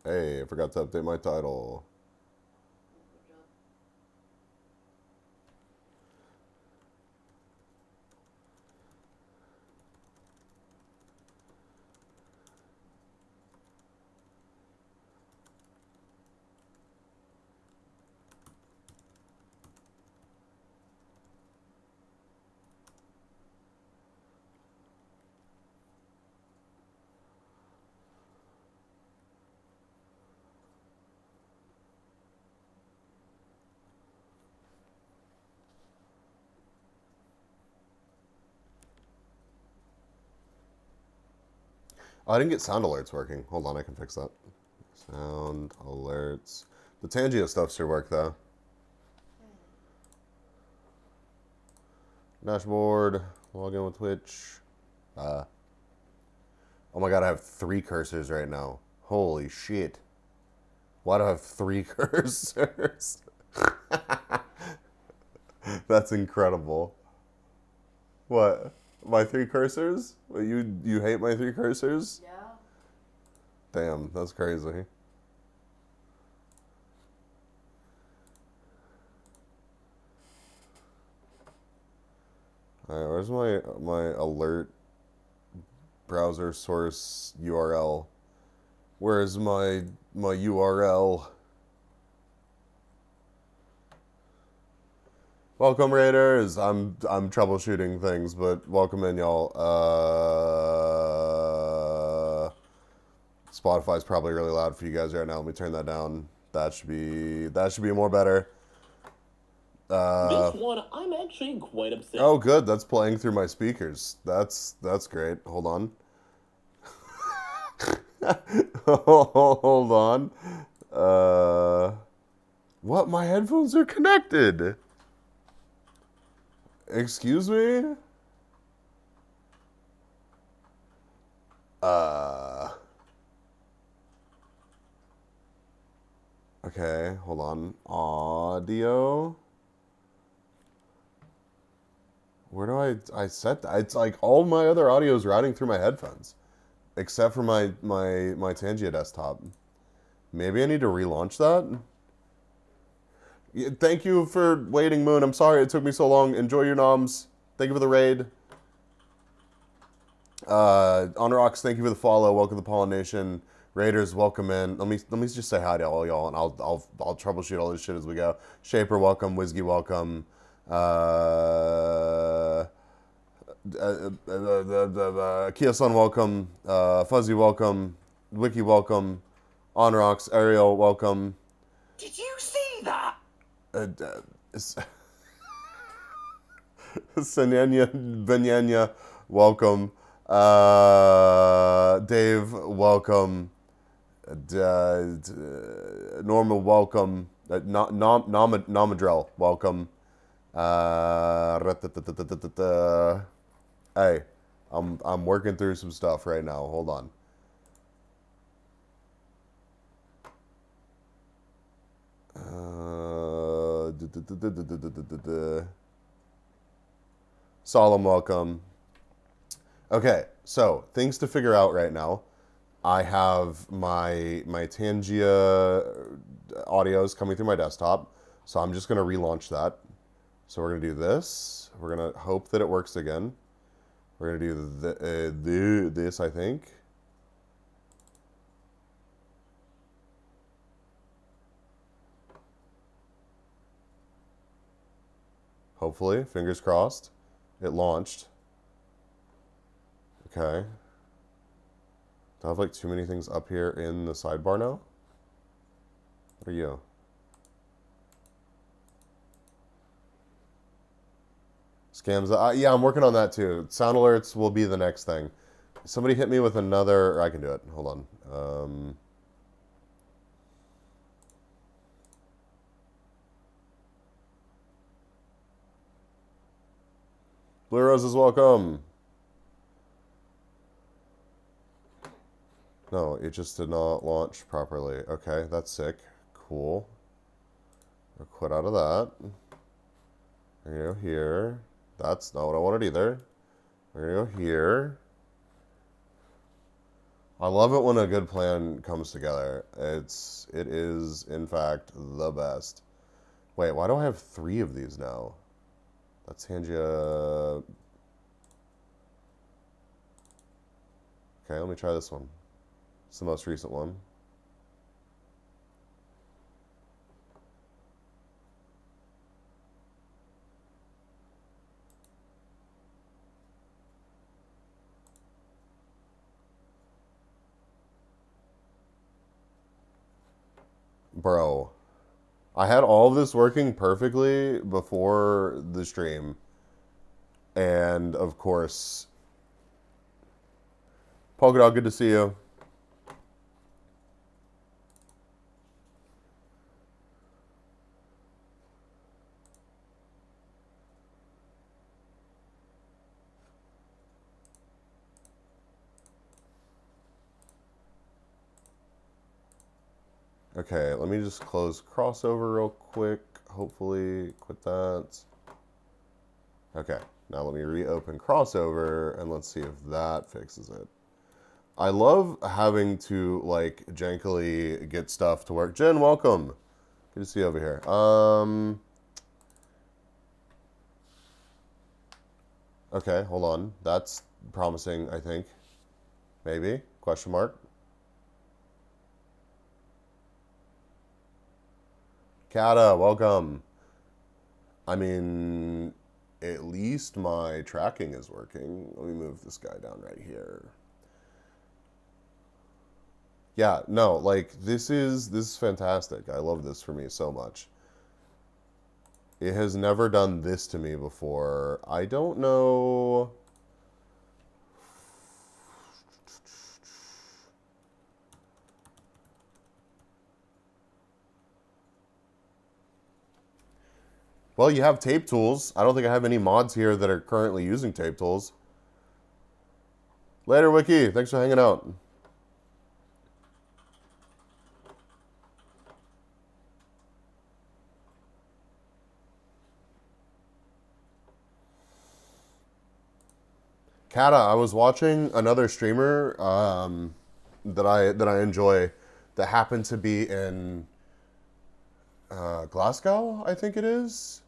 Hey, I forgot to update my title. Oh, I didn't get sound alerts working. Hold on, I can fix that. Sound alerts. The Tangio stuff should work though. Dashboard. Log in with Twitch. Oh my god, I have 3 cursors right now. Holy shit. Why do I have 3 cursors? That's incredible. What? My 3 cursors? What, you hate my 3 cursors? Yeah. Damn, that's crazy. Alright, where's my alert browser source URL? Where's my URL? Welcome Raiders. I'm troubleshooting things, but welcome in y'all. Spotify's probably really loud for you guys right now. Let me turn that down. That should be more better. This one, I'm actually quite upset. Oh, good. That's playing through my speakers. That's great. Hold on. Hold on. What? My headphones are connected. Excuse me? Okay, hold on. Audio. Where do I set that? It's like all my other audio is routing through my headphones, except for my Tangia desktop. Maybe I need to relaunch that. Yeah, thank you for waiting, Moon. I'm sorry it took me so long. Enjoy your noms. Thank you for the raid. Honorox, thank you for the follow. Welcome to Pollination. Raiders, welcome in. Let me just say hi to all y'all, and I'll troubleshoot all this shit as we go. Shaper, welcome. Whiskey, welcome. Kia-san, welcome. Fuzzy, welcome. Wiki, welcome. Honorox, Ariel, welcome. Did you see that? Sanyanya, Banyanya, welcome. Dave, welcome. Norma, welcome. Nomadrel, welcome. Hey, I'm working through some stuff right now. Hold on. Solemn welcome. Okay, so things to figure out right now. I have my Tangia audios coming through my desktop, so I'm just gonna relaunch that. So we're gonna do this. We're gonna hope that it works again. We're gonna do this, I think. Hopefully, fingers crossed. It launched. Okay. Do I have like too many things up here in the sidebar now? What are you? Scams. Yeah, I'm working on that too. Sound alerts will be the next thing. Somebody hit me with another. I can do it. Hold on. Blue Roses, welcome. No, it just did not launch properly. Okay, that's sick. Cool. I'll quit out of that. We're gonna go here. That's not what I wanted either. We're gonna go here. I love it when a good plan comes together. It is in fact the best. Wait, why do I have 3 of these now? Let's hand you. Okay, let me try this one. It's the most recent one. Bro, I had all of this working perfectly before the stream. And of course, Polka Dot, good to see you. Okay, let me just close crossover real quick. Hopefully, quit that. Okay, now let me reopen crossover and let's see if that fixes it. I love having to like jankily get stuff to work. Jen, welcome. Good to see you over here. Okay, hold on. That's promising, I think. Maybe? Question mark. Kata, welcome. I mean, at least my tracking is working. Let me move this guy down right here. Yeah, no, like this is fantastic. I love this for me so much. It has never done this to me before. I don't know. Well, you have tape tools. I don't think I have any mods here that are currently using tape tools. Later, Wiki. Thanks for hanging out. Kata, I was watching another streamer that I enjoy that happened to be in Glasgow, I think it is.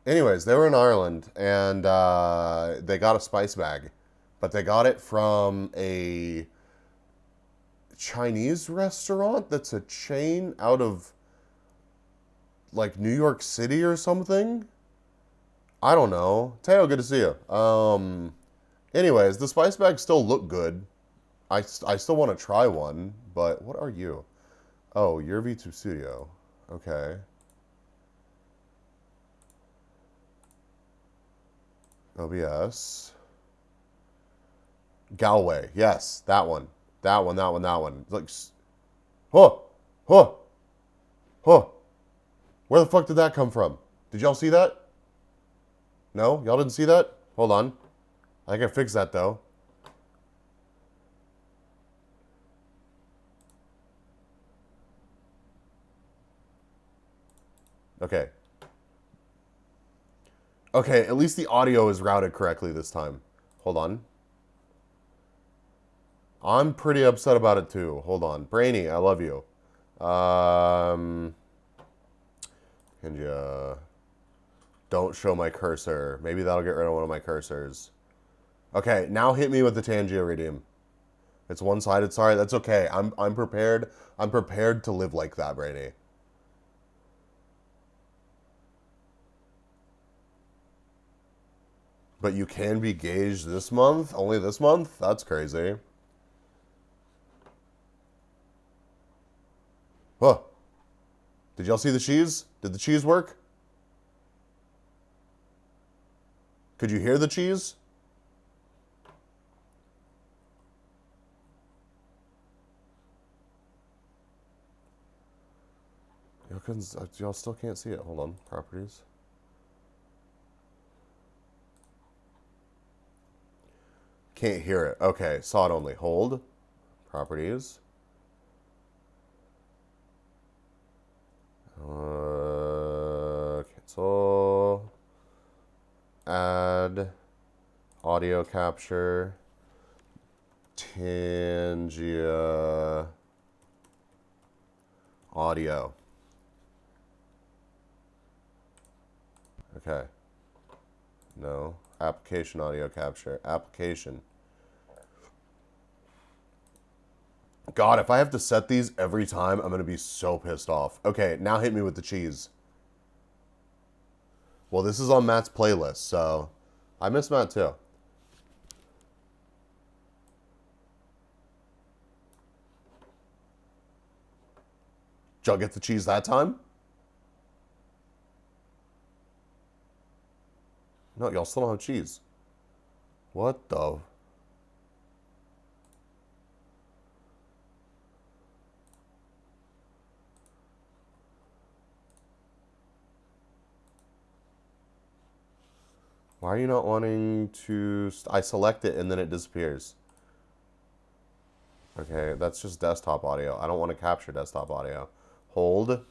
Anyways, they were in Ireland and they got a spice bag, but they got it from a Chinese restaurant that's a chain out of like New York City or something. I don't know. Teo, good to see you. Anyways, the spice bags still look good. I still want to try one, but what are you? Oh, you're V2 Studio. Okay. OBS. Galway. Yes, that one. That one, that one, that one. Like, huh, huh, huh. Where the fuck did that come from? Did y'all see that? No? Y'all didn't see that? Hold on. I can fix that, though. Okay. Okay, at least the audio is routed correctly this time. Hold on. I'm pretty upset about it, too. Hold on. Brainy, I love you. Can you... Don't show my cursor. Maybe that'll get rid of one of my cursors. Okay, now hit me with the Tangia redeem. It's one-sided. Sorry, that's okay. I'm prepared. I'm prepared to live like that, Brainy. But you can be gauged this month? Only this month? That's crazy. Huh. Did y'all see the cheese? Did the cheese work? Could you hear the cheese? Y'all still can't see it. Hold on. Properties. Can't hear it. Okay. Saw it only. Hold. Properties. Cancel. Add. Audio capture. Tangia audio. Okay. No. Application audio capture. Application. God, if I have to set these every time, I'm going to be so pissed off. Okay, now hit me with the cheese. Well, this is on Matt's playlist, so I miss Matt too. Did y'all get the cheese that time? No, y'all still don't have cheese. What the? Why are you not wanting to... I select it and then it disappears. Okay, that's just desktop audio. I don't want to capture desktop audio. Hold.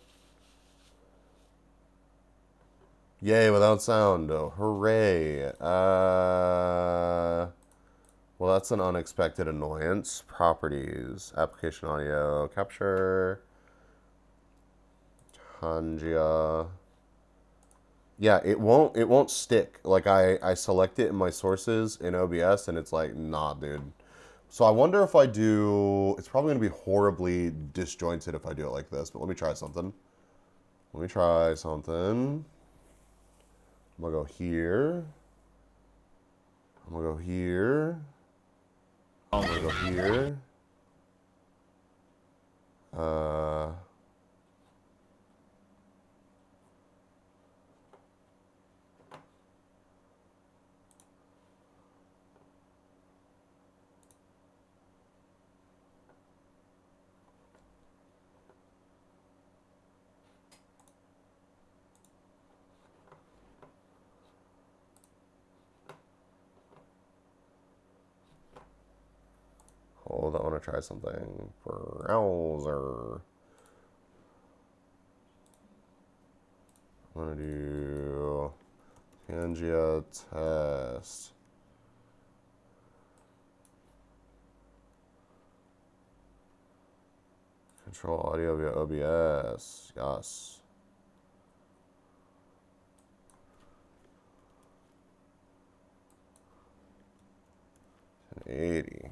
Yay, without sound. Oh, hooray. Well, that's an unexpected annoyance. Properties. Application audio. Capture. Tangia. Yeah, it won't stick. Like I select it in my sources in OBS and it's like, nah, dude. So I wonder if I do, it's probably gonna be horribly disjointed if I do it like this, but let me try something. I'm gonna go here. I'm gonna go here. I'm gonna go here. Hold on, I want to try something. Browser. I'm gonna do Tangia test. Control audio via OBS. Yes. An 80.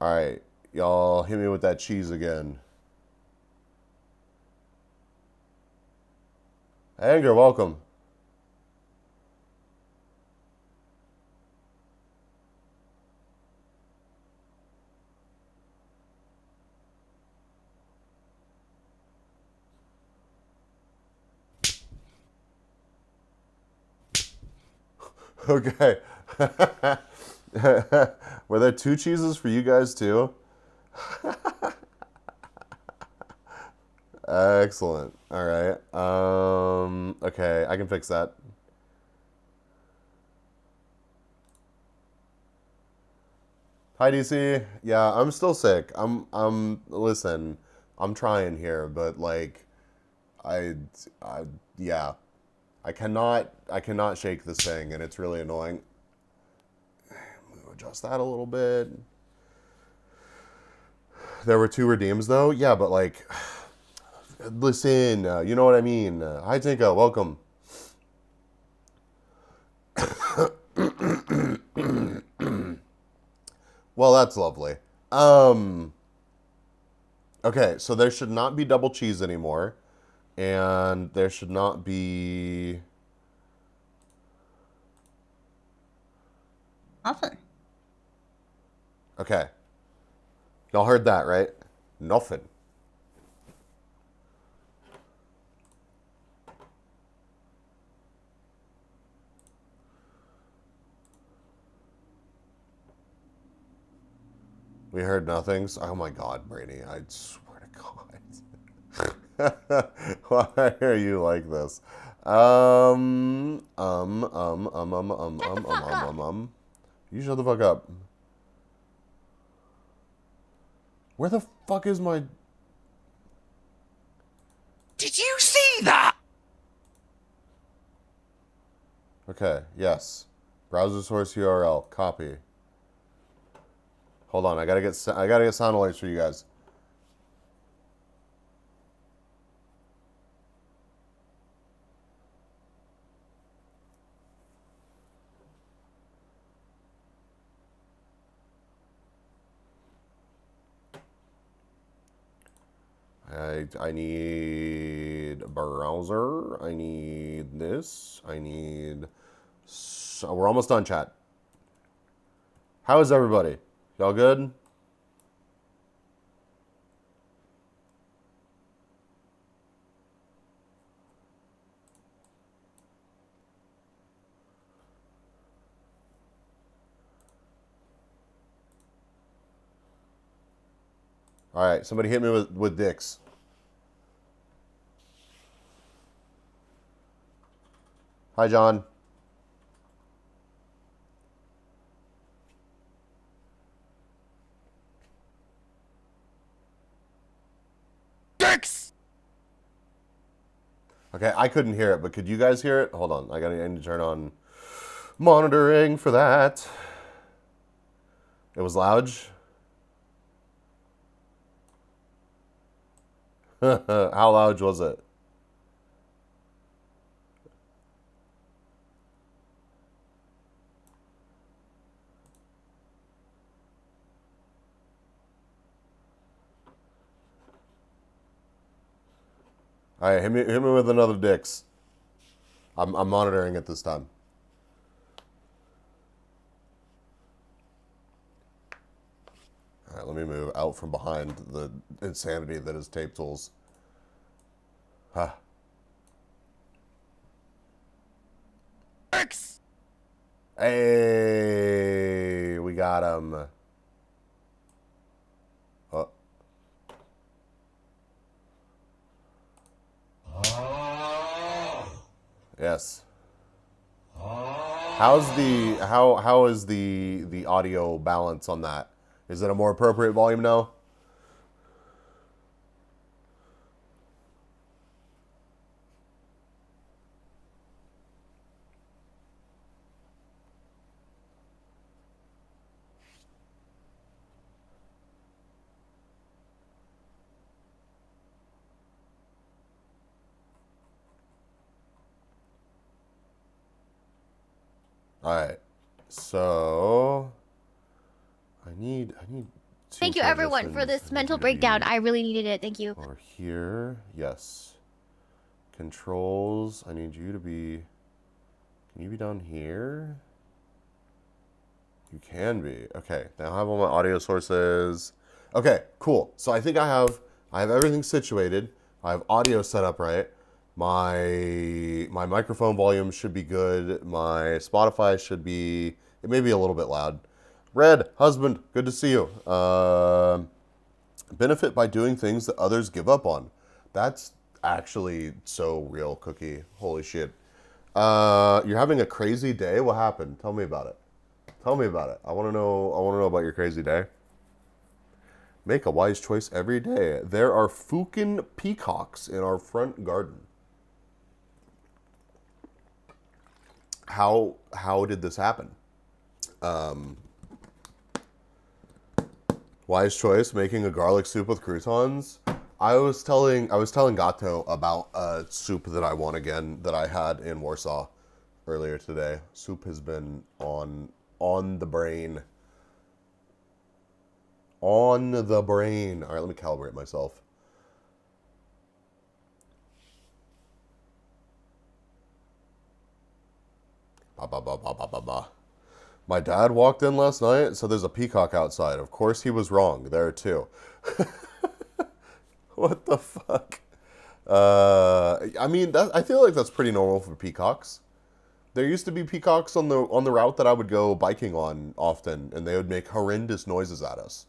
Alright, y'all hit me with that cheese again. Anger, welcome. Okay. Were there two cheeses for you guys too? Excellent. All right. Okay, I can fix that. Hi DC. Yeah, I'm still sick. Listen, I'm trying here, but like I yeah. I cannot shake this thing and it's really annoying. I'm gonna adjust that a little bit. There were two redeems though. Yeah, but like listen, you know what I mean. Hi Tinko, welcome. Well, that's lovely. Okay, so there should not be double cheese anymore. And there should not be... Nothing. Okay. Y'all heard that, right? Nothing. We heard nothings. Oh my God, Brady! I swear to God. Why are you like this? You shut the fuck up. Where the fuck is my... Did you see that? Okay, yes. Browser source URL. Copy. Hold on, I gotta get sound alerts for you guys. I need a browser. I need this. I need. So we're almost done, chat. How is everybody? Y'all good? All right, somebody hit me with dicks. Hi, John. Dicks! Okay, I couldn't hear it, but could you guys hear it? Hold on, I need to turn on monitoring for that. It was loud. How loud was it? All right, hit me with another dicks. I'm monitoring it this time. All right, let me move out from behind the insanity that is tape tools. Huh. Dicks! Hey, we got him. Oh. Yes. How is the audio balance on that? Is it a more appropriate volume now? All right. So I need Thank you everyone for this mental breakdown. I really needed it. Thank you. Or here. Yes. Controls. I need you to be. Can you be down here? You can be. Okay. Now I have all my audio sources. Okay, cool. So I think I have everything situated. I have audio set up right. My microphone volume should be good. My Spotify should be, it may be a little bit loud. Red, husband, good to see you. Benefit by doing things that others give up on. That's actually so real, Cookie. Holy shit. You're having a crazy day? What happened? Tell me about it. Tell me about it. I want to know about your crazy day. Make a wise choice every day. There are fucking peacocks in our front garden. How did this happen? Wise choice, making a garlic soup with croutons. I was telling Gato about a soup that I want again that I had in Warsaw earlier today. Soup has been on the brain. On the brain. All right, let me calibrate myself. Ba, ba, ba, ba, ba, ba, ba. My dad walked in last night and said there's a peacock outside. Of course he was wrong. There too. What the fuck? I mean, I feel like that's pretty normal for peacocks. There used to be peacocks on the route that I would go biking on often, and they would make horrendous noises at us.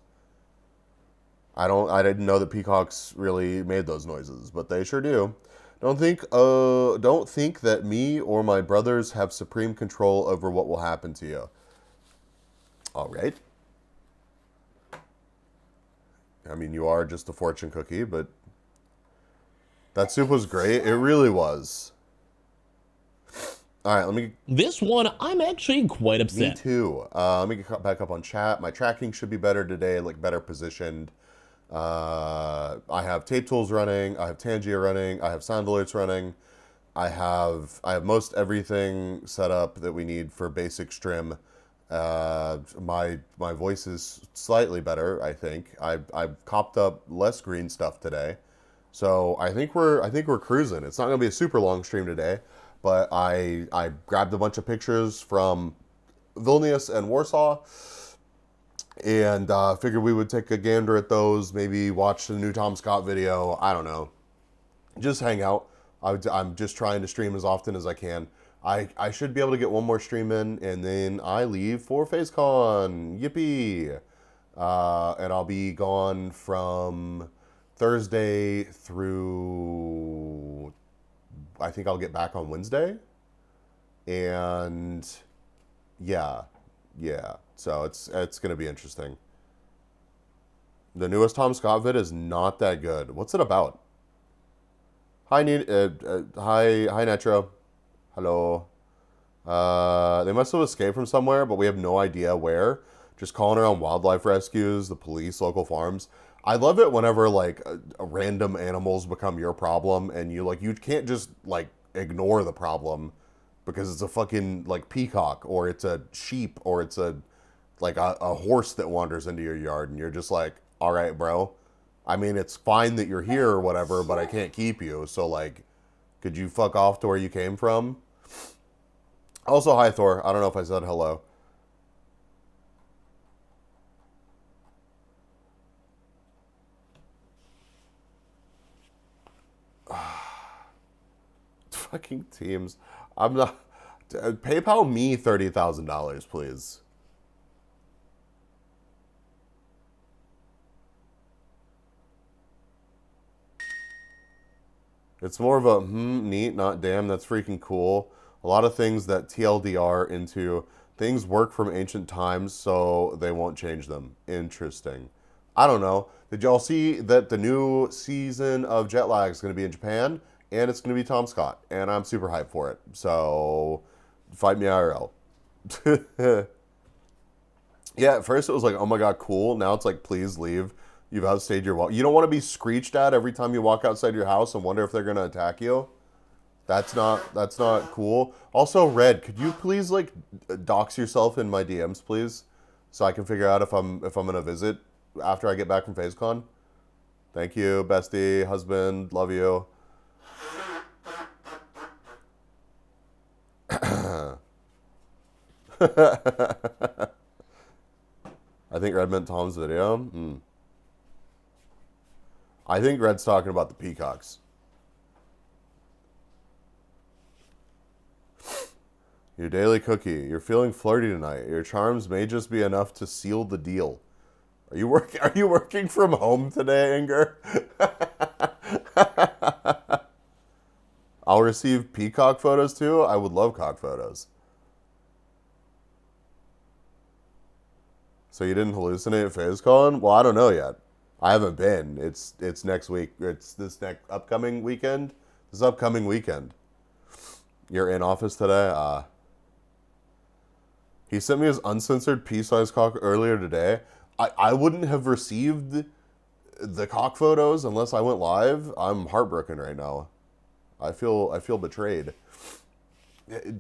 I didn't know that peacocks really made those noises, but they sure do. Don't think that me or my brothers have supreme control over what will happen to you. All right. I mean, you are just a fortune cookie, but that soup was great. It really was. All right, let me. This one, I'm actually quite Me upset. too. Let me get back up on chat. My tracking should be better today, like better positioned. I have tape tools running. I have Tangia running. I have sound alerts running. I have most everything set up that we need for basic stream. My voice is slightly better. I think I've copped up less green stuff today, so I think we're cruising. It's not gonna be a super long stream today, but I grabbed a bunch of pictures from Vilnius and Warsaw, and figured we would take a gander at those. Maybe watch the new Tom Scott video. I don't know, just hang out. I'm just trying to stream as often as I can. I should be able to get one more stream in, and then I leave for FaceCon. Yippee! And I'll be gone from Thursday through. I think I'll get back on Wednesday. And yeah, yeah. So it's gonna be interesting. The newest Tom Scott vid is not that good. What's it about? Hi Netro. Hello. They must have escaped from somewhere, but we have no idea where. Just calling around wildlife rescues, the police, local farms. I love it whenever like random animals become your problem, and you can't just like ignore the problem because it's a fucking like peacock, or it's a sheep, or it's a horse that wanders into your yard, and you're just like, all right, bro. I mean, it's fine that you're here or whatever, but I can't keep you. So like, could you fuck off to where you came from? Also, hi Thor. I don't know if I said hello. Fucking teams. I'm not. PayPal me $30,000, please. It's more of a neat, not damn, that's freaking cool. A lot of things that TLDR into things work from ancient times, so they won't change them. Interesting. I don't know. Did y'all see that the new season of Jet Lag is going to be in Japan, and it's going to be Tom Scott, and I'm super hyped for it. So, fight me IRL. Yeah, at first it was like, oh my god, cool. Now it's like, please leave. You've outstayed your welcome. You don't want to be screeched at every time you walk outside your house and wonder if they're gonna attack you. That's not cool. Also, Red, could you please like dox yourself in my DMs, please, so I can figure out if I'm gonna visit after I get back from FaceCon. Thank you, bestie, husband, love you. I think Red meant Tom's video. I think Red's talking about the peacocks. Your daily cookie. You're feeling flirty tonight. Your charms may just be enough to seal the deal. Are you working from home today, Inger? I'll receive peacock photos too. I would love cock photos. So you didn't hallucinate at FazeCon? Well, I don't know yet. I haven't been. It's next week. It's this next upcoming weekend. This upcoming weekend. You're in office today? He sent me his uncensored pea-sized cock earlier today. I wouldn't have received the cock photos unless I went live. I'm heartbroken right now. I feel betrayed.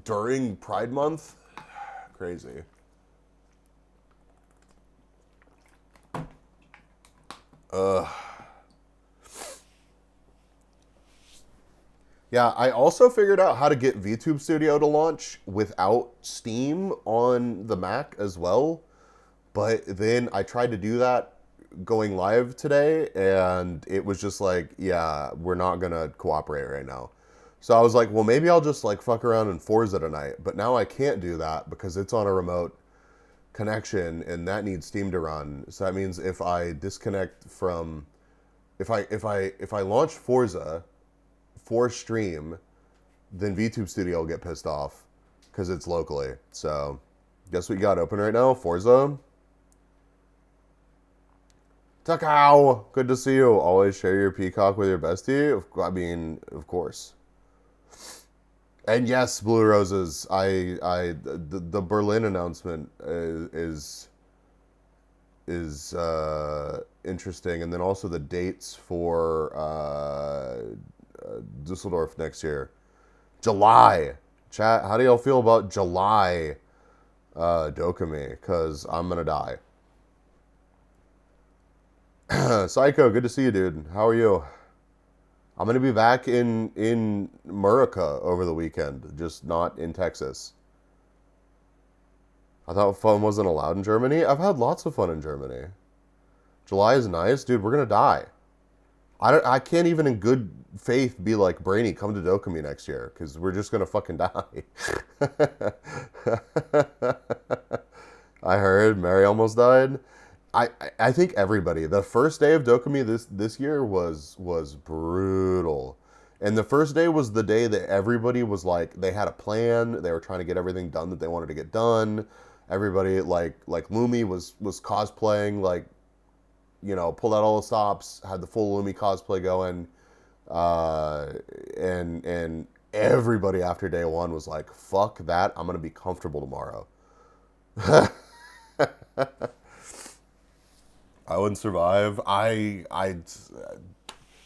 During Pride Month? Crazy. Yeah, I also figured out how to get VTube Studio to launch without Steam on the Mac as well. But then I tried to do that going live today, and it was just like, yeah, we're not gonna cooperate right now. So I was like, well, maybe I'll just like fuck around in Forza tonight. But now I can't do that because it's on a remote connection, and that needs Steam to run. So that means if I disconnect from, if I launch Forza for stream, then VTube Studio will get pissed off because it's locally. So guess what you got open right now? Forza. Takao, good to see you. Always share your peacock with your bestie. I mean, of course. And yes, Blue Roses. The Berlin announcement is interesting, and then also the dates for Dusseldorf next year. July. Chat. How do y'all feel about July Dokumi? Because I'm gonna die. Psycho, good to see you, dude. How are you? I'm gonna be back in Murica over the weekend, just not in Texas. I thought fun wasn't allowed in Germany. I've had lots of fun in Germany. July is nice, dude. We're gonna die. I can't even in good faith be like, Brainy, come to Dokumi next year, because we're just gonna fucking die. I heard Mary almost died. I think everybody. The first day of Dokumi this year was brutal. And the first day was the day that everybody was like, they had a plan. They were trying to get everything done that they wanted to get done. Everybody like Lumi was cosplaying, like, pulled out all the stops, had the full Lumi cosplay going. And everybody after day one was like, fuck that, I'm gonna be comfortable tomorrow. I wouldn't survive. I'm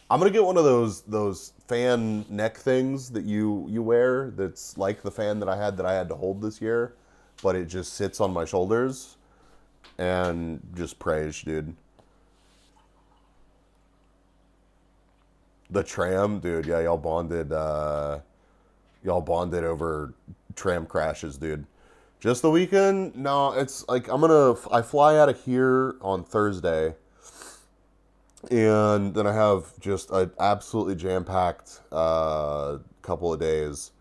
gonna get one of those fan neck things that you wear. That's like the fan that I had to hold this year, but it just sits on my shoulders, and just praise, dude. The tram, dude. Yeah, y'all bonded. Y'all bonded over tram crashes, dude. Just the weekend? No, it's like I fly out of here on Thursday, and then I have just an absolutely jam-packed couple of days,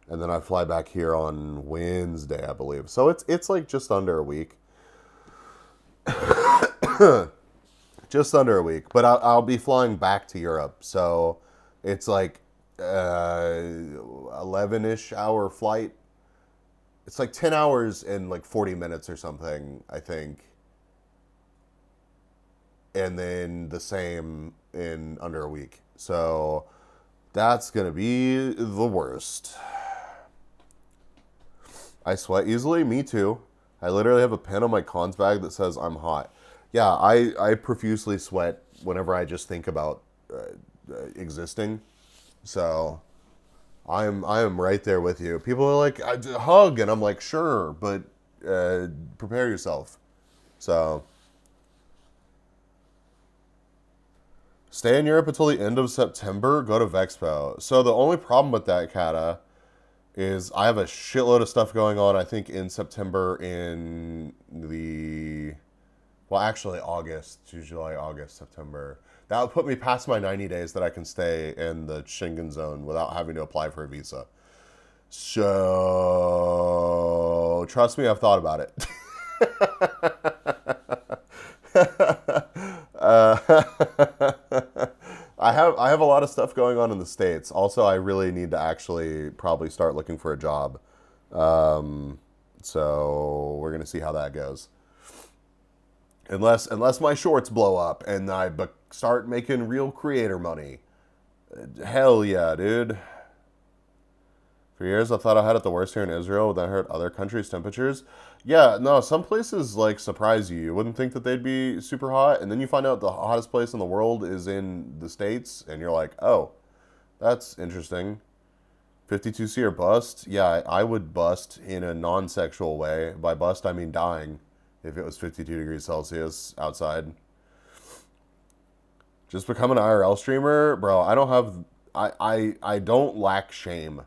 and then I fly back here on Wednesday, I believe. So it's like just under a week. Just under a week, but I'll be flying back to Europe, so it's like 11-ish hour flight. It's like 10 hours and like 40 minutes or something, I think. And then the same in under a week. So that's going to be the worst. I sweat easily? Me too. I literally have a pin on my cons bag that says I'm hot. Yeah, I profusely sweat whenever I just think about existing. So I am right there with you. People are like, hug, and I'm like, sure, but prepare yourself. So stay in Europe until the end of September. Go to Vexpo. So the only problem with that, Kata, is I have a shitload of stuff going on. I think in September actually August, July, August, September. That would put me past my 90 days that I can stay in the Schengen zone without having to apply for a visa. So, trust me, I've thought about it. I have a lot of stuff going on in the States. Also, I really need to actually probably start looking for a job. So we're gonna see how that goes. Unless my shorts blow up and I start making real creator money. Hell yeah, dude. For years, I thought I had it the worst here in Israel, then I heard other countries' temperatures. Yeah, no, some places, like, surprise you. You wouldn't think that they'd be super hot, and then you find out the hottest place in the world is in the States, and you're like, oh, that's interesting. 52C or bust? Yeah, I would bust in a non-sexual way. By bust, I mean dying, if it was 52 degrees Celsius outside. Just become an IRL streamer? Bro, I don't lack shame.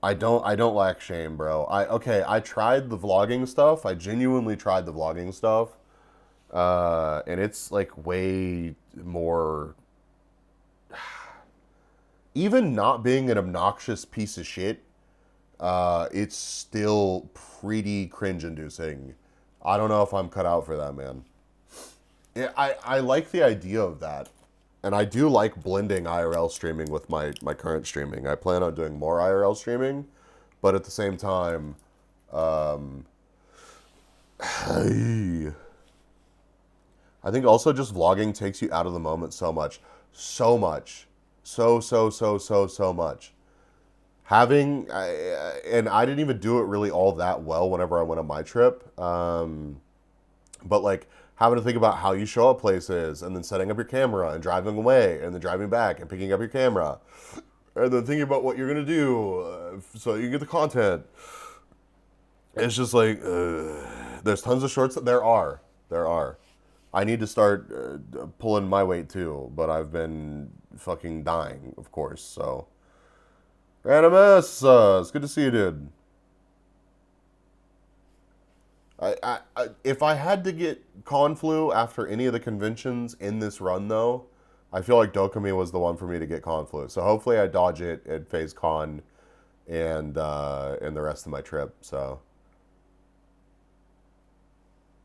I don't lack shame, bro. I tried the vlogging stuff. I genuinely tried the vlogging stuff. And it's like way more, even not being an obnoxious piece of shit, it's still pretty cringe inducing. I don't know if I'm cut out for that, man. Yeah, I like the idea of that. And I do like blending IRL streaming with my current streaming. I plan on doing more IRL streaming, but at the same time, I think also just vlogging takes you out of the moment so much. So much. So much. and I didn't even do it really all that well whenever I went on my trip. But like having to think about how you show up places and then setting up your camera and driving away and then driving back and picking up your camera and then thinking about what you're going to do so you can get the content. It's just like, there's tons of shorts. There are. I need to start pulling my weight too, but I've been fucking dying, of course, so. Randomus, it's good to see you, dude. If I had to get con flu after any of the conventions in this run, though, I feel like Dokumi was the one for me to get con flu. So hopefully I dodge it at FaZe Con and the rest of my trip. So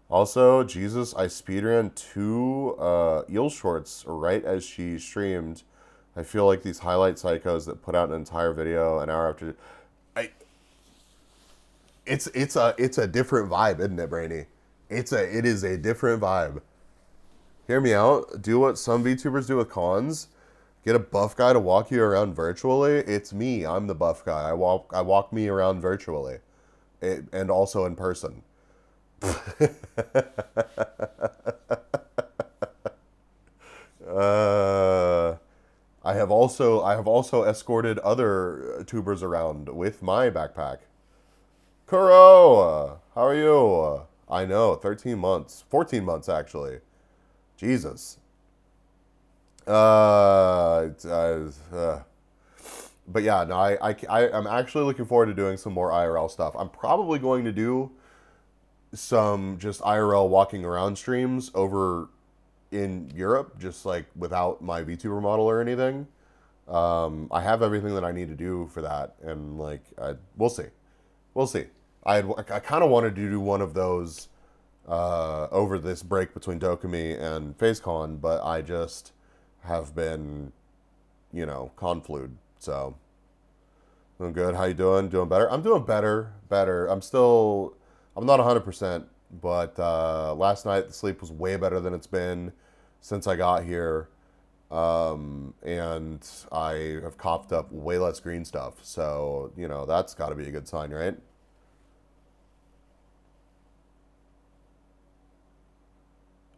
also, Jesus, I speedran 2 eel shorts right as she streamed. I feel like these highlight psychos that put out an entire video an hour after. It's a different vibe, isn't it, Brainy? It is a different vibe. Hear me out. Do what some VTubers do with cons. Get a buff guy to walk you around virtually. It's me. I'm the buff guy. I walk me around virtually, and also in person. I have also escorted other tubers around with my backpack. Kuro, how are you? I know, 13 months, 14 months actually. Jesus. But yeah, no, I'm actually looking forward to doing some more IRL stuff. I'm probably going to do some just IRL walking around streams over in Europe, just like without my VTuber model or anything. I have everything that I need to do for that, and like, we'll see. I kind of wanted to do one of those over this break between Dokumi and FaZe Con, but I just have been, con-flued. So, doing good. How you doing? Doing better? I'm doing better. I'm not 100%, but last night the sleep was way better than it's been since I got here. And I have coughed up way less green stuff. So, that's got to be a good sign, right?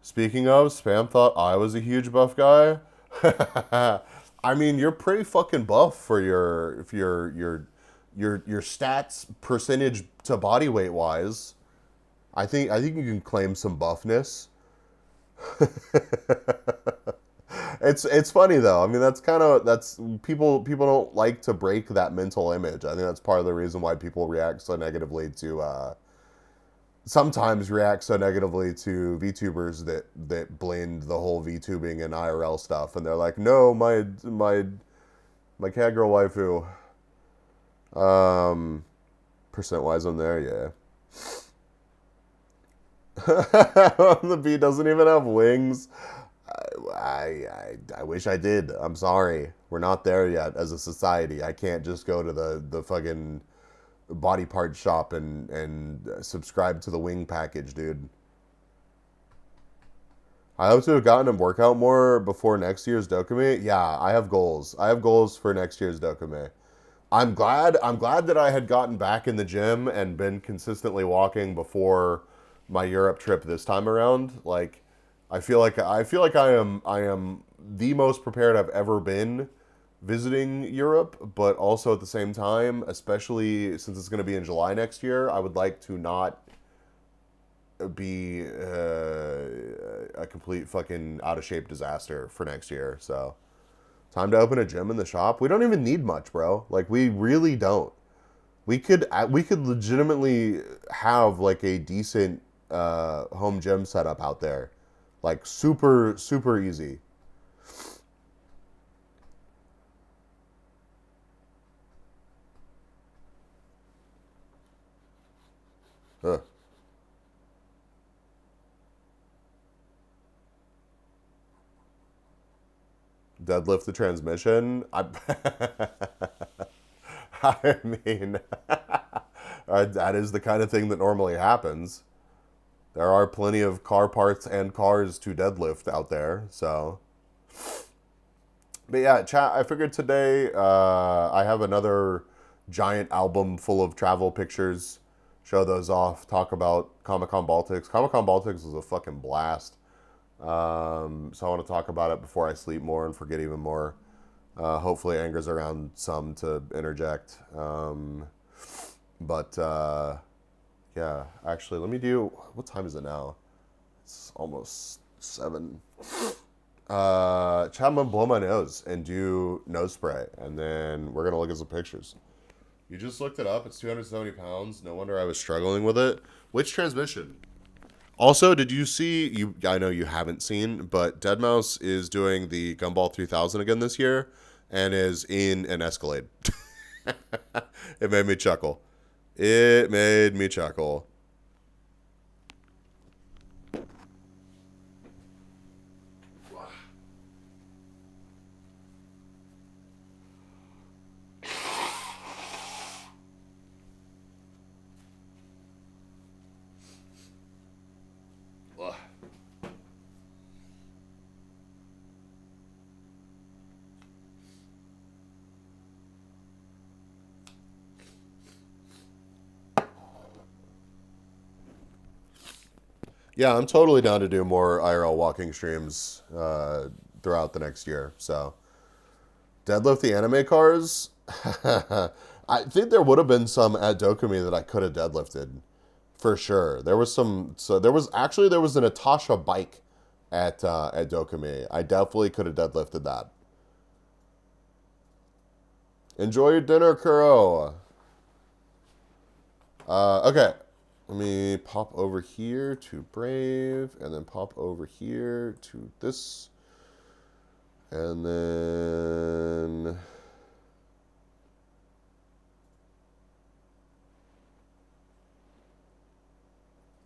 Speaking of, Spam thought I was a huge buff guy. I mean, you're pretty fucking buff for your stats percentage to body weight wise. I think you can claim some buffness. It's funny though. I mean, that's people don't like to break that mental image. I think that's part of the reason why people react so negatively to sometimes react so negatively to VTubers that blend the whole VTubing and IRL stuff, and they're like, no, my cat girl waifu. Percent wise on there, yeah. The bee doesn't even have wings. I wish I did. I'm sorry. We're not there yet as a society. I can't just go to the fucking body part shop and subscribe to the wing package, dude. I hope to have gotten him workout more before next year's Dokumi. Yeah, I have goals. I have goals for next year's Dokumi. I'm glad that I had gotten back in the gym and been consistently walking before my Europe trip this time around. Like, I feel like I am the most prepared I've ever been visiting Europe, but also at the same time, especially since it's going to be in July next year, I would like to not be a complete fucking out of shape disaster for next year. So, time to open a gym in the shop. We don't even need much, bro. Like, we really don't. We could legitimately have like a decent home gym setup out there, like super easy. Ugh. Deadlift the transmission. I mean, that is the kind of thing that normally happens. There are plenty of car parts and cars to deadlift out there, so. But yeah, chat, I figured today I have another giant album full of travel pictures. Show those off. Talk about Comic-Con Baltics. Comic-Con Baltics was a fucking blast. So I want to talk about it before I sleep more and forget even more. Hopefully Anger's around some to interject. Yeah, actually, let me do... What time is it now? It's almost 7. Chad, I'm gonna blow my nose and do nose spray, and then we're gonna look at some pictures. You just looked it up. It's 270 pounds. No wonder I was struggling with it. Which transmission? Also, did you see, I know you haven't seen, but Deadmau5 is doing the Gumball 3000 again this year and is in an Escalade. It made me chuckle. It made me chuckle. Yeah, I'm totally down to do more IRL walking streams throughout the next year. So, deadlift the anime cars. I think there would have been some at Dokumi that I could have deadlifted, for sure. There was some. So there was a Natasha bike at Dokumi. I definitely could have deadlifted that. Enjoy your dinner, Kuro. Okay. Let me pop over here to Brave, and then pop over here to this. And then...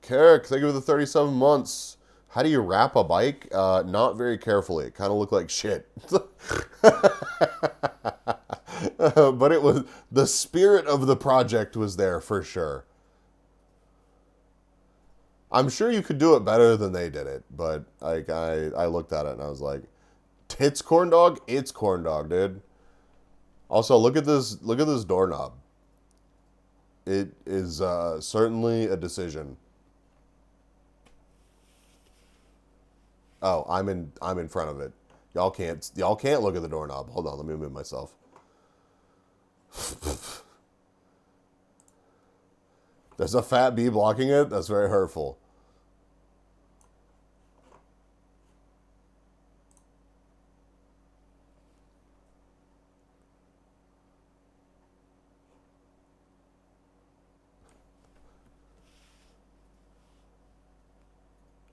Carrick, thank you for the 37 months. How do you wrap a bike? Not very carefully. It kind of looked like shit. But it was... The spirit of the project was there for sure. I'm sure you could do it better than they did it, but like I looked at it and I was like, "Tits corn dog? It's corn dog, dude." Also, look at this doorknob. It is certainly a decision. Oh, I'm in front of it. Y'all can't look at the doorknob. Hold on, let me move myself. There's a fat bee blocking it? That's very hurtful.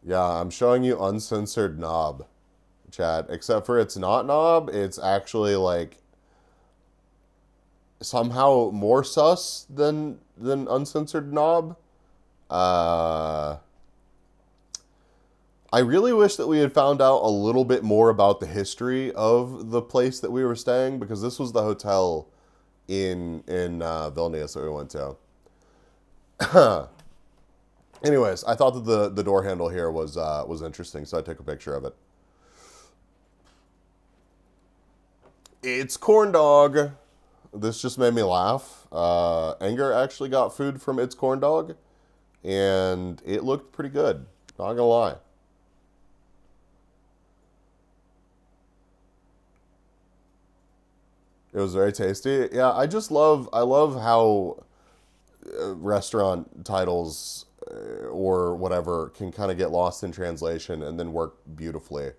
Yeah, I'm showing you uncensored knob, chat. Except for it's not knob, it's actually like somehow more sus than uncensored knob. I really wish that we had found out a little bit more about the history of the place that we were staying, because this was the hotel in Vilnius that we went to. Anyways, I thought that the door handle here was interesting, so I took a picture of it. It's corn dog. This just made me laugh. Anger actually got food from It's Corn Dog, and it looked pretty good. Not gonna lie. It was very tasty. Yeah, I love how restaurant titles or whatever can kind of get lost in translation and then work beautifully.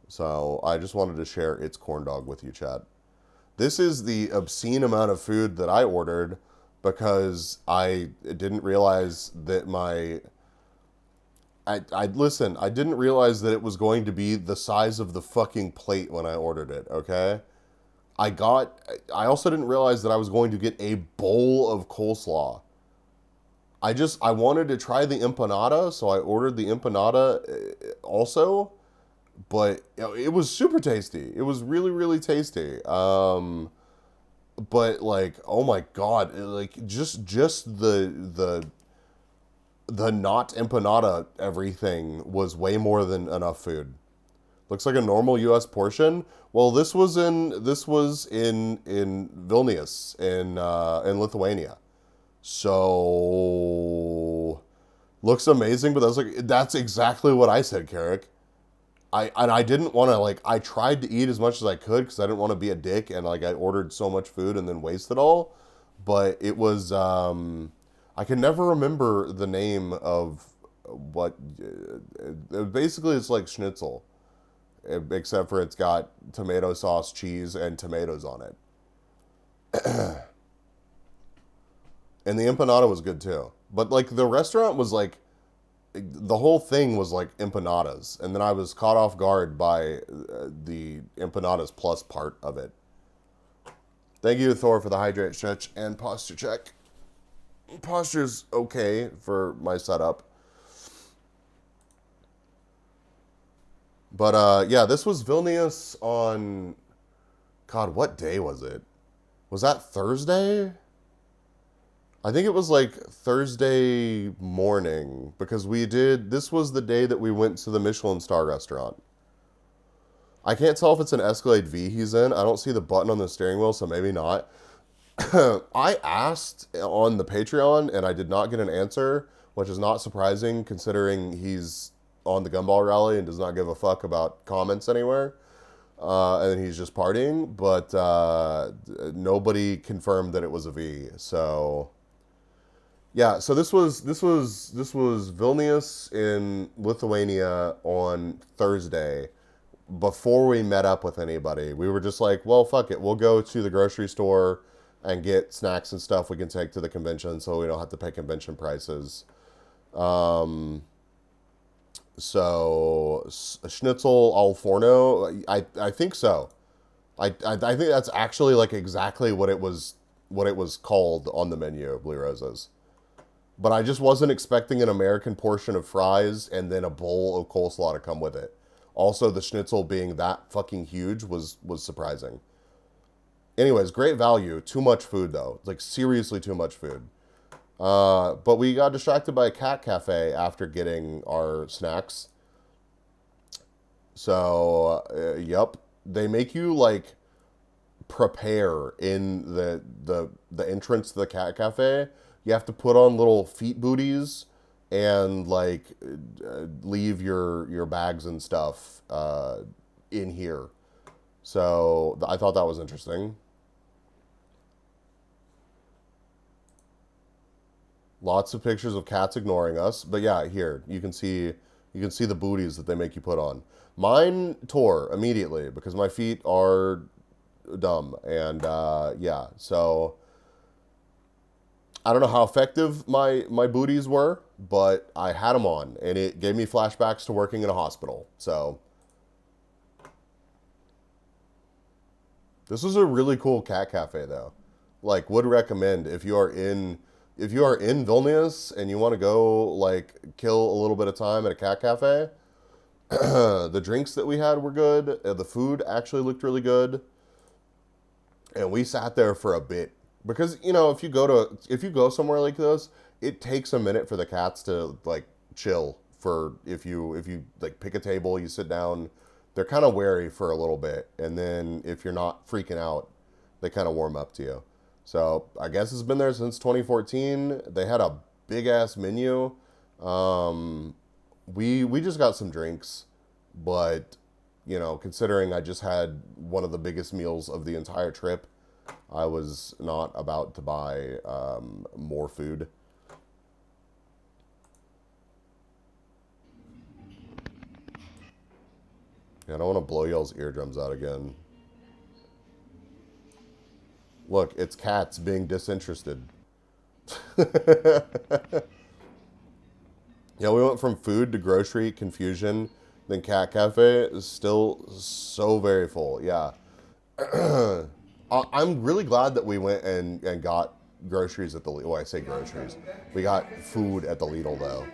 So I just wanted to share It's Corn Dog with you, chat. This is the obscene amount of food that I ordered because I didn't realize that I didn't realize that it was going to be the size of the fucking plate when I ordered it, okay? I also didn't realize that I was going to get a bowl of coleslaw. I wanted to try the empanada, so I ordered the empanada also, but it was super tasty. It was really, really tasty. But like, oh my God, like just the not empanada everything was way more than enough food. Looks like a normal U.S. portion. Well, this was in Vilnius in Lithuania. So looks amazing, but that's exactly what I said, Carrick. I didn't want to I tried to eat as much as I could because I didn't want to be a dick and I ordered so much food and then waste it all. But it was I can never remember the name of what. Basically, it's like schnitzel, except for it's got tomato sauce, cheese, and tomatoes on it. And the empanada was good too. But the restaurant was the whole thing was empanadas, and then I was caught off guard by the empanadas plus part of it. Thank you, Thor, for the hydrate stretch and posture check. Posture's okay for my setup. But yeah, this was Vilnius on, God, what day was it? Was that Thursday? I think it was Thursday morning, because this was the day that we went to the Michelin star restaurant. I can't tell if it's an Escalade V he's in. I don't see the button on the steering wheel, so maybe not. I asked on the Patreon and I did not get an answer, which is not surprising considering he's on the Gumball Rally and does not give a fuck about comments anywhere. And he's just partying, but nobody confirmed that it was a V. So yeah, so this was Vilnius in Lithuania on Thursday. Before we met up with anybody, we were just like, well, fuck it, we'll go to the grocery store and get snacks and stuff we can take to the convention, so we don't have to pay convention prices. So schnitzel al forno, I think so. I think that's actually exactly what it was called on the menu of Blue Roses. But I just wasn't expecting an American portion of fries and then a bowl of coleslaw to come with it. Also, the schnitzel being that fucking huge was surprising. Anyways, great value. Too much food, though. Seriously too much food. But we got distracted by a cat cafe after getting our snacks. So, yep. They make you, prepare in the entrance to the cat cafe. You have to put on little feet booties and leave your bags and stuff in here. So I thought that was interesting. Lots of pictures of cats ignoring us, but yeah, here you can see the booties that they make you put on. Mine tore immediately because my feet are dumb, and yeah, so I don't know how effective my booties were, but I had them on, and it gave me flashbacks to working in a hospital. So this was a really cool cat cafe, though. Would recommend if you are in Vilnius and you want to go kill a little bit of time at a cat cafe. The drinks that we had were good. The food actually looked really good, and we sat there for a bit. Because, if you go somewhere like this, it takes a minute for the cats to chill. If you pick a table, you sit down, they're kind of wary for a little bit, and then if you're not freaking out, they kind of warm up to you. So I guess it's been there since 2014. They had a big ass menu. We just got some drinks, but considering I just had one of the biggest meals of the entire trip, I was not about to buy more food. Yeah, I don't want to blow y'all's eardrums out again. Look, it's cats being disinterested. Yeah, we went from food to grocery, confusion, then cat cafe. Is still so very full. Yeah. I'm really glad that we went and got groceries at the Lidl. Well, I say groceries. We got food at the Lidl, though.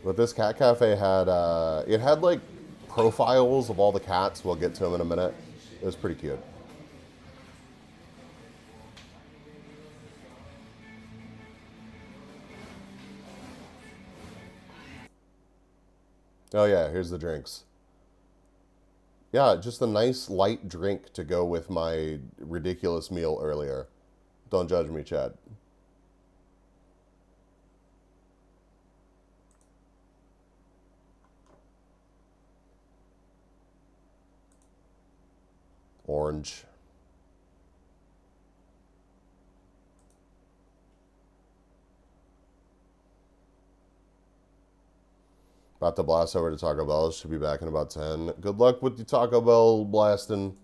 But this cat cafe had, it had like profiles of all the cats. We'll get to them in a minute. It was pretty cute. Oh yeah, here's the drinks. Yeah, just a nice light drink to go with my ridiculous meal earlier. Don't judge me, Chad. Orange. About to blast over to Taco Bell. Should be back in about 10. Good luck with the Taco Bell blasting.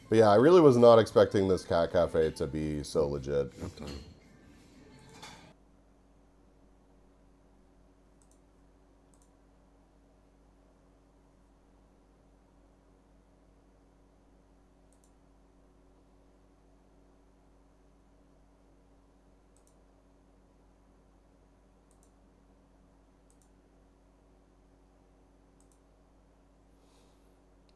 But yeah, I really was not expecting this cat cafe to be so legit.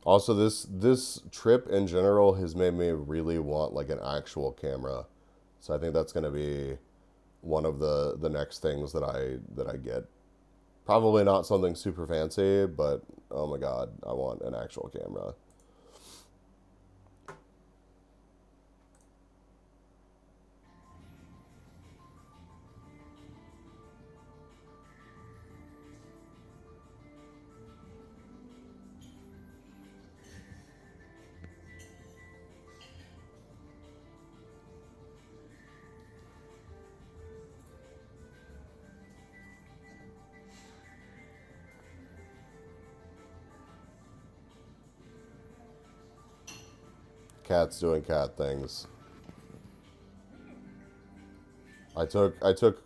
Also, this trip in general has made me really want like an actual camera. So I think that's going to be one of the next things that I get. Probably not something super fancy, but oh my god, I want an actual camera. Cats doing cat things. I took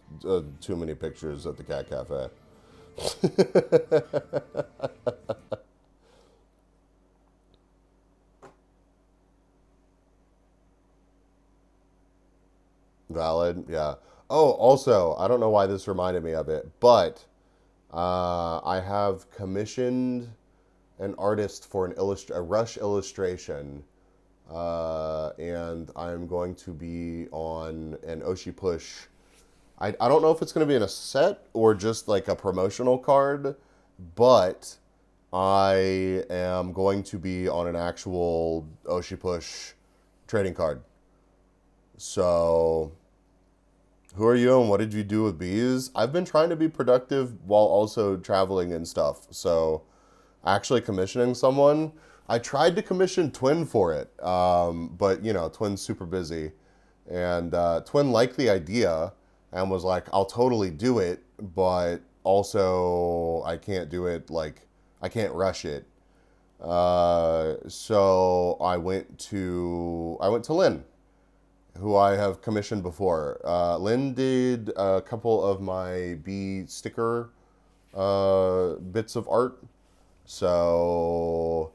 too many pictures at the cat cafe. Valid, yeah. Oh, also, I don't know why this reminded me of it, but I have commissioned an artist for a Rush illustration, and I'm going to be on an Oshi Push. I don't know if it's going to be in a set or just like a promotional card, but I am going to be on an actual Oshi Push trading card. So, who are you and what did you do with bees? I've been trying to be productive while also traveling and stuff. So, actually commissioning someone, I tried to commission Twin for it, but you know, Twin's super busy. And Twin liked the idea and was like, I'll totally do it, but also I can't do it, like, I can't rush it. So I went to Lynn, who I have commissioned before. Lynn did a couple of my bee sticker bits of art. So,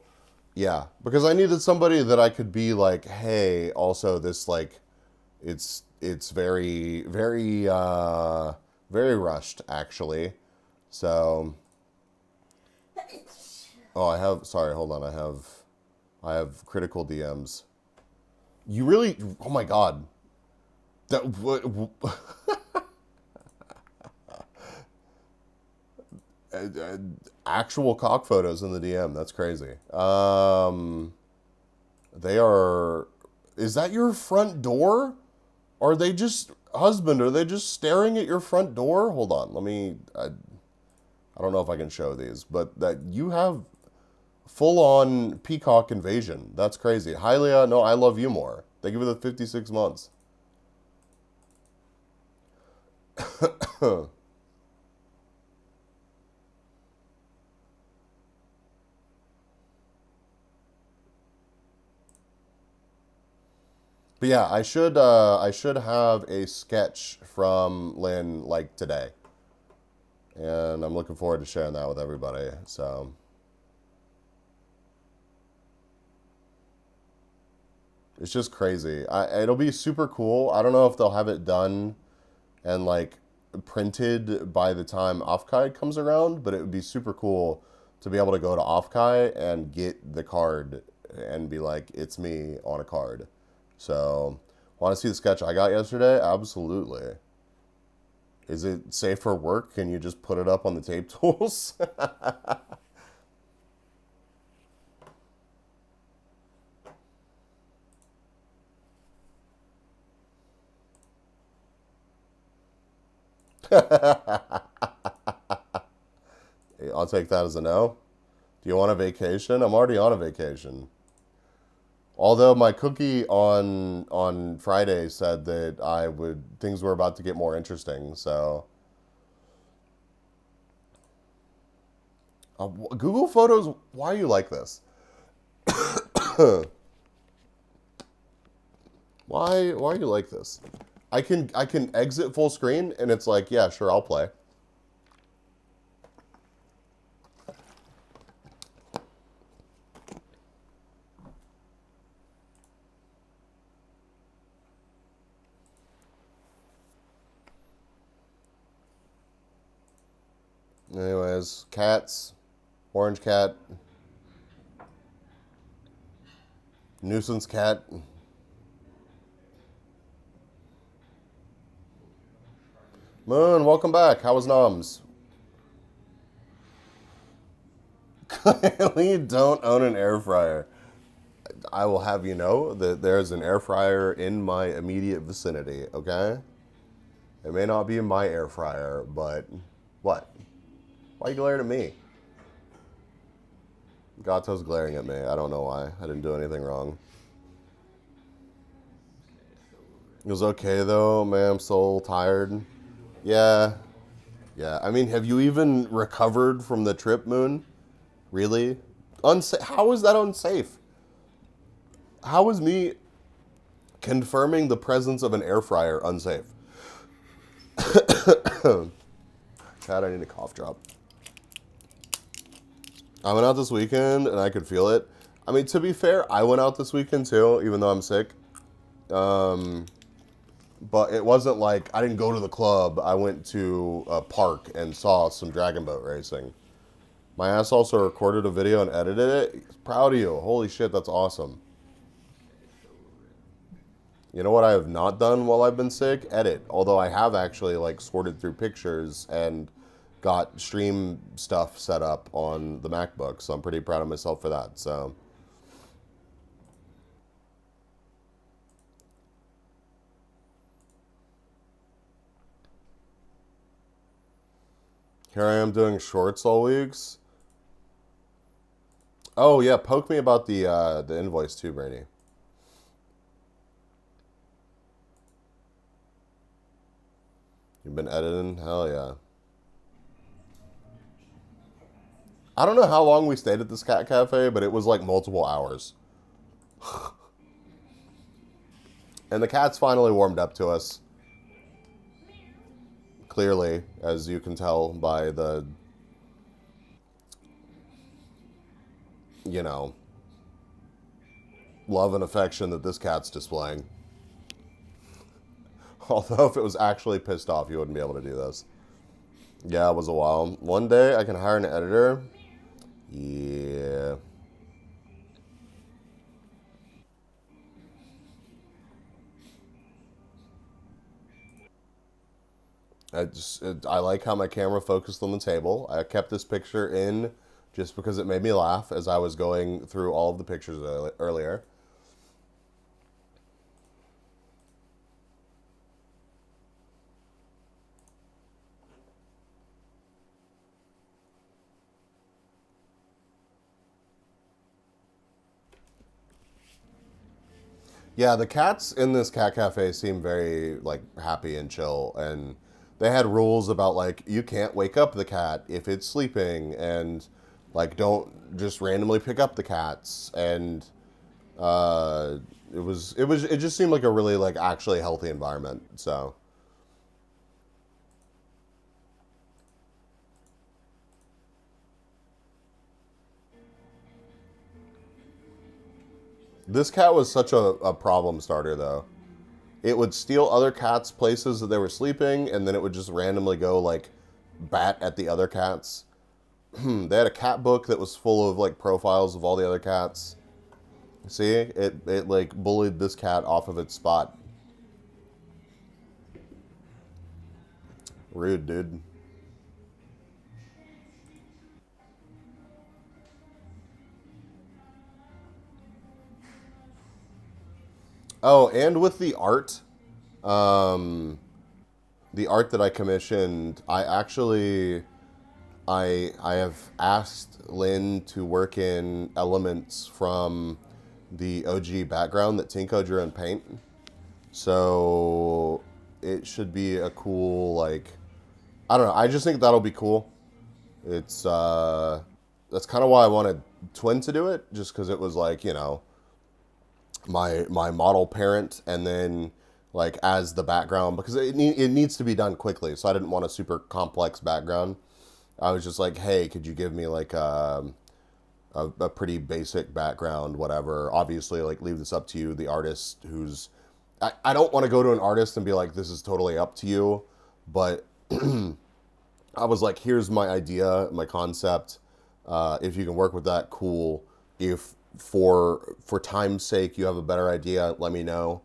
yeah, because I needed somebody that I could be like, hey, also this like, it's very very rushed actually. So, oh, sorry, hold on, I have critical DMs. You really? Oh my god. That what? Actual cock photos in the DM. That's crazy. They are. Is that your front door? Are they just husband? Are they just staring at your front door? Hold on. Let me. I don't know if I can show these, but that you have full on peacock invasion. That's crazy. Hylia, no, I love you more. Thank you for the 56 months. But yeah, I should have a sketch from Lynn like today. And I'm looking forward to sharing that with everybody. So It's just crazy. It'll be super cool. I don't know if they'll have it done and like printed by the time Offkai comes around, but it would be super cool to be able to go to Offkai and get the card and be like, it's me on a card. So, want to see the sketch I got yesterday? Absolutely. Is it safe for work? Can you just put it up on the tape tools? I'll take that as a no. Do you want a vacation? I'm already on a vacation. Although my cookie on Friday said that things were about to get more interesting. So Google Photos, why are you like this? Why are you like this? I can exit full screen and it's like, yeah, sure, I'll play. Anyways, cats, orange cat, nuisance cat. Moon, welcome back. How was Noms? Clearly don't own an air fryer. I will have you know that there's an air fryer in my immediate vicinity, okay? It may not be my air fryer, but what? Why are you glaring at me? Gato's glaring at me. I don't know why. I didn't do anything wrong. It was okay though, man. I'm so tired. Yeah. Yeah. I mean, have you even recovered from the trip, Moon? Really? How is that unsafe? How is me confirming the presence of an air fryer unsafe? God, I need a cough drop. I went out this weekend and I could feel it. I mean, to be fair, I went out this weekend too, even though I'm sick. But it wasn't like I didn't go to the club. I went to a park and saw some dragon boat racing. My ass also recorded a video and edited it. Proud of you. Holy shit, that's awesome. You know what I have not done while I've been sick? Edit. Although I have actually like sorted through pictures and got stream stuff set up on the MacBook. So I'm pretty proud of myself for that. So here I am doing shorts all weeks. Oh yeah, poke me about the invoice too, Brady. You've been editing? Hell yeah. I don't know how long we stayed at this cat cafe, but it was like multiple hours. And the cats finally warmed up to us. Clearly, as you can tell by the, you know, love and affection that this cat's displaying. Although if it was actually pissed off, you wouldn't be able to do this. Yeah, it was a while. One day I can hire an editor. Yeah. I like how my camera focused on the table. I kept this picture in just because it made me laugh as I was going through all of the pictures earlier. Yeah, the cats in this cat cafe seem very like happy and chill, and they had rules about like you can't wake up the cat if it's sleeping, and like don't just randomly pick up the cats, and uh, it just seemed like a really like actually healthy environment. So This cat was such a problem starter, though. It would steal other cats' places that they were sleeping, and then it would just randomly go, like, bat at the other cats. They had a cat book that was full of, like, profiles of all the other cats. See? It like, bullied this cat off of its spot. Rude, dude. Oh, and with um, the art that I commissioned, I have asked Lynn to work in elements from the OG background that Tinko drew in paint. So it should be a cool, like, I don't know. I just think that'll be cool. It's that's kind of why I wanted Twin to do it, just because it was like, my model parent, and then like as the background, because it needs to be done quickly. So I didn't want a super complex background. I was just like, hey, could you give me like a pretty basic background, whatever. Obviously, like, leave this up to you, the artist who's... I don't want to go to an artist and be like, this is totally up to you, but I was like, here's my idea, my concept. If you can work with that, cool. If for time's sake you have a better idea, let me know.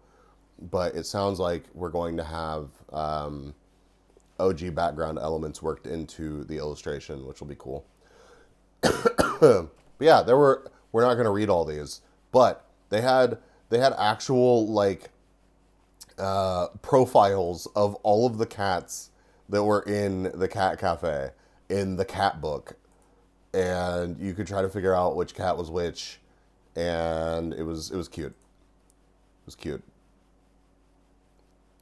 But it sounds like we're going to have OG background elements worked into the illustration, which will be cool. But yeah, we're not going to read all these, but they had actual, like, profiles of all of the cats that were in the cat cafe in the cat book, and you could try to figure out which cat was which, and it was cute. It was cute.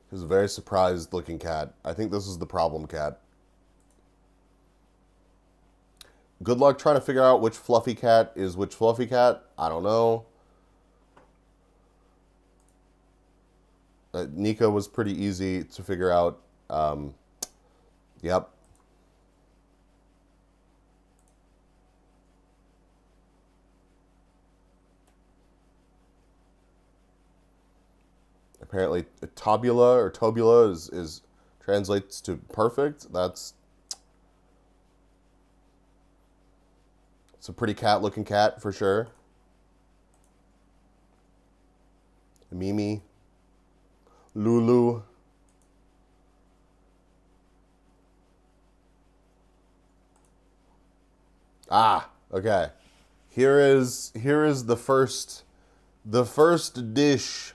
It was a very surprised looking cat. I think this is the problem cat. Good luck trying to figure out which fluffy cat is which fluffy cat. I don't know. Nico was pretty easy to figure out. Yep. Apparently, tobula is translates to perfect. It's a pretty cat-looking cat for sure. Mimi. Lulu. Ah, okay. Here is the first dish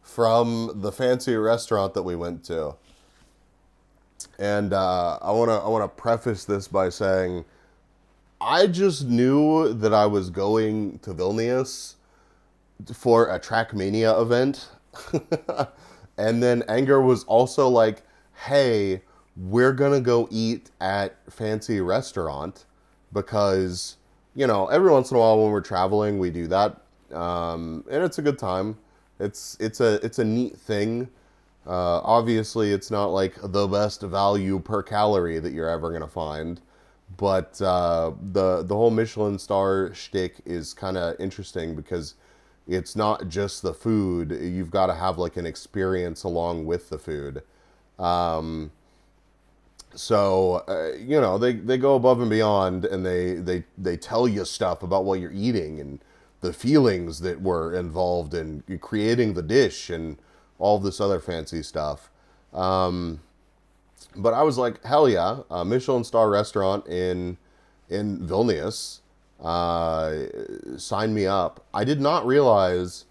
from the fancy restaurant that we went to. And I wanna preface this by saying I just knew that I was going to Vilnius for a Trackmania event. And then Anger was also like, hey, we're going to go eat at fancy restaurant because, every once in a while when we're traveling, we do that. And it's a good time. It's a neat thing. Obviously, it's not like the best value per calorie that you're ever going to find. But the whole Michelin star shtick is kind of interesting because it's not just the food. You've got to have like an experience along with the food. They go above and beyond, and they tell you stuff about what you're eating and the feelings that were involved in creating the dish and all this other fancy stuff. But I was like, hell yeah, a Michelin star restaurant in Vilnius. Sign me up. I did not realize,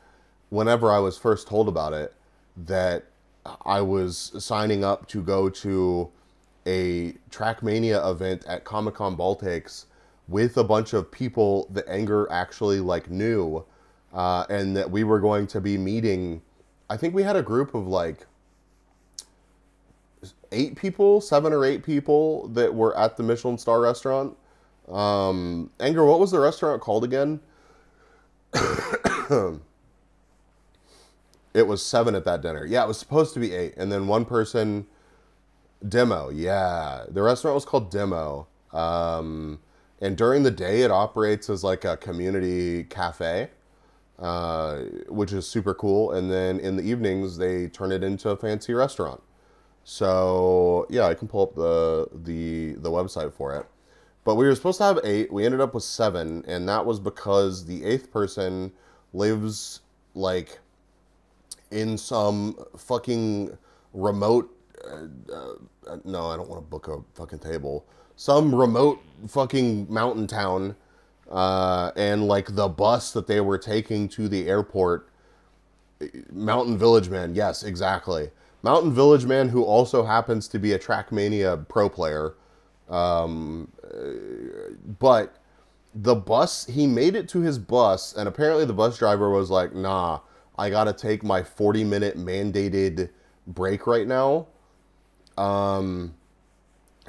whenever I was first told about it, that I was signing up to go to a Trackmania event at Comic-Con Baltics with a bunch of people that Anger actually like knew, and that we were going to be meeting. I think we had a group of like 7 or 8 people that were at the Michelin star restaurant. Anger, what was the restaurant called again? It was 7 at that dinner. Yeah, it was supposed to be 8. And then one person... Demo, yeah. The restaurant was called Demo. And during the day, it operates as like a community cafe. which is super cool. And then in the evenings, they turn it into a fancy restaurant. So yeah, I can pull up the website for it. But we were supposed to have 8. We ended up with 7, and that was because the 8th person lives like in some fucking remote. No, I don't want to book a fucking table. Some remote fucking mountain town, and like the bus that they were taking to the airport. Mountain Village Man, yes, exactly. Mountain Village Man, who also happens to be a Trackmania pro player. But the bus, he made it to his bus, and apparently the bus driver was like, nah, I gotta take my 40-minute mandated break right now.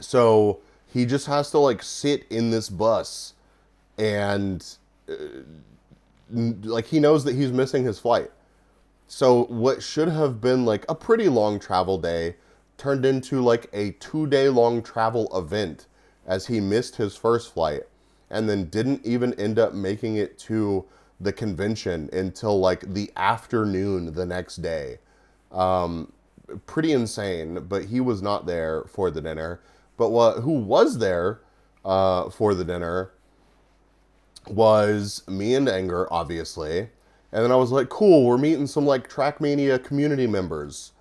So he just has to like sit in this bus, and like he knows that he's missing his flight. So what should have been like a pretty long travel day turned into like a 2-day long travel event, as he missed his first flight and then didn't even end up making it to the convention until like the afternoon the next day. Pretty insane, but he was not there for the dinner. But who was there for the dinner was me and Anger, obviously. And then I was like, cool, we're meeting some like Trackmania community members.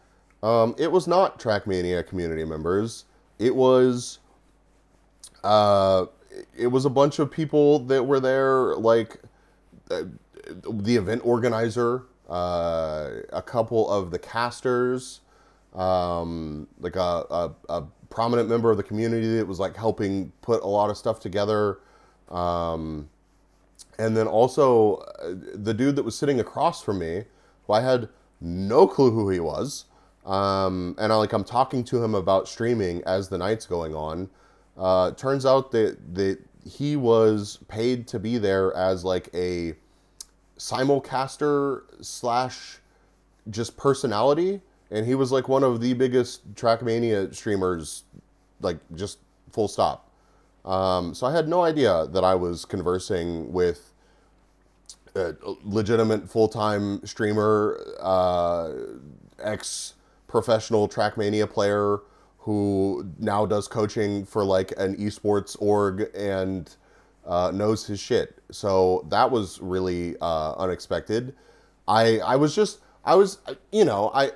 It was not Trackmania community members. It was a bunch of people that were there, like the event organizer, a couple of the casters, like a prominent member of the community that was like helping put a lot of stuff together. And then also the dude that was sitting across from me, who I had no clue who he was. And I'm talking to him about streaming as the night's going on. Turns out that he was paid to be there as like a simulcaster slash just personality. And he was like one of the biggest Trackmania streamers, like just full stop. So I had no idea that I was conversing with a legitimate full-time streamer, ex-professional Trackmania player who now does coaching for like an esports org and knows his shit. So that was really unexpected. I was, you know, I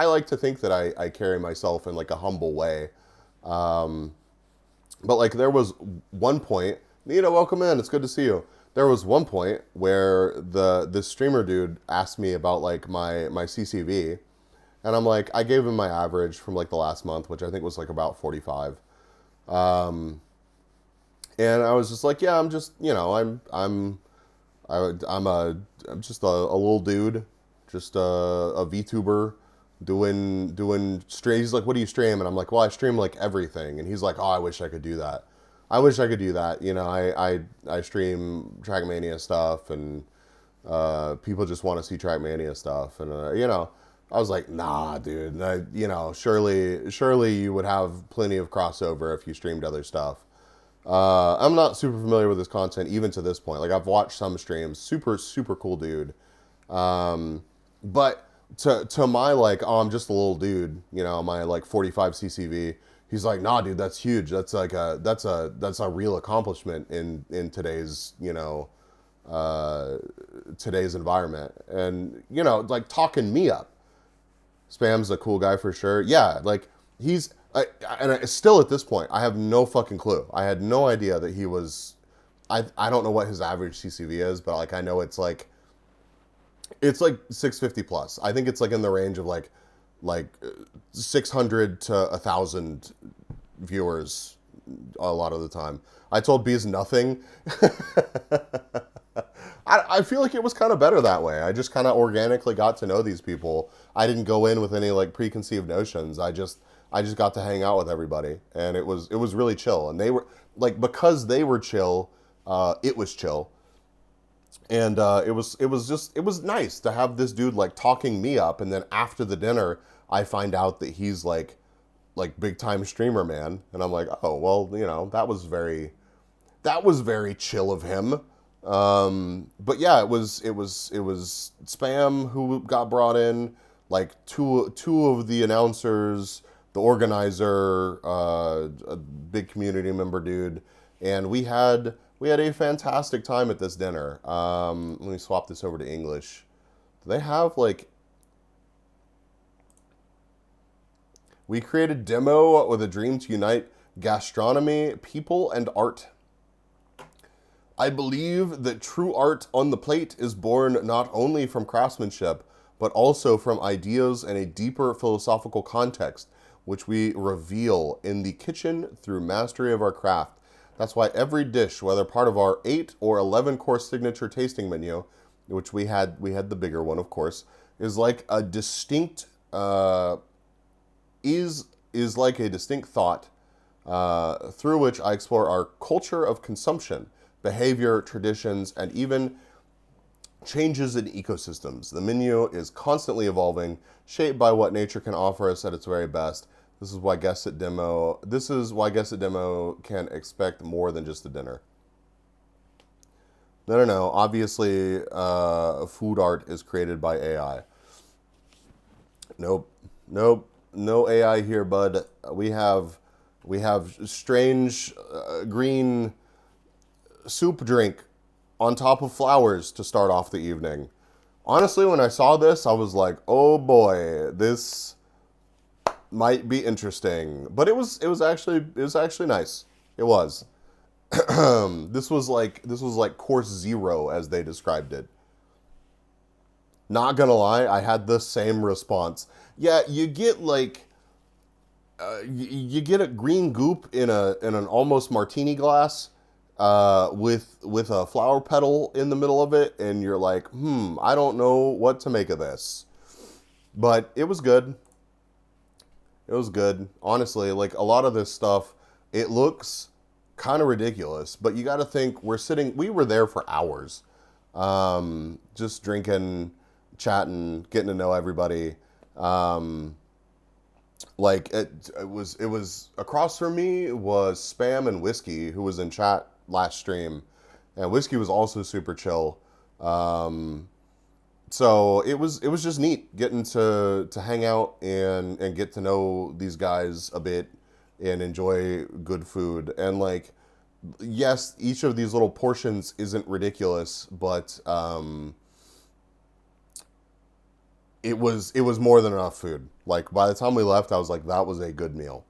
like to think that I carry myself in like a humble way. But like there was one point, Nita, welcome in. It's good to see you. There was one point where this streamer dude asked me about like my CCV, and I'm like, I gave him my average from like the last month, which I think was like about 45. And I was just like, yeah, I'm just, you know, I'm just a little dude, just a VTuber doing streams. He's like, what do you stream? And I'm like, well, I stream like everything. And he's like, oh, I wish I could do that. I wish I could do that. You know, I stream Trackmania stuff, and people just want to see Trackmania stuff. And, you know, I was like, nah, dude, you know, surely you would have plenty of crossover if you streamed other stuff. I'm not super familiar with his content even to this point. Like I've watched some streams, super cool dude. But to my like, oh, I'm just a little dude, you know, my like 45 CCV. He's like, nah, dude, that's huge. That's like that's a real accomplishment in today's, you know, today's environment. And, you know, like talking me up. Spam's a cool guy for sure. Yeah, like he's, still at this point, I have no fucking clue. I had no idea that he was, I don't know what his average CCV is, but like I know it's like 650 plus. I think it's like in the range of like 600 to 1,000 viewers a lot of the time. I told Bees nothing. I feel like it was kind of better that way. I just kind of organically got to know these people. I didn't go in with any like preconceived notions. I just got to hang out with everybody, and it was really chill. And they were like, because they were chill, it was chill. And it was nice to have this dude like talking me up, and then after the dinner, I find out that he's like big time streamer man, and I'm like, oh well, you know, that was very chill of him. But yeah, it was Spam who got brought in, like two of the announcers, the organizer, a big community member dude, and we had a fantastic time at this dinner. Let me swap this over to English. Do they have like we created demo with a dream to unite gastronomy, people, and art. I believe that true art on the plate is born not only from craftsmanship, but also from ideas and a deeper philosophical context, which we reveal in the kitchen through mastery of our craft. That's why every dish, whether part of our 8 or 11 course signature tasting menu, which we had the bigger one, of course, is like a distinct is like a distinct thought through which I explore our culture of consumption, behavior, traditions, and even changes in ecosystems. The menu is constantly evolving, shaped by what nature can offer us at its very best. This is why guests at demo can expect more than just a dinner. No. Obviously, food art is created by AI. Nope. No AI here, bud. We have strange green soup drink on top of flowers to start off the evening. Honestly, when I saw this, I was like, "Oh boy, this might be interesting." But it was actually nice. It was. This was like course 0 as they described it. Not gonna lie, I had the same response. Yeah, you get like you get a green goop in an almost martini glass with a flower petal in the middle of it, and you're like, I don't know what to make of this. But it was good. It was good. Honestly, like a lot of this stuff, it looks kind of ridiculous, but you got to think we were there for hours, just drinking, chatting, getting to know everybody. Like it was across from me was Spam and Whiskey, who was in chat last stream, and Whiskey was also super chill. So it was just neat getting to hang out and get to know these guys a bit and enjoy good food. And like, yes, each of these little portions isn't ridiculous, but it was more than enough food. Like by the time we left, I was like, that was a good meal.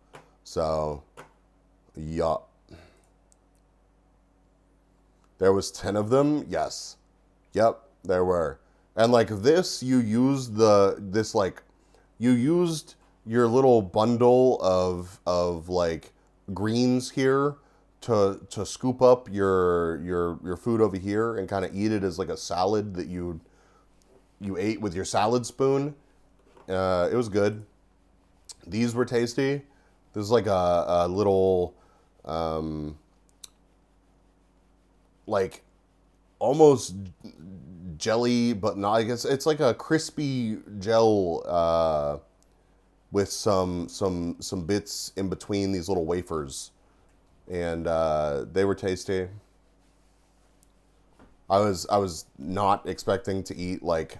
So, yup. There was 10 of them. Yes. Yep, there were. And like this, you used your little bundle of like greens here to scoop up your food over here and kind of eat it as like a salad that you ate with your salad spoon. It was good. These were tasty. This is like a little like almost jelly, but not. I guess it's like a crispy gel with some bits in between these little wafers, and they were tasty. I was not expecting to eat like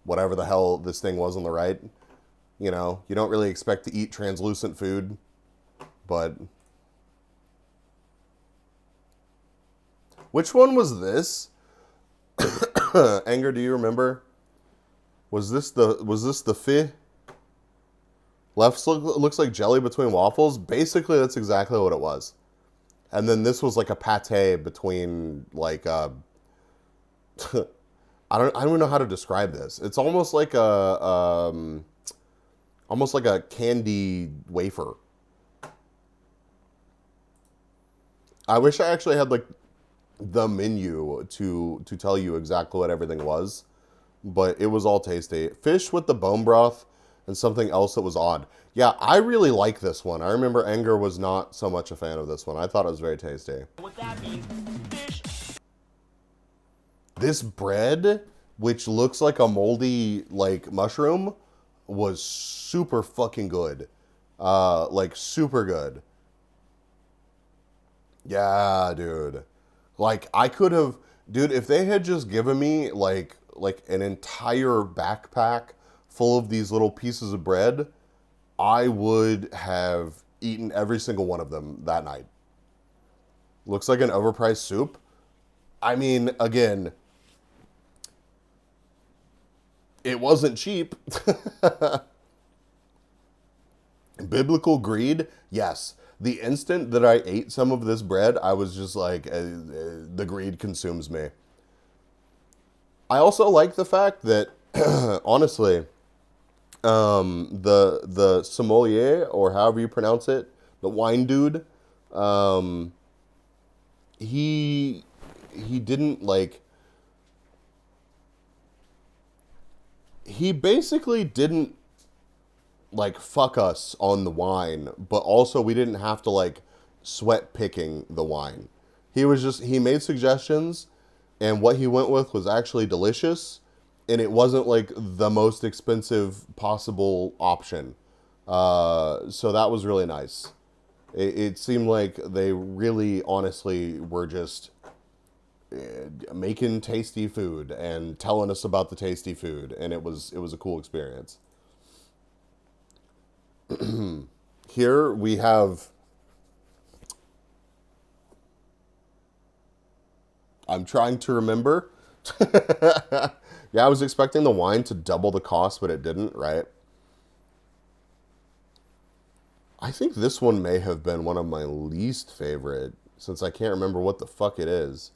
whatever the hell this thing was on the right. You know, you don't really expect to eat translucent food, but which one was this? Anger, do you remember? Was this the fi? Looks like jelly between waffles. Basically, that's exactly what it was. And then this was like a pate between like I don't even know how to describe this. It's almost like a candy wafer. I wish I actually had like the menu to tell you exactly what everything was, but it was all tasty. Fish with the bone broth and something else that was odd. Yeah, I really like this one. I remember Anger was not so much a fan of this one. I thought it was very tasty. What that means, fish. This bread, which looks like a moldy like mushroom, was super fucking good. Like super good. Yeah, dude. Like I could have Dude, if they had just given me like an entire backpack full of these little pieces of bread, I would have eaten every single one of them that night. Looks like an overpriced soup. I mean, again, it wasn't cheap. Biblical greed, yes. The instant that I ate some of this bread, I was just like, the greed consumes me. I also like the fact that, honestly, the sommelier, or however you pronounce it, the wine dude, um, he he didn't like he basically didn't like fuck us on the wine, but also we didn't have to like sweat picking the wine. He made suggestions, and what he went with was actually delicious, and it wasn't like the most expensive possible option. So that was really nice. It seemed like they really honestly were just making tasty food and telling us about the tasty food, and it was a cool experience. Here we have, I'm trying to remember. Yeah, I was expecting the wine to double the cost, but it didn't, right? I think this one may have been one of my least favorite, since I can't remember what the fuck it is.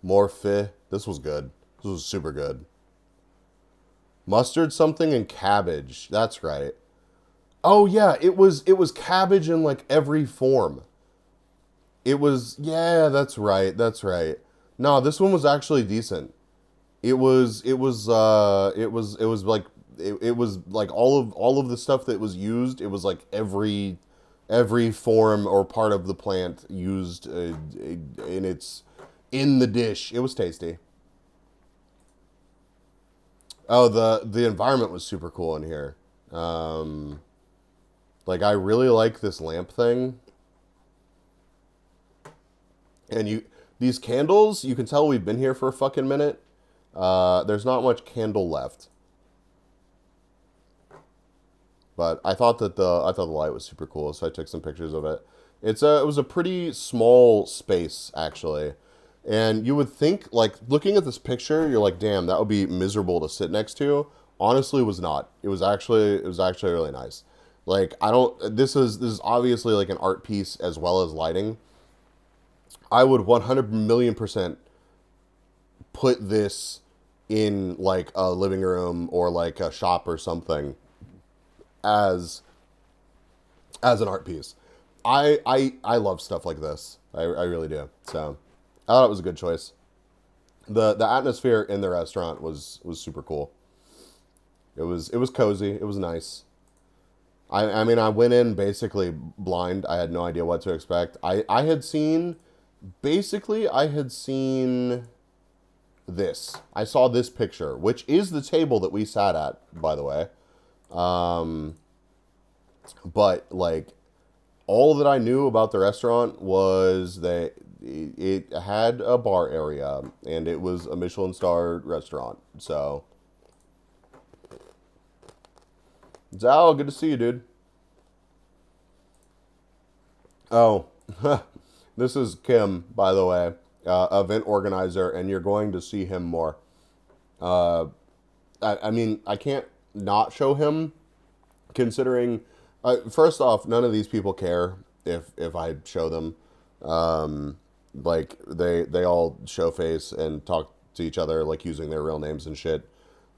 Morphe. This was good. This was super good. Mustard something and cabbage. That's right. Oh yeah, it was cabbage in like every form. It was, yeah, that's right. That's right. No, this one was actually decent. It was like it was like all of the stuff that was used, it was like every form or part of the plant used in its in the dish. It was tasty. Oh, the environment was super cool in here. Like I really like this lamp thing. And these candles, you can tell we've been here for a fucking minute. There's not much candle left. But I thought the light was super cool, so I took some pictures of it. It was a pretty small space actually. And you would think, like, looking at this picture, you're like, damn, that would be miserable to sit next to. Honestly, it was not. It was actually really nice. Like, I don't this is obviously like an art piece as well as lighting. I would 100 million percent put this in like a living room or like a shop or something as as an art piece. I love stuff like this. I really do. So I thought it was a good choice. The atmosphere in the restaurant was super cool. It was cozy. It was nice. I mean, I went in basically blind. I had no idea what to expect. I had seen, basically I had seen this. I saw this picture, which is the table that we sat at, by the way. Um, but like all that I knew about the restaurant was that it had a bar area and it was a Michelin star restaurant. So, Zal, good to see you, dude. Oh, this is Kim, by the way, event organizer, and you're going to see him more. Uh, I mean, I can't not show him, considering. First off, none of these people care if I show them. Like they all show face and talk to each other like using their real names and shit.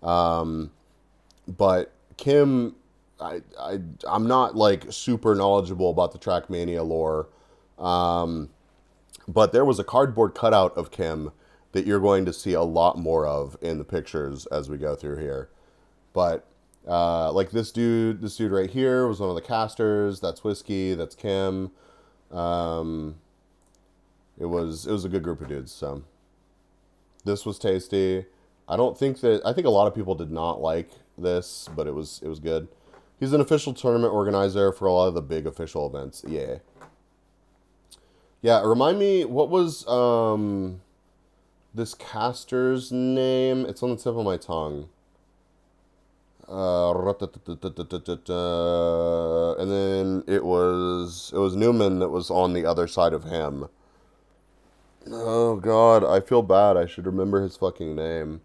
Um, but Kim, I'm not like super knowledgeable about the Trackmania lore. Um, but there was a cardboard cutout of Kim that you're going to see a lot more of in the pictures as we go through here. But like this dude right here was one of the casters. That's Whiskey. That's Kim. Um, it was a good group of dudes. So this was tasty. I think a lot of people did not like this, but it was good. He's an official tournament organizer for a lot of the big official events. Yeah. Yeah, remind me, what was this caster's name? It's on the tip of my tongue. And then it was Newman that was on the other side of him. Oh God, I feel bad. I should remember his fucking name.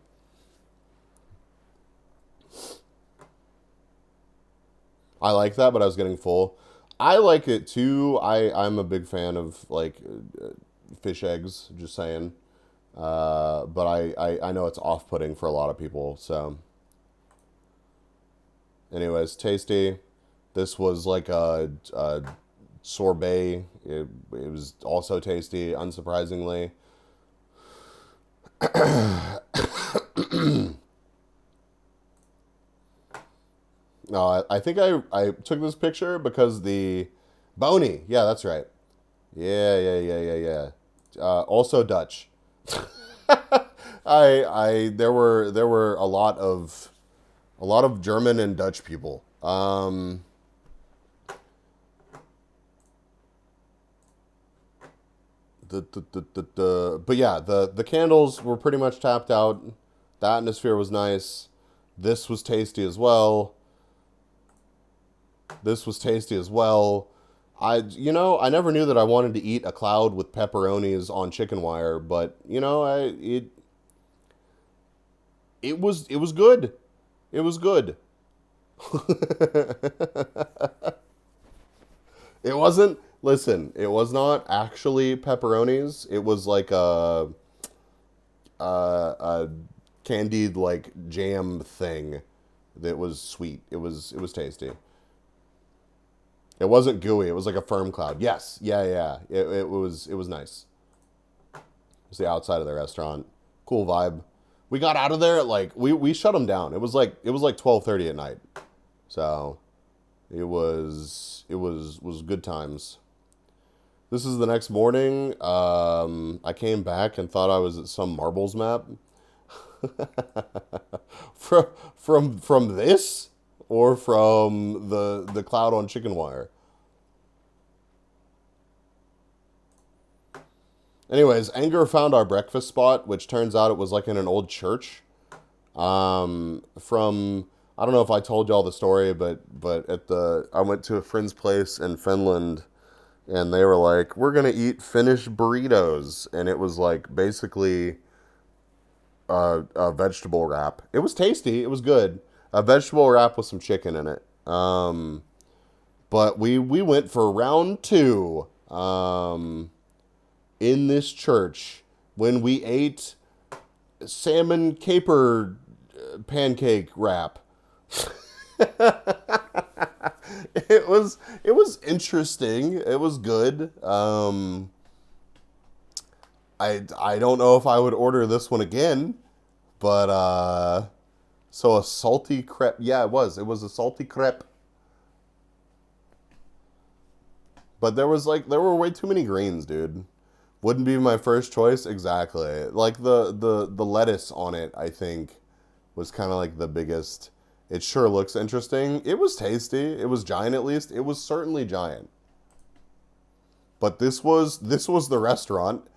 I like that, but I was getting full. I like it too. I'm a big fan of like fish eggs. Just saying. But I know it's off-putting for a lot of people. So, anyways, tasty. This was like a sorbet. It was also tasty, unsurprisingly. No, I think I took this picture because the Boney. Yeah, that's right. Yeah. Also Dutch. There were a lot of German and Dutch people. But yeah, the candles were pretty much tapped out. The atmosphere was nice. This was tasty as well. I never knew that I wanted to eat a cloud with pepperonis on chicken wire, but it was good. It was good. It wasn't. Listen, it was not actually pepperonis. It was like a candied like jam thing that was sweet. It was tasty. It wasn't gooey. It was like a firm cloud. Yes. Yeah. It was nice. It was the outside of the restaurant. Cool vibe. We got out of there at like we shut them down. It was like 12:30 at night. So it was good times. This is the next morning. I came back and thought I was at some marbles map. from this or from the cloud on chicken wire. Anyways, Anger found our breakfast spot, which turns out it was like in an old church. From I don't know if I told y'all the story, but I went to a friend's place in Finland, and they were like, "We're gonna eat Finnish burritos," and it was like basically a vegetable wrap. It was tasty. It was good. A vegetable wrap with some chicken in it. But we went for round two in this church when we ate salmon caper pancake wrap. It was interesting. It was good. I don't know if I would order this one again, but so a salty crepe. Yeah, it was a salty crepe. But there were way too many greens, dude. Wouldn't be my first choice exactly. Like the lettuce on it, I think, was kind of like the biggest. It sure looks interesting. It was tasty. It was giant at least. It was certainly giant. But this was the restaurant.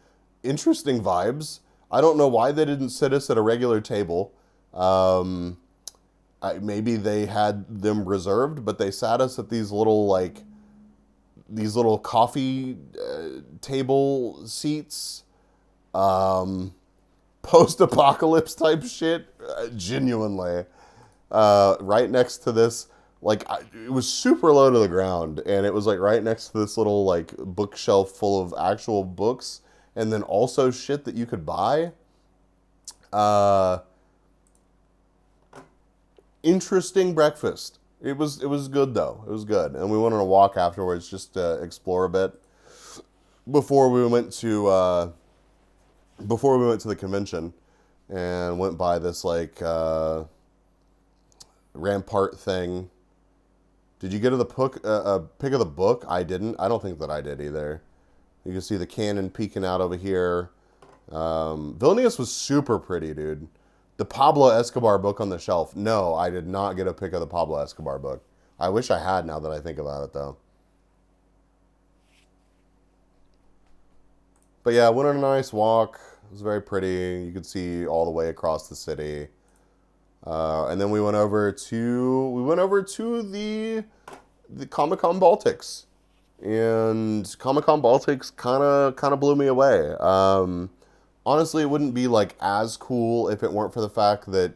Interesting vibes. I don't know why they didn't sit us at a regular table. Maybe they had them reserved, but they sat us at these little coffee table seats. Post-apocalypse type shit. Genuinely. Right next to this, it was super low to the ground, and it was like right next to this little like bookshelf full of actual books, and then also shit that you could buy. Interesting breakfast. It was good though. It was good, and we went on a walk afterwards just to explore a bit before we went to the convention, and went by this Rampart thing. Did you get to the pick of the book? I didn't. I don't think that I did either. You can see the cannon peeking out over here. Vilnius was super pretty, dude. The Pablo Escobar book on the shelf. No, I did not get a pic of the Pablo Escobar book. I wish I had now that I think about it, though. But yeah, went on a nice walk. It was very pretty. You could see all the way across the city. And then we went over to the Comic-Con Baltics. And Comic-Con Baltics kind of blew me away. Honestly, it wouldn't be like as cool if it weren't for the fact that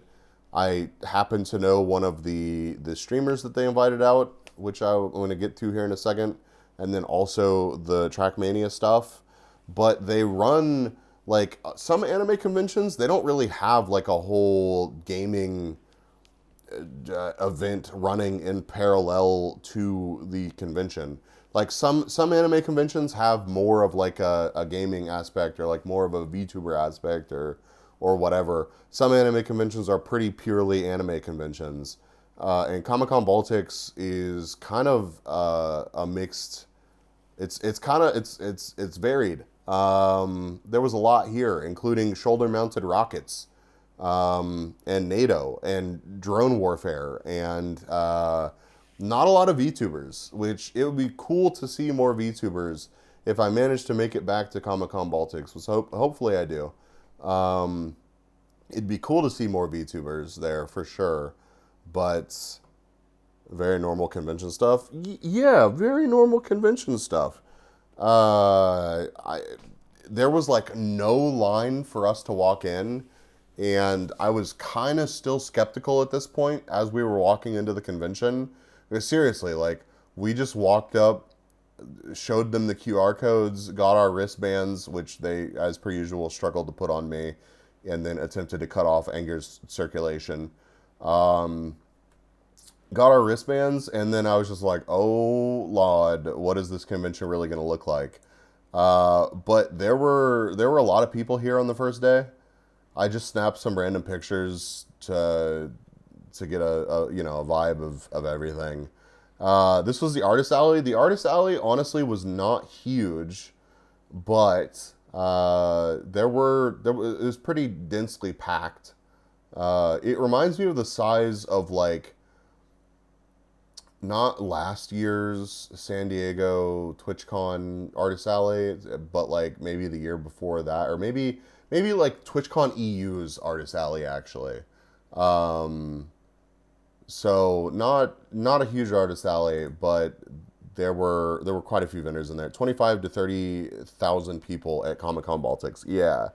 I happen to know one of the streamers that they invited out, which I'm going to get to here in a second, and then also the Trackmania stuff. But they run, like, some anime conventions, they don't really have like a whole gaming event running in parallel to the convention. Like some anime conventions have more of like a gaming aspect or like more of a VTuber aspect or whatever. Some anime conventions are pretty purely anime conventions. And Comic-Con Baltics is kind of a mixed. It's varied. There was a lot here, including shoulder-mounted rockets, and NATO and drone warfare and not a lot of VTubers, which it would be cool to see more VTubers if I manage to make it back to Comic-Con Baltics, which hopefully I do. It'd be cool to see more VTubers there for sure, but very normal convention stuff. Yeah, very normal convention stuff. There was like no line for us to walk in, and I was kind of still skeptical at this point as we were walking into the convention. Because seriously, like, we just walked up, showed them the QR codes, got our wristbands, which they, as per usual, struggled to put on me, and then attempted to cut off Anger's circulation. Got our wristbands, and then I was just like, oh, Lord, what is this convention really going to look like? But there were a lot of people here on the first day. I just snapped some random pictures to get a vibe of everything. This was the Artist Alley. The Artist Alley honestly was not huge, but it was pretty densely packed. It reminds me of the size of like not last year's San Diego TwitchCon Artist Alley, but like maybe the year before that, or maybe like TwitchCon EU's Artist Alley actually. So not a huge Artist Alley, but there were quite a few vendors in there. 25 to 30,000 people at Comic-Con Baltics. Yeah.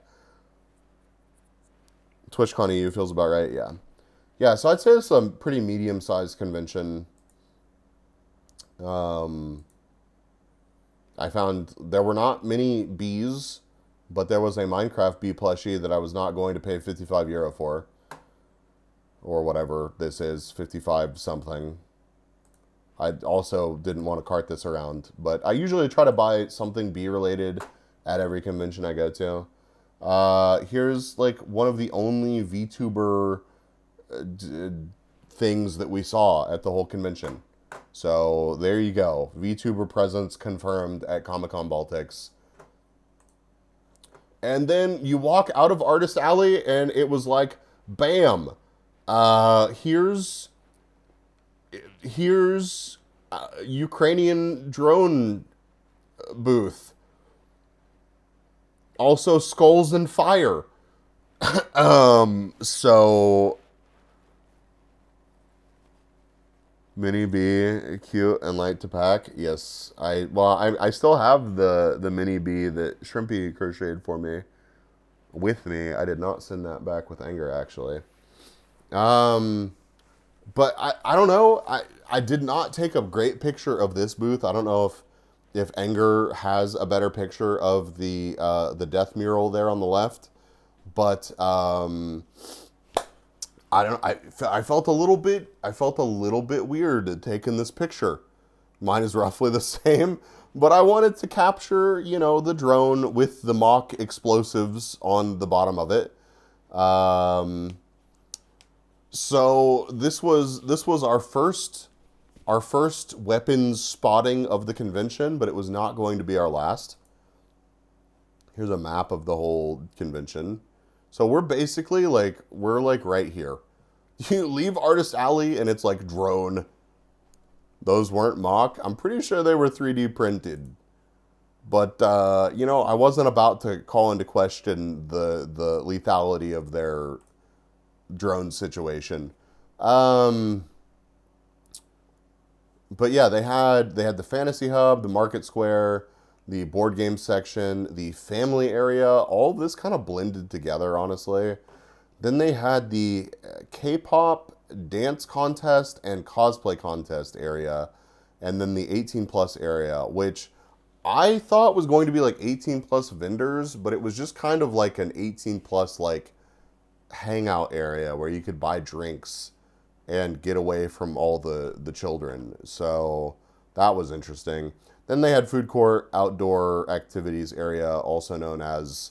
TwitchCon EU feels about right. Yeah. Yeah, so I'd say it's a pretty medium-sized convention. I found there were not many bees, but there was a Minecraft bee plushie that I was not going to pay €55 for. Or whatever this is, 55 something. I also didn't want to cart this around, but I usually try to buy something bee related at every convention I go to. Here's like one of the only VTuber things that we saw at the whole convention. So there you go. VTuber presence confirmed at Comic-Con Baltics. And then you walk out of Artist Alley and it was like, bam! Here's Ukrainian drone booth. Also skulls and fire. So Mini bee, cute and light to pack. Yes, I still have the mini bee that Shrimpy crocheted for me with me. I did not send that back with Anger actually. But I don't know. I did not take a great picture of this booth. I don't know if Anger has a better picture of the death mural there on the left, but I felt a little bit weird taking this picture. Mine is roughly the same, but I wanted to capture, the drone with the mock explosives on the bottom of it. So this was our first weapons spotting of the convention, but it was not going to be our last. Here's a map of the whole convention. So we're basically like, we're like right here. You leave Artist Alley and it's like drone. Those weren't mock. I'm pretty sure they were 3D printed. But, you know, I wasn't about to call into question the lethality of their drone situation. But yeah, they had the Fantasy Hub, the Market Square, the board game section, the family area. All of this kind of blended together, honestly. Then they had the K-pop dance contest and cosplay contest area, and then the 18 plus area, which I thought was going to be like 18 plus vendors, but it was just kind of like an 18 plus like hangout area where you could buy drinks and get away from all the children. So that was interesting. Then they had food court, outdoor activities area, also known as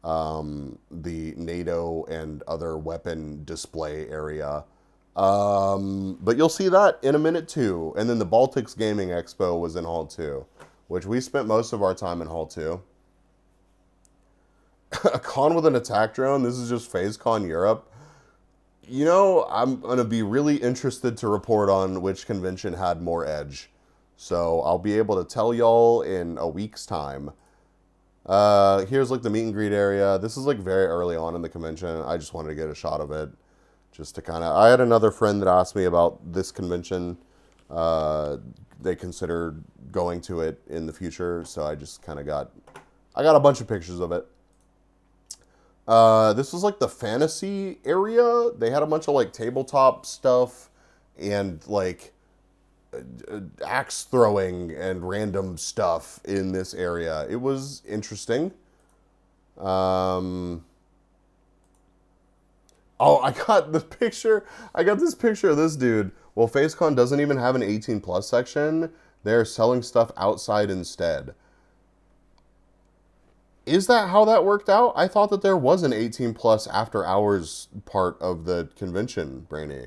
the NATO and other weapon display area. But you'll see that in a minute too. And then the Baltics Gaming Expo was in Hall 2, which we spent most of our time in Hall 2. A con with an attack drone. This is just FazeCon Europe. You know, I'm going to be really interested to report on which convention had more edge. So I'll be able to tell y'all in a week's time. Here's like the meet and greet area. This is like very early on in the convention. I just wanted to get a shot of it. Just to kind of... I had another friend that asked me about this convention. They considered going to it in the future. So I just kind of got... I got a bunch of pictures of it. This was like the fantasy area. They had a bunch of like tabletop stuff and like axe throwing and random stuff in this area. It was interesting. Oh, I got the picture. I got this picture of this dude. Well, FaceCon doesn't even have an 18 plus section. They're selling stuff outside instead. Is that how that worked out? I thought that there was an 18 plus after hours part of the convention, Brainy.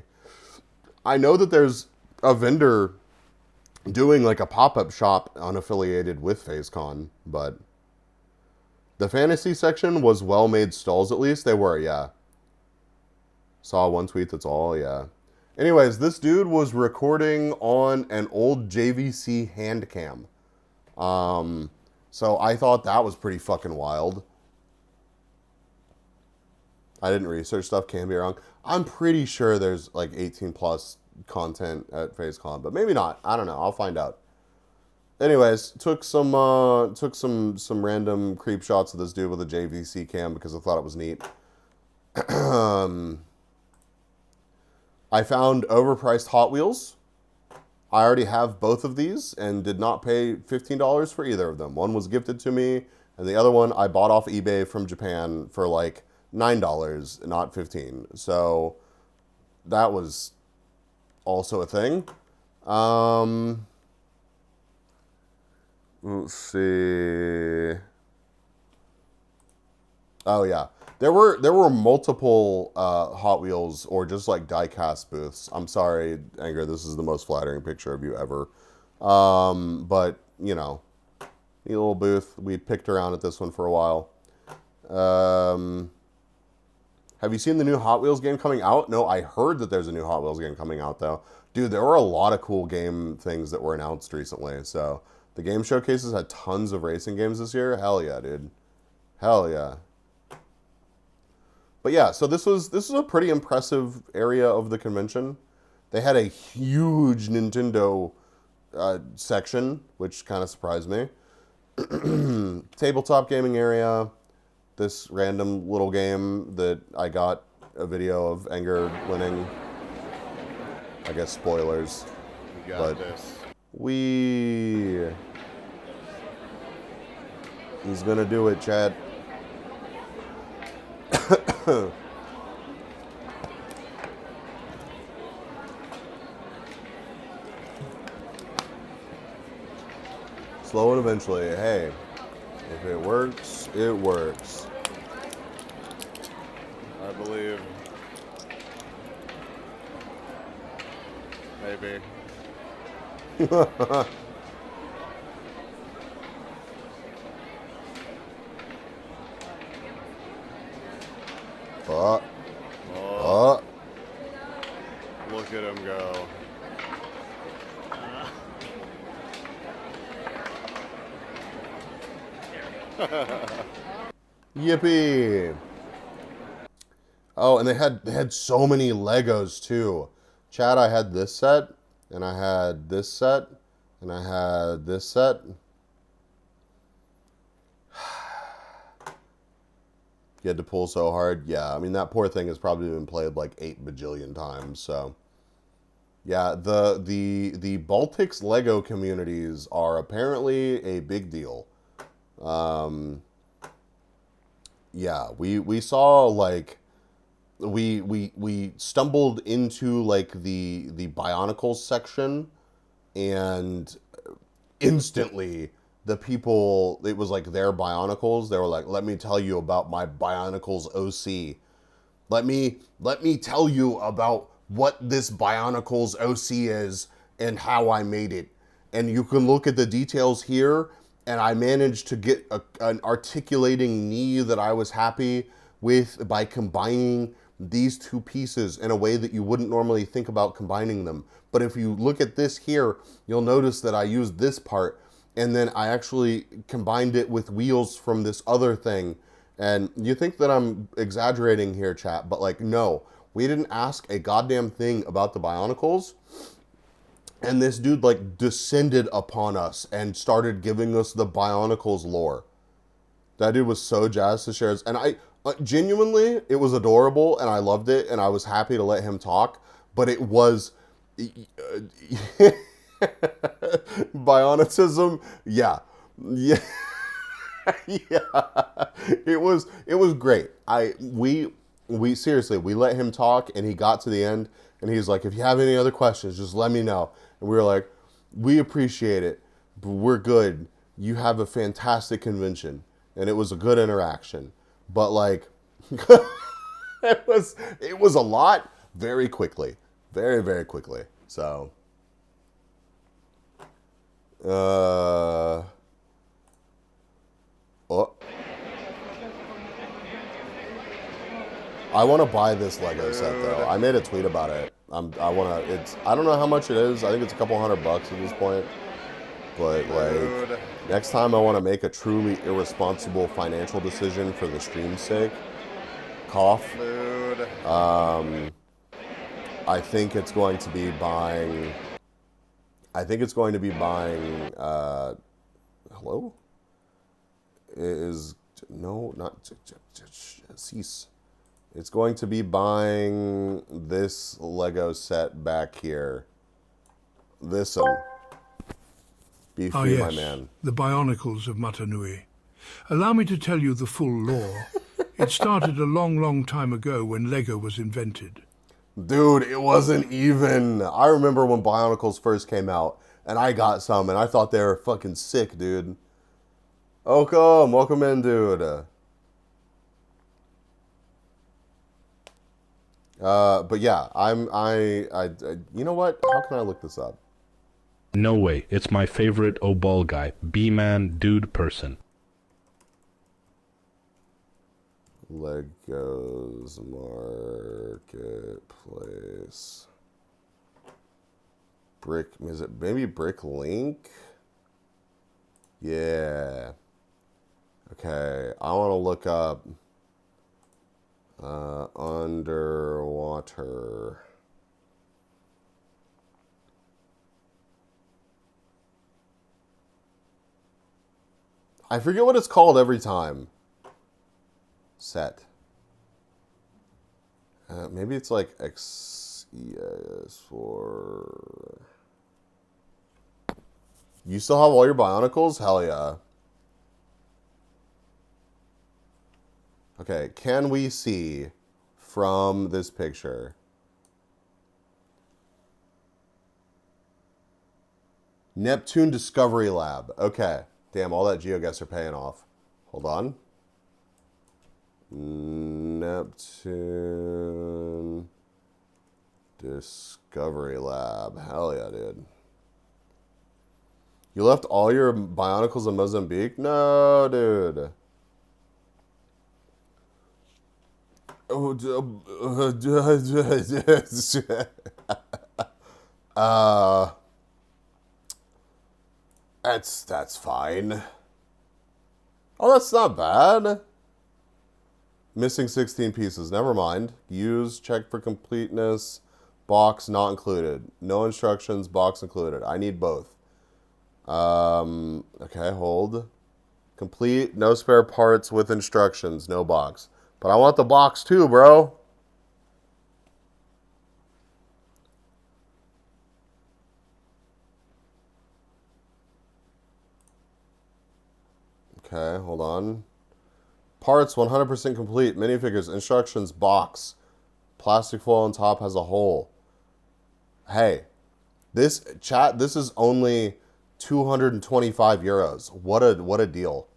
I know that there's a vendor doing like a pop-up shop unaffiliated with FaceCon, but the fantasy section was well-made stalls at least. They were, yeah. Saw one tweet, that's all, yeah. Anyways, this dude was recording on an old JVC hand cam. So I thought that was pretty fucking wild. I didn't research stuff, can be wrong. I'm pretty sure there's like 18 plus content at FaceCon, but maybe not. I don't know. I'll find out. Anyways, took some random creep shots of this dude with a JVC cam because I thought it was neat. I found overpriced Hot Wheels. I already have both of these and did not pay $15 for either of them. One was gifted to me, and the other one I bought off eBay from Japan for like $9, not $15. So that was also a thing. Let's see. Oh yeah. There were multiple Hot Wheels or just like die-cast booths. I'm sorry, Anger, this is the most flattering picture of you ever. But, you know, the little booth. We picked around at this one for a while. Have you seen the new Hot Wheels game coming out? No, I heard that there's a new Hot Wheels game coming out, though. Dude, there were a lot of cool game things that were announced recently. So, the game showcases had tons of racing games this year. Hell yeah, dude. Hell yeah. But yeah, so this was a pretty impressive area of the convention. They had a huge Nintendo section, which kind of surprised me. Tabletop gaming area. This random little game that I got a video of Anger winning. I guess spoilers. We got this. He's gonna do it, Chad. Slow it eventually. Hey, if it works, it works. I believe. Maybe. Oh. Oh, look at him go. Yippee! Oh, and they had so many Legos too. Chad, I had this set, and I had this set, and I had this set. You had to pull so hard. Yeah, I mean that poor thing has probably been played like 8 bajillion times. So, yeah, the Baltics Lego communities are apparently a big deal. Yeah, we saw like we stumbled into like the Bionicles section, and instantly the people, it was like their Bionicles. They were like, let me tell you about my Bionicles OC. Let me tell you about what this Bionicles OC is and how I made it. And you can look at the details here, and I managed to get an articulating knee that I was happy with by combining these two pieces in a way that you wouldn't normally think about combining them. But if you look at this here, you'll notice that I used this part, and then I actually combined it with wheels from this other thing. And you think that I'm exaggerating here, chat, but like, no, we didn't ask a goddamn thing about the Bionicles. And this dude like descended upon us and started giving us the Bionicles lore. That dude was so jazzed to share his, and I genuinely, it was adorable, and I loved it, and I was happy to let him talk. But it was Bionicism, yeah, yeah, yeah. It was great. We seriously, we let him talk, and he got to the end, and he's like, if you have any other questions, just let me know. And we were like, we appreciate it, but we're good. You have a fantastic convention. And it was a good interaction. But like, it was a lot very quickly. Very, very quickly. So, oh. I want to buy this Lego set though. I made a tweet about it. I don't know how much it is. I think it's a couple $100 at this point. But like, next time I want to make a truly irresponsible financial decision for the stream's sake. Cough. I think it's going to be buying. Hello? No, not cease. It's going to be buying this Lego set back here. This one. Be free, my man. The Bionicles of Matanui. Allow me to tell you the full lore. It started a long, long time ago when Lego was invented. Dude, it wasn't even. I remember when Bionicles first came out, and I got some, and I thought they were fucking sick, dude. Welcome in, dude. But yeah, you know what? How can I look this up? No way. It's my favorite O-Ball guy. B-man, dude, person. Legos Marketplace. Is it maybe Brick Link? Yeah. Okay, I want to look up underwater. I forget what it's called every time. Set. Maybe it's like XES4. You still have all your Bionicles? Hell yeah. Okay, can we see from this picture? Neptune Discovery Lab. Okay. Damn, all that GeoGuess are paying off. Hold on. Neptune Discovery Lab. Hell yeah, dude. You left all your Bionicles in Mozambique? No, dude. uh, that's fine. Oh, that's not bad. Missing 16 pieces. Never mind. Use, check for completeness. Box not included. No instructions, box included. I need both. Okay, hold. Complete, no spare parts with instructions, no box. But I want the box too, bro. Okay, hold on. Parts 100% complete. Minifigures, instructions, box. Plastic foil on top has a hole. Hey, this is only 225 euros. What a deal.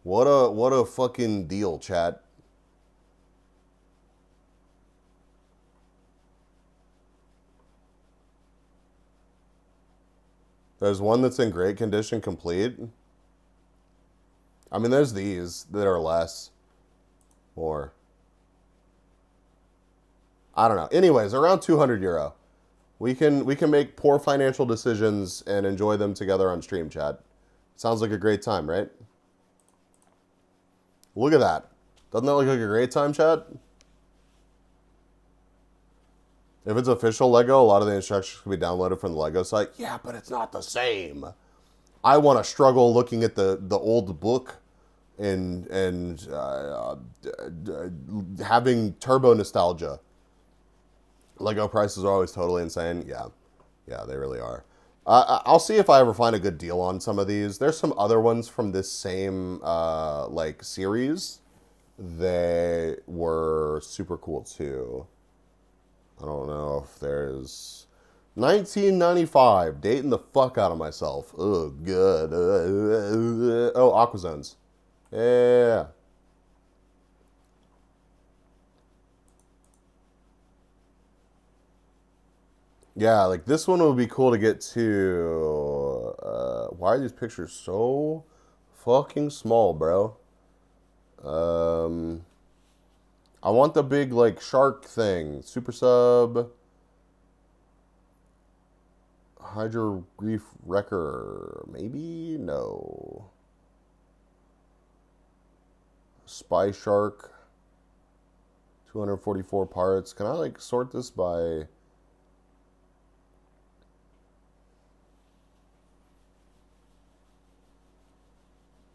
What a fucking deal, chat. There's one that's in great condition, complete. I mean, there's these that are less. More. I don't know. Anyways, around 200 euro. We can make poor financial decisions and enjoy them together on stream, chat. Sounds like a great time, right? Look at that. Doesn't that look like a great time, chat? If it's official Lego, a lot of the instructions can be downloaded from the Lego site. Yeah, but it's not the same. I want to struggle looking at the old book and having turbo nostalgia. Lego prices are always totally insane. Yeah, they really are. I'll see if I ever find a good deal on some of these. There's some other ones from this same like series. They were super cool too. I don't know if there's 1995. Dating the fuck out of myself. Oh, good. Oh, Aquazones. Yeah. Yeah, like this one would be cool to get to. Why are these pictures so fucking small, bro? I want the big, like, shark thing. Super Sub. Hydro Reef Wrecker. Maybe? No. Spy Shark. 244 parts. Can I, like, sort this by...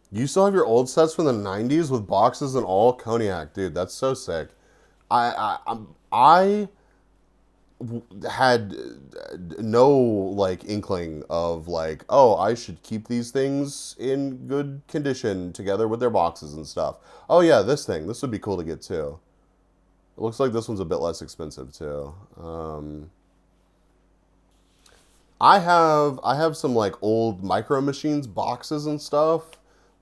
You still have your old sets from the 90s with boxes and all? Cognac, dude, that's so sick. I had no like inkling of like, oh, I should keep these things in good condition together with their boxes and stuff. Oh yeah, this would be cool to get too. It looks like this one's a bit less expensive too. I have some like old Micro Machines boxes and stuff,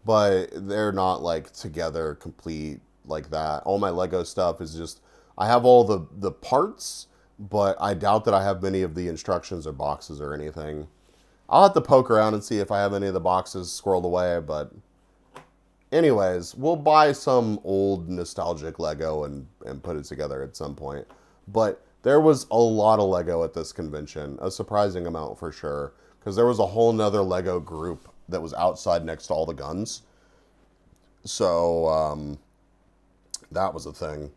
but they're not like together complete like that. All my Lego stuff is just, I have all the parts, but I doubt that I have many of the instructions or boxes or anything. I'll have to poke around and see if I have any of the boxes squirreled away, but anyways, we'll buy some old nostalgic Lego and put it together at some point. But there was a lot of Lego at this convention, a surprising amount for sure, because there was a whole nother Lego group that was outside next to all the guns. So, that was a thing.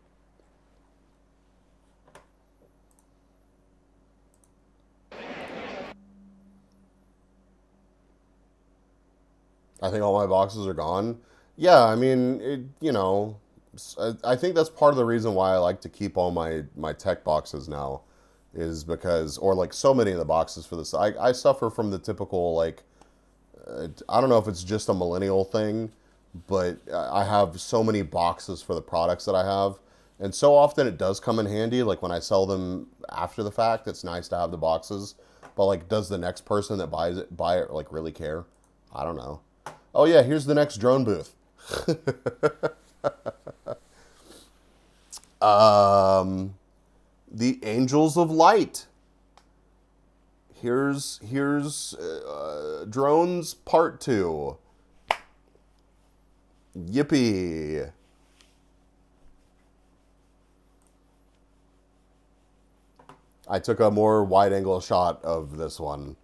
I think all my boxes are gone. Yeah, I mean, I think that's part of the reason why I like to keep all my tech boxes now, is because, or like so many of the boxes for this, I suffer from the typical, like, I don't know if it's just a millennial thing, but I have so many boxes for the products that I have. And so often it does come in handy, like when I sell them after the fact, it's nice to have the boxes. But like, does the next person that buy it like really care? I don't know. Oh yeah, here's the next drone booth. The Angels of Light. Here's drones part 2. Yippee. I took a more wide-angle shot of this one.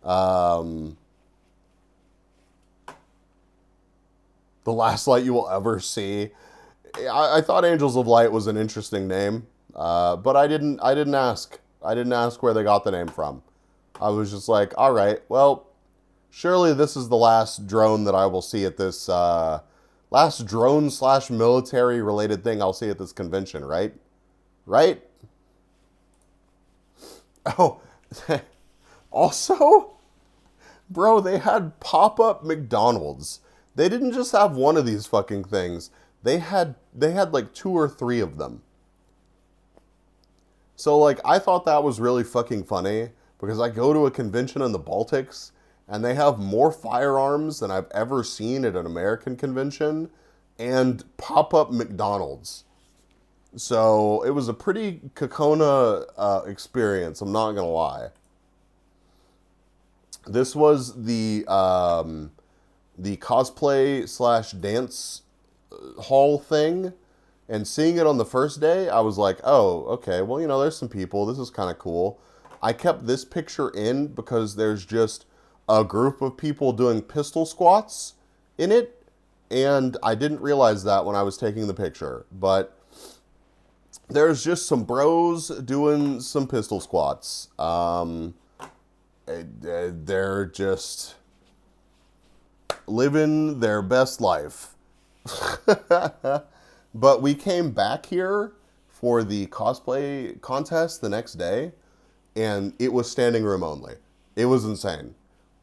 The last light you will ever see. I thought Angels of Light was an interesting name, but I didn't ask. I didn't ask where they got the name from. I was just like, all right, well, surely this is the last drone that I will see at this, last drone/military related thing I'll see at this convention, right? Right? Oh, also, bro, they had pop-up McDonald's. They didn't just have one of these fucking things. They had like 2 or 3 of them. So, like, I thought that was really fucking funny because I go to a convention in the Baltics and they have more firearms than I've ever seen at an American convention and pop-up McDonald's. So, it was a pretty Kokona experience, I'm not gonna lie. This was the cosplay/dance hall thing, and seeing it on the first day, I was like, oh, okay, well, you know, there's some people, this is kind of cool. I kept this picture in because there's just a group of people doing pistol squats in it, and I didn't realize that when I was taking the picture, but there's just some bros doing some pistol squats. They're just living their best life. But we came back here for the cosplay contest the next day, and it was standing room only. It was insane.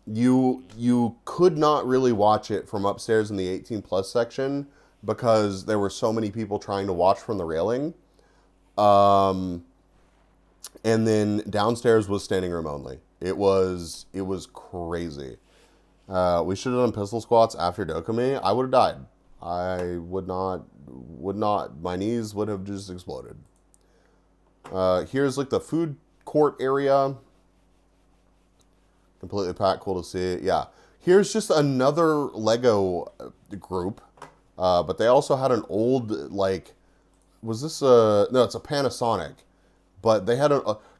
You could not really watch it from upstairs in the 18 plus section because there were so many people trying to watch from the railing. And then downstairs was standing room only. It was crazy. We should have done pistol squats after Dokumi. I would have died. I would not. My knees would have just exploded. Here's like the food court area. Completely packed. Cool to see. Yeah. Here's just another Lego group. But they also had an old, like, was this a, no, it's a Panasonic. But they had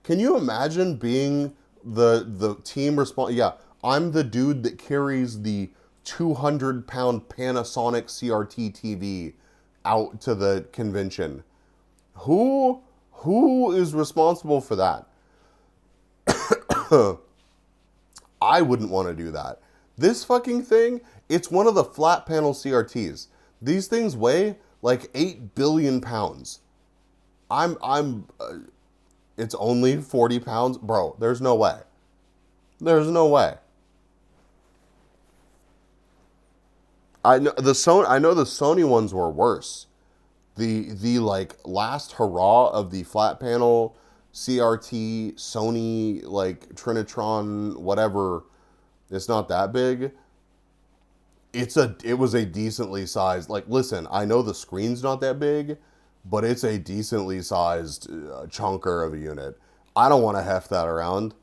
can you imagine being the team yeah, I'm the dude that carries the 200-pound Panasonic CRT TV out to the convention. Who is responsible for that? I wouldn't want to do that. This fucking thing, it's one of the flat panel CRTs. These things weigh like 8 billion pounds. It's only 40 pounds. Bro, there's no way. There's no way. I know the Sony ones were worse. The like last hurrah of the flat panel CRT Sony like Trinitron whatever, it's not that big. It was a decently sized, like, listen, I know the screen's not that big, but it's a decently sized chunker of a unit. I don't want to heft that around.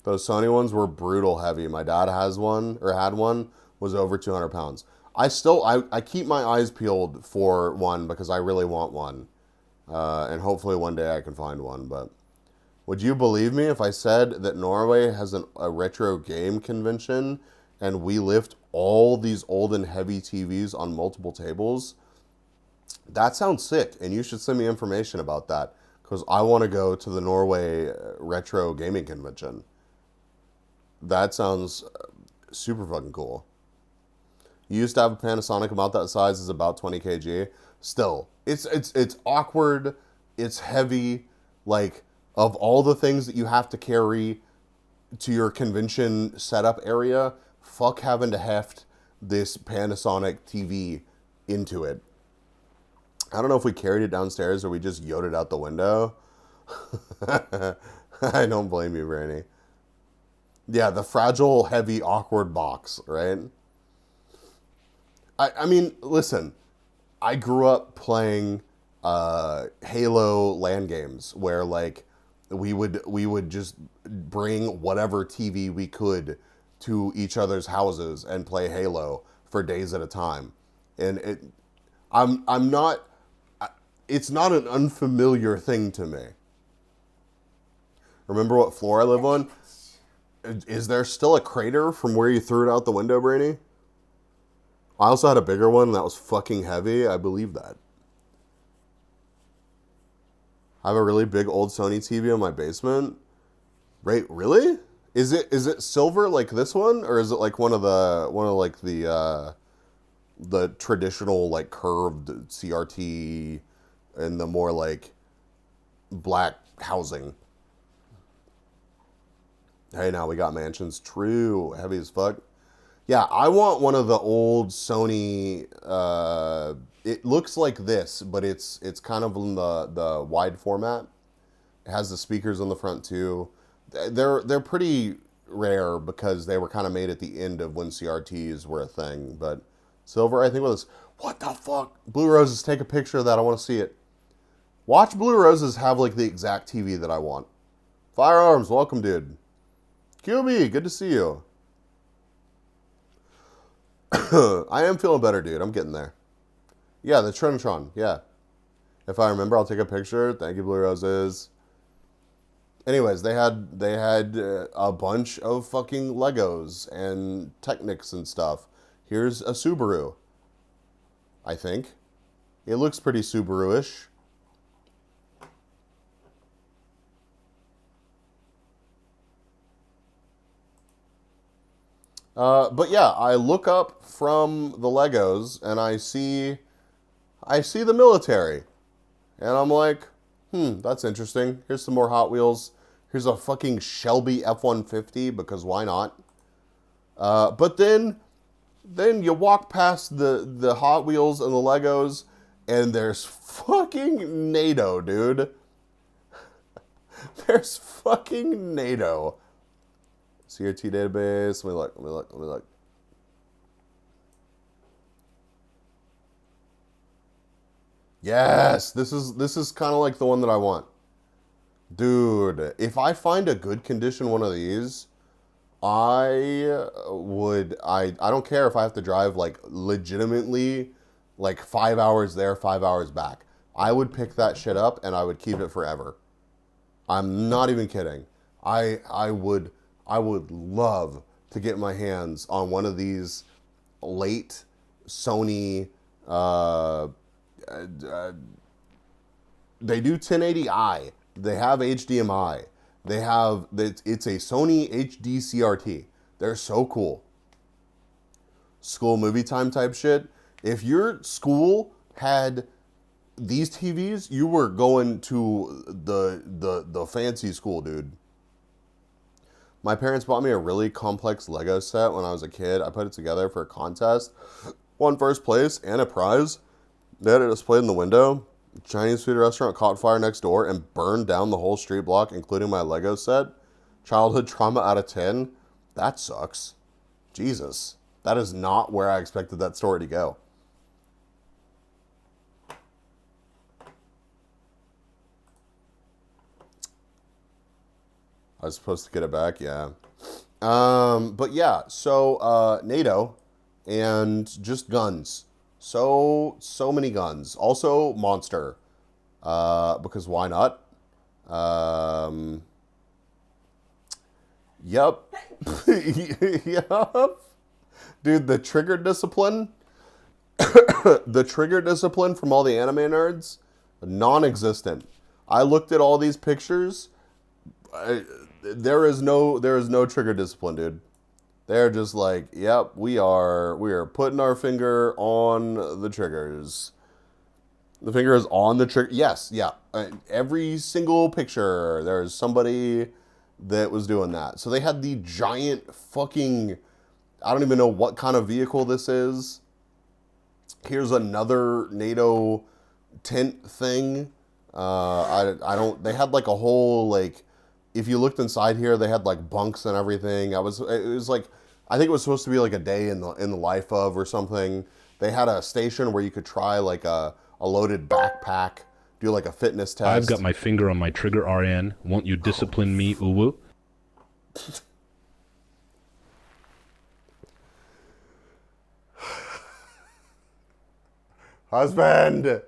Those Sony ones were brutal heavy. My dad has one, or had one, was over 200 pounds. I keep my eyes peeled for one because I really want one. And hopefully one day I can find one. But would you believe me if I said that Norway has a retro game convention and we lift all these old and heavy TVs on multiple tables? That sounds sick, and you should send me information about that because I want to go to the Norway retro gaming convention. That sounds super fucking cool. You used to have a Panasonic about that size, is about 20 kg. Still, it's awkward, it's heavy. Like, of all the things that you have to carry to your convention setup area, fuck having to heft this Panasonic TV into it. I don't know if we carried it downstairs or we just yoded out the window. I don't blame you, Brandy. Yeah, the fragile, heavy, awkward box, right? I mean, listen, I grew up playing Halo LAN games where, like, we would just bring whatever TV we could to each other's houses and play Halo for days at a time. And it's not an unfamiliar thing to me. Remember what floor I live on? Is there still a crater from where you threw it out the window, Brainy? I also had a bigger one that was fucking heavy. I believe that. I have a really big old Sony TV in my basement. Right? Really? Is it silver like this one, or is it like one of the traditional like curved CRT and the more like black housing? Hey, now we got mansions. True, heavy as fuck. Yeah, I want one of the old Sony. It looks like this, but it's kind of in the wide format. It has the speakers on the front too. They're pretty rare because they were kind of made at the end of when CRTs were a thing. But silver, I think, was what the fuck? Blue Roses, take a picture of that. I want to see it. Watch Blue Roses have like the exact TV that I want. Firearms, welcome, dude. QB, good to see you. I am feeling better, dude. I'm getting there. Yeah, the Trinitron. Yeah. If I remember, I'll take a picture. Thank you, Blue Roses. Anyways, they had a bunch of fucking Legos and Technics and stuff. Here's a Subaru. I think. It looks pretty Subaru-ish. But yeah, I look up from the Legos and I see the military. And I'm like, that's interesting. Here's some more Hot Wheels. Here's a fucking Shelby F-150, because why not? But then you walk past the Hot Wheels and the Legos, and there's fucking NATO, dude. There's fucking NATO. CRT database. Let me look. Yes, this is kind of like the one that I want. Dude, if I find a good condition one of these, I don't care if I have to drive like legitimately like 5 hours there, 5 hours back. I would pick that shit up and I would keep it forever. I'm not even kidding. I would love to get my hands on one of these late Sony. They do 1080i. They have HDMI. It's a Sony HD CRT. They're so cool. School movie time type shit. If your school had these TVs, you were going to the fancy school, dude. My parents bought me a really complex Lego set when I was a kid. I put it together for a contest. Won first place and a prize. They had it displayed in the window. Chinese food restaurant caught fire next door and burned down the whole street block, including my Lego set. Childhood trauma out of 10. That sucks. Jesus. That is not where I expected that story to go. I was supposed to get it back, yeah. But yeah, so NATO and just guns. So many guns. Also Monster. Because why not? Yep. Yep. Dude, the trigger discipline. The trigger discipline from all the anime nerds, non-existent. I looked at all these pictures. There is no trigger discipline, dude. They're just like, yep, we are putting our finger on the triggers. The finger is on the trigger. Yes, yeah. Every single picture, there's somebody that was doing that. So they had the giant fucking, I don't even know what kind of vehicle this is. Here's another NATO tent thing. They had like a whole, like, if you looked inside here, they had like bunks and everything. It was like, I think it was supposed to be like a day in the life of or something. They had a station where you could try like a loaded backpack, do like a fitness test. I've got my finger on my trigger, RN. Won't you discipline me, Uwu? Husband!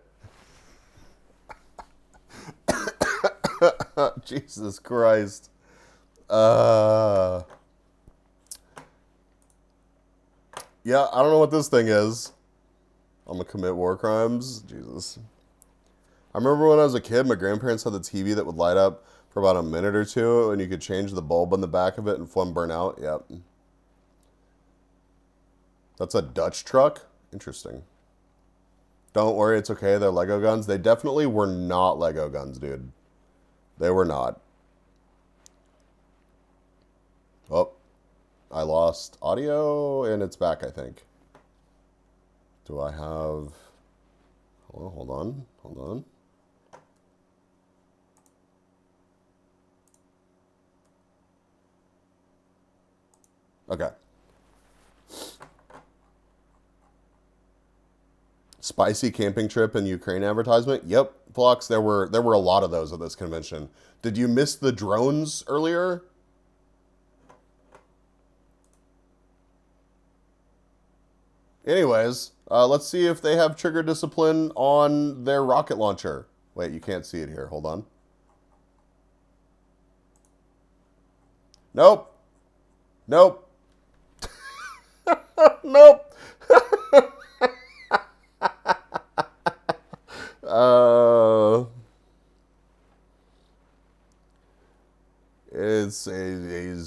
Jesus Christ. Yeah, I don't know what this thing is. I'm gonna commit war crimes. Jesus. I remember when I was a kid, my grandparents had the TV that would light up for about a minute or two, and you could change the bulb on the back of it and phlegm burn out. Yep. That's a Dutch truck? Interesting. Don't worry, it's okay. They're Lego guns. They definitely were not Lego guns, dude. They were not. Oh, I lost audio, and it's back, I think. Do I have... Oh, hold on. Hold on. Okay. Spicy camping trip in Ukraine advertisement. Yep, Flux. There were a lot of those at this convention. Did you miss the drones earlier? Anyways, let's see if they have trigger discipline on their rocket launcher. Wait, you can't see it here. Hold on. Nope. Nope. Nope.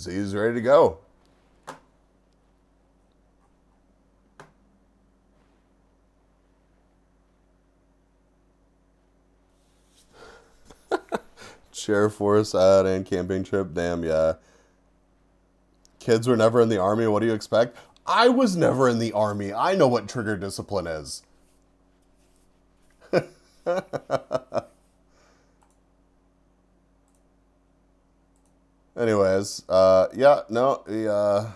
He's ready to go. Sheriff Force ad and camping trip. Damn, yeah. Kids were never in the army. What do you expect? I was never in the army. I know what trigger discipline is. Anyways, yeah, no, yeah.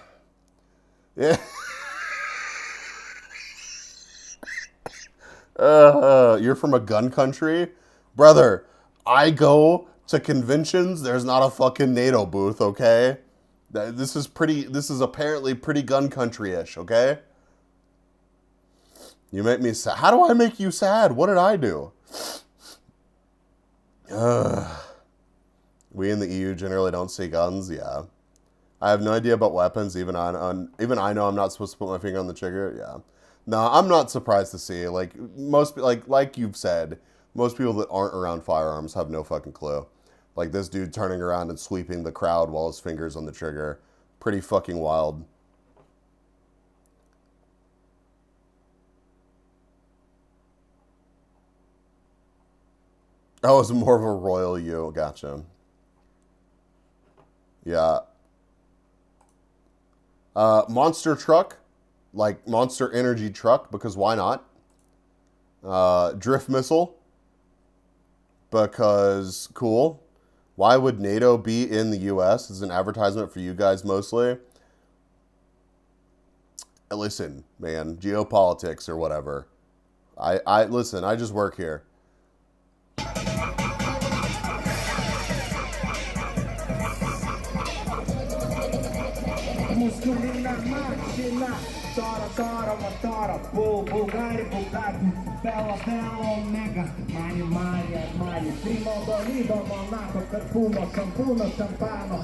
You're from a gun country? Brother, I go to conventions, there's not a fucking NATO booth, okay? This is apparently pretty gun country-ish, okay? You make me sad. How do I make you sad? What did I do? We in the EU generally don't see guns, yeah. I have no idea about weapons, even I know I'm not supposed to put my finger on the trigger, yeah. No, I'm not surprised to see, like you've said, most people that aren't around firearms have no fucking clue. Like this dude turning around and sweeping the crowd while his finger's on the trigger. Pretty fucking wild. Oh, it's more of a royal you. Gotcha. Yeah. Monster truck. Like Monster Energy truck, because why not? Drift missile. Because cool. Why would NATO be in the U.S.? It's an advertisement for you guys mostly. Listen, man, geopolitics or whatever. Listen, I just work here. Musculina máquina, tora, tora, motora, Bulgari, Bugatti, Bella, Bella, Omega, Mani, Mari, Armari, Primo, Dolido, Monaco, Perfumo, Shampoo, Champano.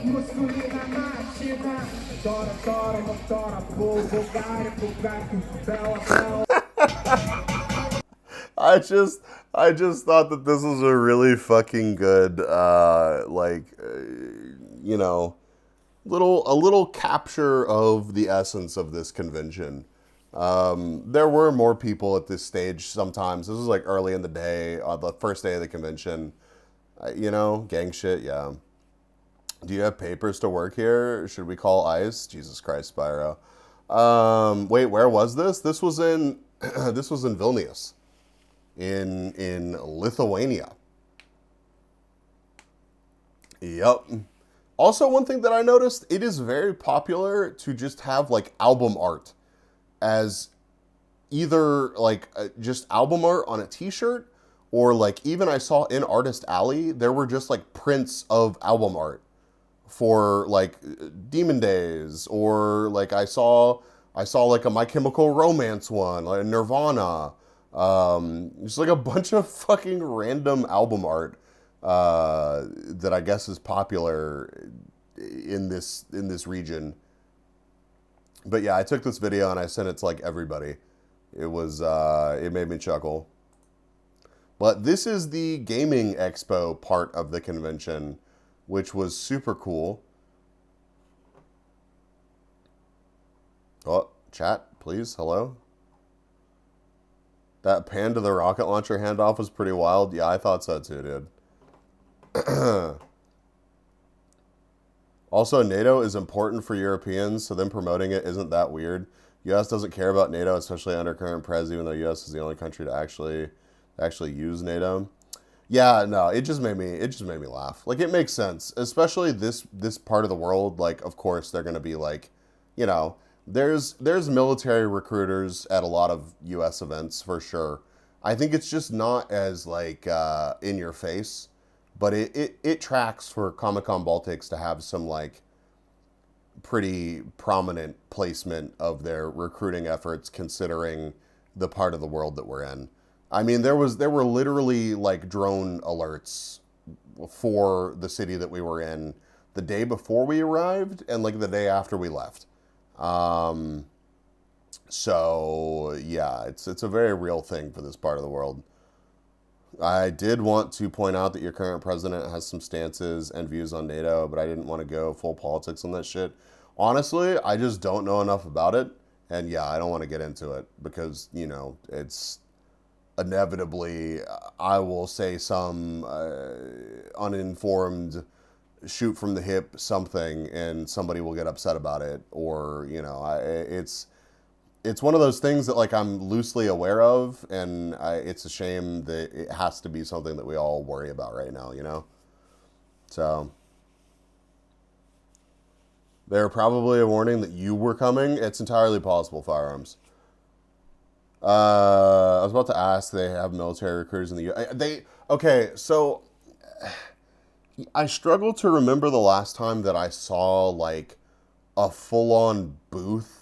Musculina máquina, tora, tora, motora, Bulgari, Bugatti, Bella, Bella. I just thought that this was a really fucking good, you know, a little capture of the essence of this convention. There were more people at this stage sometimes. This was like early in the day, on the first day of the convention. You know, gang shit, yeah. Do you have papers to work here? Should we call ICE? Jesus Christ, Spyro. Wait, where was this? This was in Vilnius. In Lithuania. Yep. Also, one thing that I noticed, it is very popular to just have like album art as either like just album art on a t-shirt, or like even I saw in Artist Alley, there were just like prints of album art for like Demon Days, or like I saw like a My Chemical Romance one, like Nirvana. Just like a bunch of fucking random album art that I guess is popular in this region. But yeah, I took this video and I sent it to like everybody. It was it made me chuckle. But this is the gaming expo part of the convention, which was super cool. Oh, chat, please. Hello. That pan to the rocket launcher handoff was pretty wild. Yeah, I thought so too, dude. Also, NATO is important for Europeans, so them promoting it isn't that weird. U.S. doesn't care about NATO, especially under current prez, even though U.S. is the only country to actually use NATO. Yeah, no, it just made me laugh. Like, it makes sense, especially this part of the world. Like, of course, they're gonna be like, you know, there's military recruiters at a lot of U.S. events for sure. I think it's just not as like in your face. But it tracks for Comic-Con Baltics to have some like pretty prominent placement of their recruiting efforts, considering the part of the world that we're in. I mean, there were literally like drone alerts for the city that we were in the day before we arrived and like the day after we left. So yeah, it's a very real thing for this part of the world. I did want to point out that your current president has some stances and views on NATO, but I didn't want to go full politics on that shit. Honestly, I just don't know enough about it. And yeah, I don't want to get into it because, you know, it's inevitably, I will say some uninformed shoot from the hip something and somebody will get upset about it. Or, you know, it's one of those things that like I'm loosely aware of, and it's a shame that it has to be something that we all worry about right now, you know? So they're probably a warning that you were coming. It's entirely possible, Firearms. I was about to ask, they have military recruiters in the U.S. Okay, so I struggle to remember the last time that I saw like a full-on booth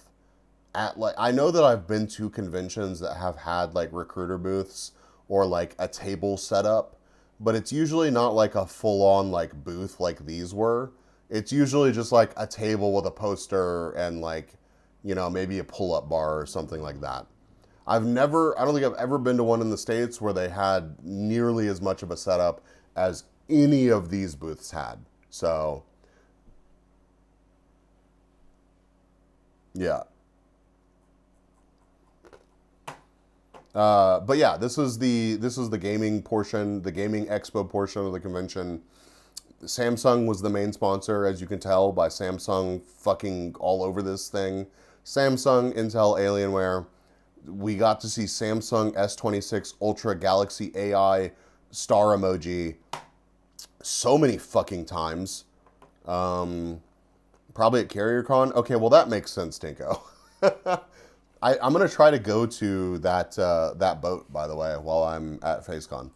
at like, I know that I've been to conventions that have had like recruiter booths or like a table set up, but it's usually not like a full-on like booth like these were. It's usually just like a table with a poster and like, you know, maybe a pull-up bar or something like that. I don't think I've ever been to one in the States where they had nearly as much of a setup as any of these booths had. So yeah. But yeah, this is the gaming portion, the gaming expo portion of the convention. Samsung was the main sponsor, as you can tell by Samsung fucking all over this thing. Samsung, Intel, Alienware. We got to see Samsung S26 Ultra Galaxy AI star emoji so many fucking times. Probably at CarrierCon. Okay, well that makes sense, Tinko. I'm gonna try to go to that that boat, by the way, while I'm at FaceCon.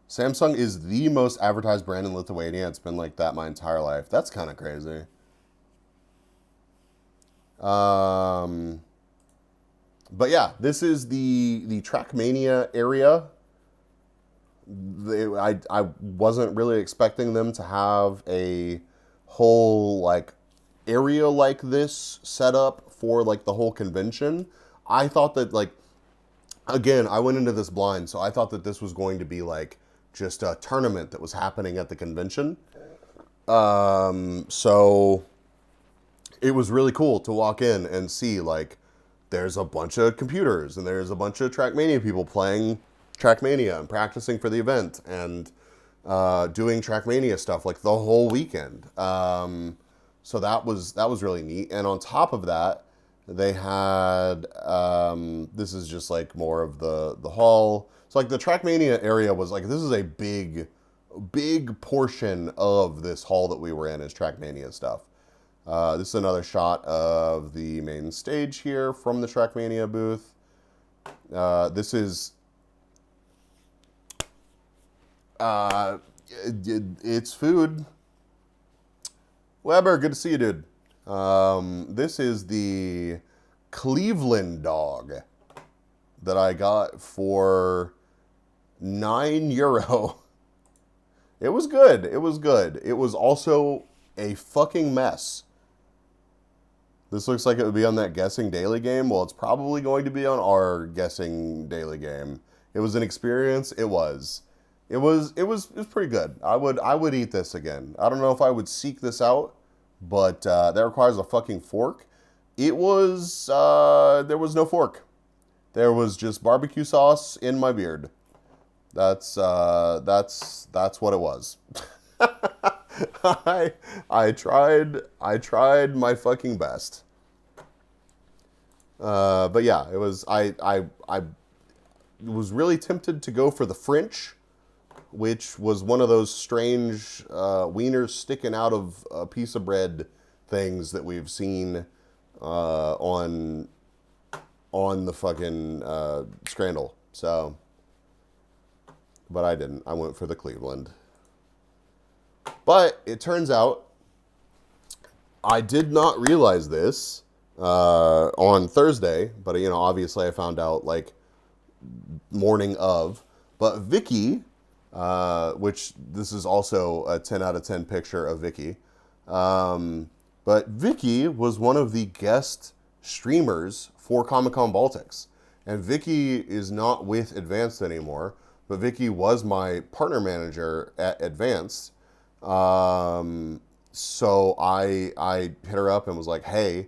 Samsung is the most advertised brand in Lithuania. It's been like that my entire life. That's kind of crazy. But yeah, this is the Trackmania area. I wasn't really expecting them to have a whole like area like this set up for like the whole convention. I thought that like, again, I went into this blind, so I thought that this was going to be like just a tournament that was happening at the convention. So it was really cool to walk in and see like there's a bunch of computers and there's a bunch of Trackmania people playing Trackmania and practicing for the event and doing Trackmania stuff like the whole weekend. So that was really neat. And on top of that, they had this is just like more of the hall. So like the Trackmania area was like, this is a big portion of this hall that we were in is Trackmania stuff. This is another shot of the main stage here from the Trackmania booth. This is it's food. Weber, good to see you, dude. This is the Cleveland dog. that I got for €9. It was good. It was good. It was also a fucking mess. This looks like it would be on that guessing daily game. Well, it's probably going to be on our guessing daily game. It was an experience. It was pretty good. I would eat this again. I don't know if I would seek this out, but that requires a fucking fork. It was there was no fork. There was just barbecue sauce in my beard. That's what it was. I tried my fucking best. But yeah, it was I was really tempted to go for the French, which was one of those strange wieners sticking out of a piece of bread things that we've seen on the fucking Scrandle. So, but I didn't. I went for the Cleveland. But it turns out I did not realize this on Thursday, but you know, obviously I found out like morning of. But Vicky, which this is also a 10 out of 10 picture of Vicky. But Vicky was one of the guest streamers for Comic-Con Baltics. And Vicky is not with Advanced anymore, but Vicky was my partner manager at Advanced. So I hit her up and was like, hey,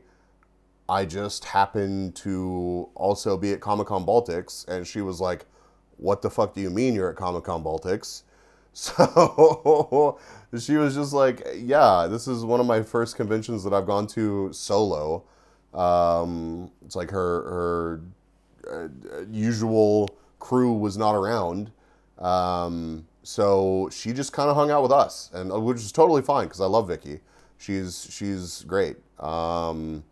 I just happened to also be at Comic-Con Baltics. And she was like, what the fuck do you mean you're at Comic-Con Baltics? So she was just like, yeah, this is one of my first conventions that I've gone to solo. It's like her usual crew was not around. So she just kind of hung out with us, and which is totally fine because I love Vicky. She's great. But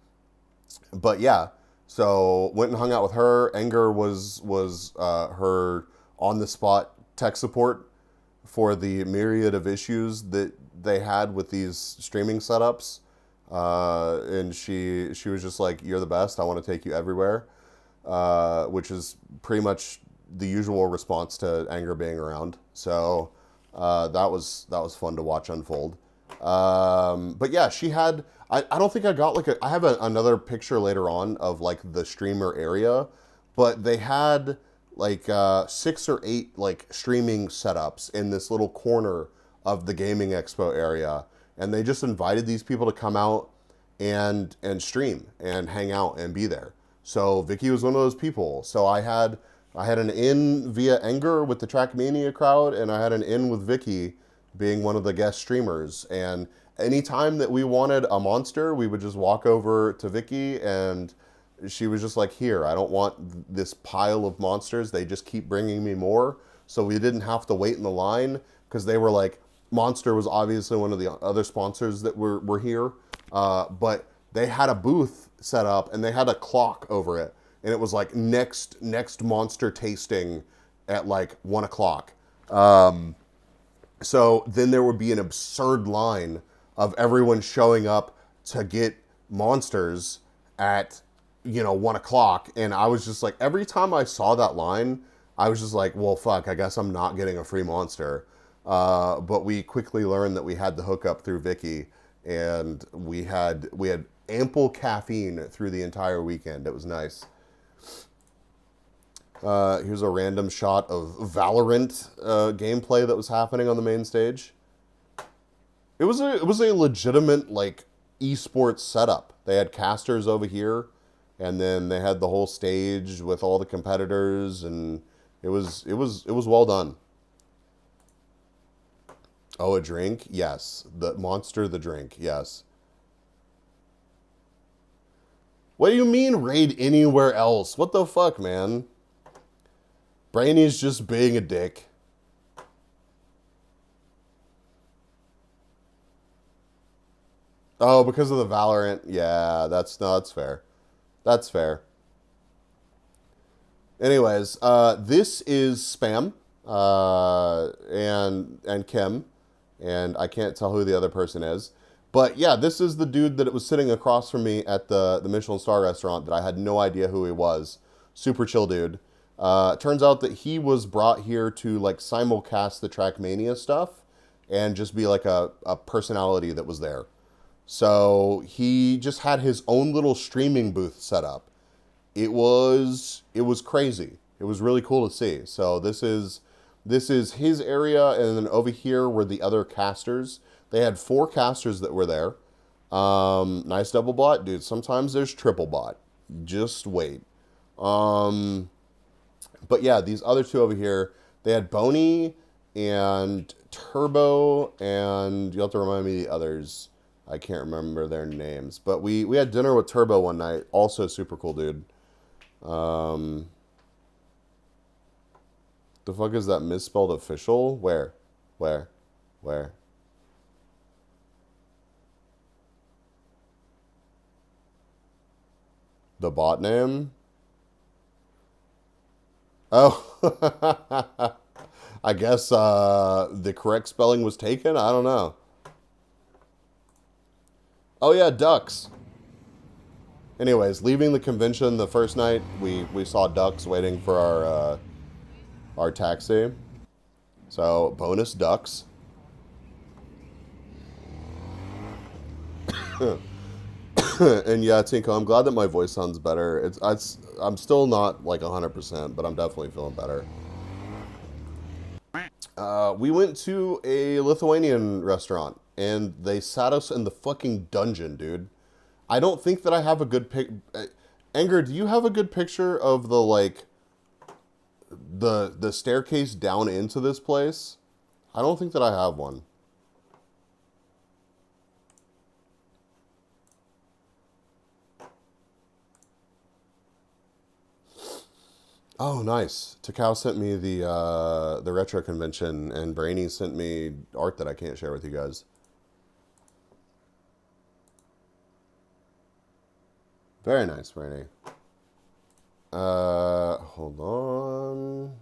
yeah, so went and hung out with her. Enger was her on the spot tech support for the myriad of issues that they had with these streaming setups. And she was just like, you're the best. I want to take you everywhere. Which is pretty much the usual response to Anger being around. So that was fun to watch unfold. But yeah, she had, I don't think I got like I have another picture later on of like the streamer area, but they had like 6 or 8 like streaming setups in this little corner of the gaming expo area. And they just invited these people to come out and stream and hang out and be there. So Vicky was one of those people. So I had an in via Enger with the Trackmania crowd, and I had an in with Vicky being one of the guest streamers. And anytime that we wanted a monster, we would just walk over to Vicky, and she was just like, here, I don't want this pile of monsters. They just keep bringing me more. So we didn't have to wait in the line because they were like, Monster was obviously one of the other sponsors that were here. But they had a booth set up and they had a clock over it. And it was like next monster tasting at like 1 o'clock. So then there would be an absurd line of everyone showing up to get monsters at, 1 o'clock. And I was just like, every time I saw that line, I was just like, well, fuck, I guess I'm not getting a free monster. But we quickly learned that we had the hookup through Vicky, and we had ample caffeine through the entire weekend. It was nice. Here's a random shot of Valorant gameplay that was happening on the main stage. It was a legitimate like esports setup. They had casters over here, and then they had the whole stage with all the competitors, and it was well done. Oh, a drink? Yes. The monster, the drink. Yes. What do you mean raid anywhere else? What the fuck, man? Brainy's just being a dick. Oh, because of the Valorant. Yeah, that's fair. That's fair. Anyways, this is Spam and Kim. And I can't tell who the other person is. But yeah, this is the dude that was sitting across from me at the Michelin Star restaurant that I had no idea who he was. Super chill dude. Turns out that he was brought here to like simulcast the Trackmania stuff and just be like a personality that was there. So he just had his own little streaming booth set up. It was crazy. It was really cool to see. So this is his area, and then over here were the other casters. They had 4 casters that were there. Nice double bot, dude. Sometimes there's triple bot. Just wait. But yeah, these other 2 over here, they had Boney and Turbo, and you'll have to remind me the others. I can't remember their names. But we had dinner with Turbo one night. Also super cool, dude. The fuck is that misspelled official? Where? The bot name? Oh. I guess the correct spelling was taken? I don't know. Oh yeah, ducks. Anyways, leaving the convention the first night, we saw ducks waiting for our taxi. So, bonus ducks. And yeah, Tinko, I'm glad that my voice sounds better. I'm still not like 100%, but I'm definitely feeling better. We went to a Lithuanian restaurant, and they sat us in the fucking dungeon, dude. I don't think that I have a good pic. Anger, do you have a good picture of the like the staircase down into this place? I don't think that I have one. Oh, nice. Takao sent me the retro convention, and Brainy sent me art that I can't share with you guys. Very nice, Brainy. Hold on.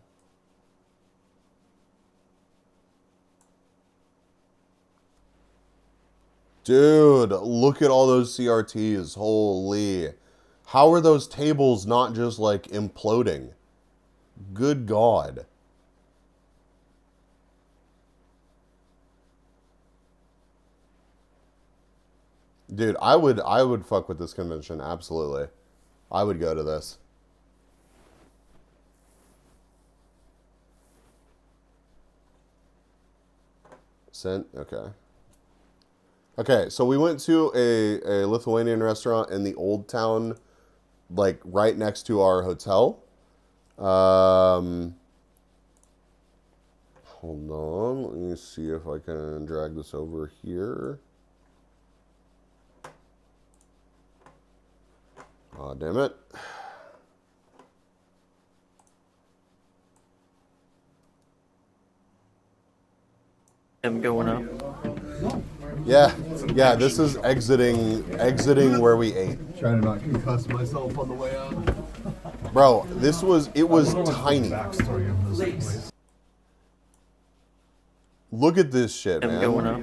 Dude, look at all those CRTs. Holy. How are those tables not just like imploding? Good God. Dude, I would fuck with this convention, absolutely. I would go to this. Sent? Okay. Okay, so we went to a Lithuanian restaurant in the old town, like right next to our hotel. Hold on, let me see if I can drag this over here. Aw, damn it. I'm going up. Yeah, yeah, this is exiting where we ate. Trying to not concuss myself on the way out. Bro, it was tiny. Look at this shit, I'm man. going up.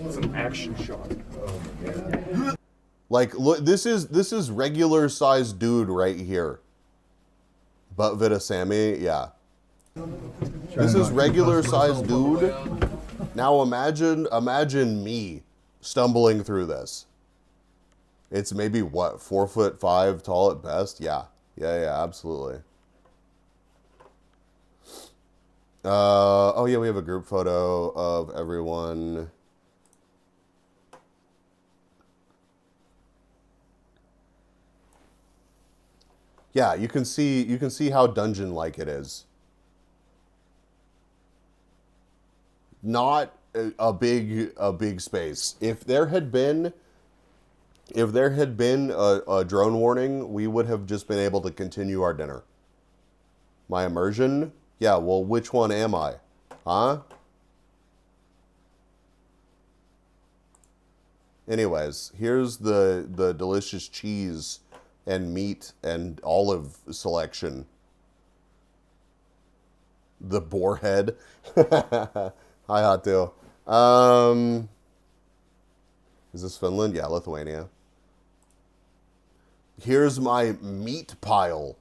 It's an action shot. Like, look, this is regular sized dude right here. But Vita Sammy, yeah. This is regular sized dude. Now imagine me stumbling through this. It's maybe what, 4'5" tall at best? Yeah, absolutely. Oh yeah, we have a group photo of everyone. Yeah, you can see how dungeon-like it is. Not a big space. If there had been a drone warning, we would have just been able to continue our dinner. My immersion? Yeah, well, which one am I? Huh? Anyways, here's the delicious cheese and meat and olive selection. The boar head. Hi, Hatu. Is this Finland? Yeah, Lithuania. Here's my meat pile.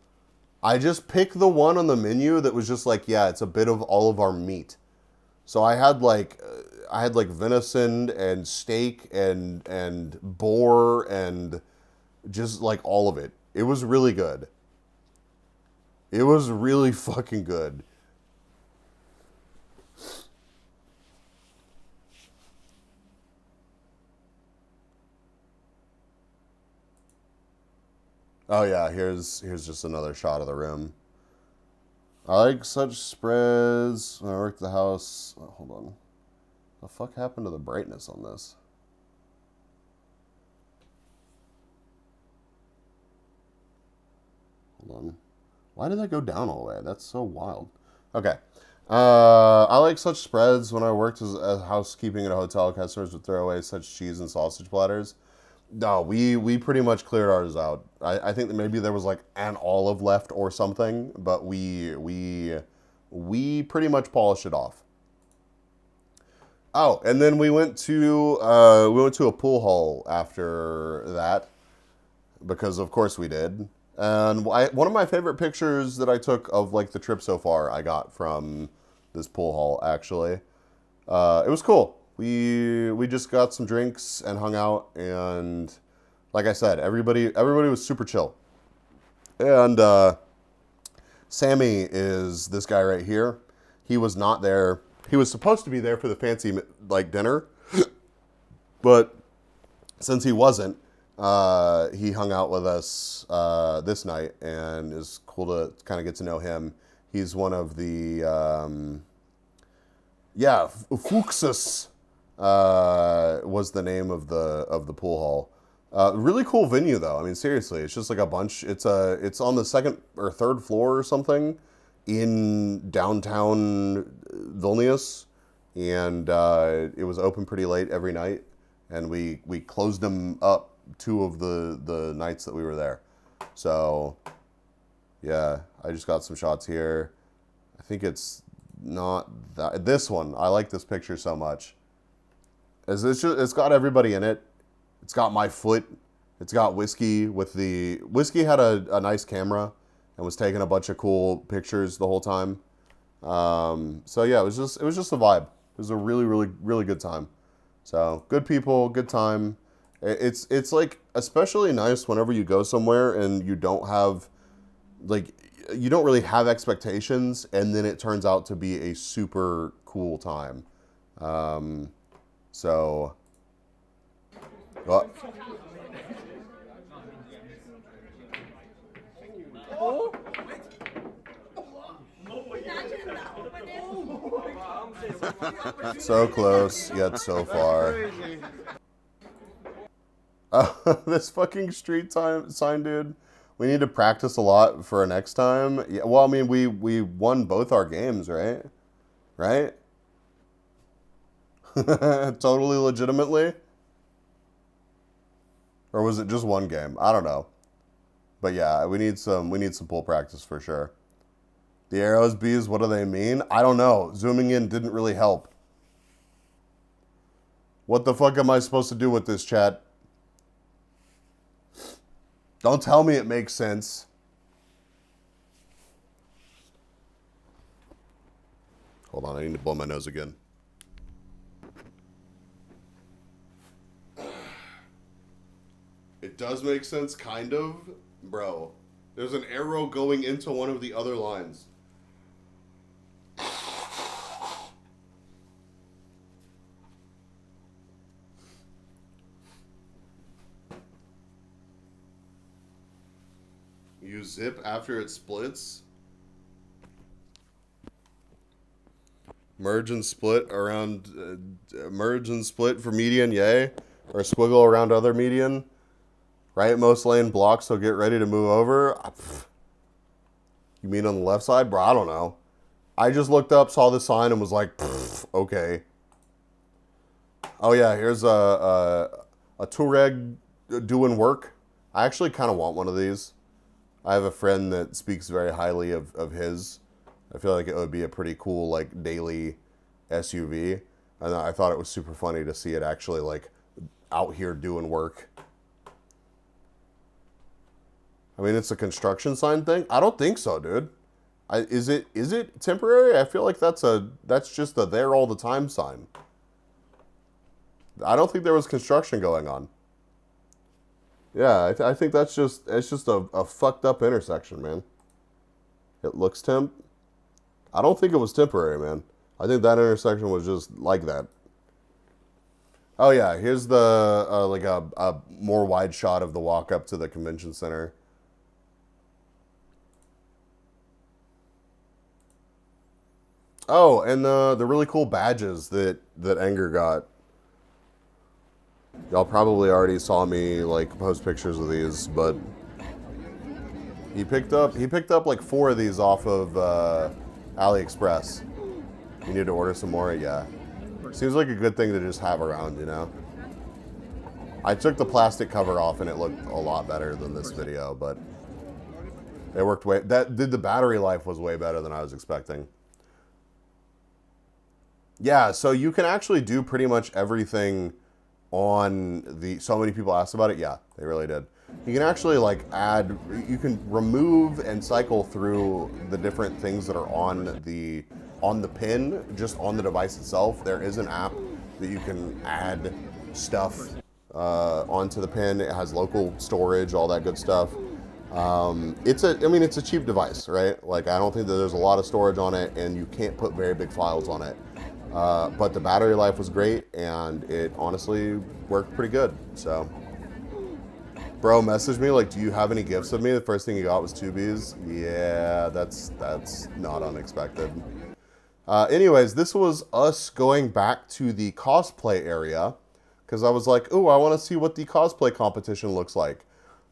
I just picked the one on the menu that was just like, yeah, it's a bit of all of our meat. So I had like venison and steak and boar and just like all of it. It was really good. It was really fucking good. Oh yeah, here's just another shot of the room. I like such spreads when I work at the house. Oh, hold on. The fuck happened to the brightness on this? Hold on. Why did that go down all the way? That's so wild. Okay. I like such spreads when I worked as housekeeping at a hotel. Customers would throw away such cheese and sausage platters. No, we pretty much cleared ours out. I think that maybe there was like an olive left or something, but we pretty much polished it off. Oh, and then we went to a pool hall after that, because of course we did. And one of my favorite pictures that I took of like the trip so far, I got from this pool hall actually. It was cool. We just got some drinks and hung out, and like I said, everybody was super chill. And Sammy is this guy right here. He was not there. He was supposed to be there for the fancy like dinner, but since he wasn't, he hung out with us this night, and it's cool to kind of get to know him. He's one of the Fuxus was the name of the pool hall. Really cool venue though. I mean, seriously, it's just like a bunch. It's on the second or third floor or something in downtown Vilnius, and it was open pretty late every night, and we closed them up 2 of the nights that we were there. So yeah, I just got some shots here. I think it's not that, this one. I like this picture so much. It's got everybody in it. It's got my foot. It's got Whiskey Whiskey had a nice camera and was taking a bunch of cool pictures the whole time. So yeah, it was just a vibe. It was a really, really, really good time. So good people, good time. It's like especially nice whenever you go somewhere and you don't really have expectations, and then it turns out to be a super cool time. So, well, so close yet so far. This fucking street sign, dude. We need to practice a lot for next time. Yeah, well, I mean, we won both our games, right? Right? Totally legitimately? Or was it just one game? I don't know. But yeah, we need some pool practice for sure. The arrows, bees, what do they mean? I don't know. Zooming in didn't really help. What the fuck am I supposed to do with this, chat? Don't tell me it makes sense. Hold on, I need to blow my nose again. It does make sense, kind of. Bro, there's an arrow going into one of the other lines. You zip after it splits? Merge and split around, merge and split for median, yay? Or squiggle around other median? Rightmost lane blocked, so get ready to move over? You mean on the left side? Bro, I don't know. I just looked up, saw the sign, and was like, okay. Oh yeah, here's a Touareg doing work. I actually kind of want one of these. I have a friend that speaks very highly of his. I feel like it would be a pretty cool, like, daily SUV. And I thought it was super funny to see it actually, like, out here doing work. I mean, it's a construction sign thing. I don't think so, dude. Is it temporary? I feel like that's just a there all the time sign. I don't think there was construction going on. Yeah, I think it's just a fucked up intersection, man. It looks temp. I don't think it was temporary, man. I think that intersection was just like that. Oh yeah, here's the like a more wide shot of the walk up to the convention center. Oh, and the really cool badges that Anger got. Y'all probably already saw me like post pictures of these, but he picked up like 4 of these off of AliExpress. You need to order some more, yeah. Seems like a good thing to just have around, you know. I took the plastic cover off and it looked a lot better than this video, but it worked the battery life was way better than I was expecting. Yeah, so you can actually do pretty much everything on the, so many people asked about it. Yeah, they really did. You can actually like you can remove and cycle through the different things that are on the pin, just on the device itself. There is an app that you can add stuff onto the pin. It has local storage, all that good stuff. It's a cheap device, right? Like, I don't think that there's a lot of storage on it, and you can't put very big files on it. But the battery life was great, and it honestly worked pretty good. So, bro messaged me like, "Do you have any gifts of me?" The first thing he got was 2Bs. Yeah, that's not unexpected. Anyways, this was us going back to the cosplay area because I was like, "Oh, I want to see what the cosplay competition looks like."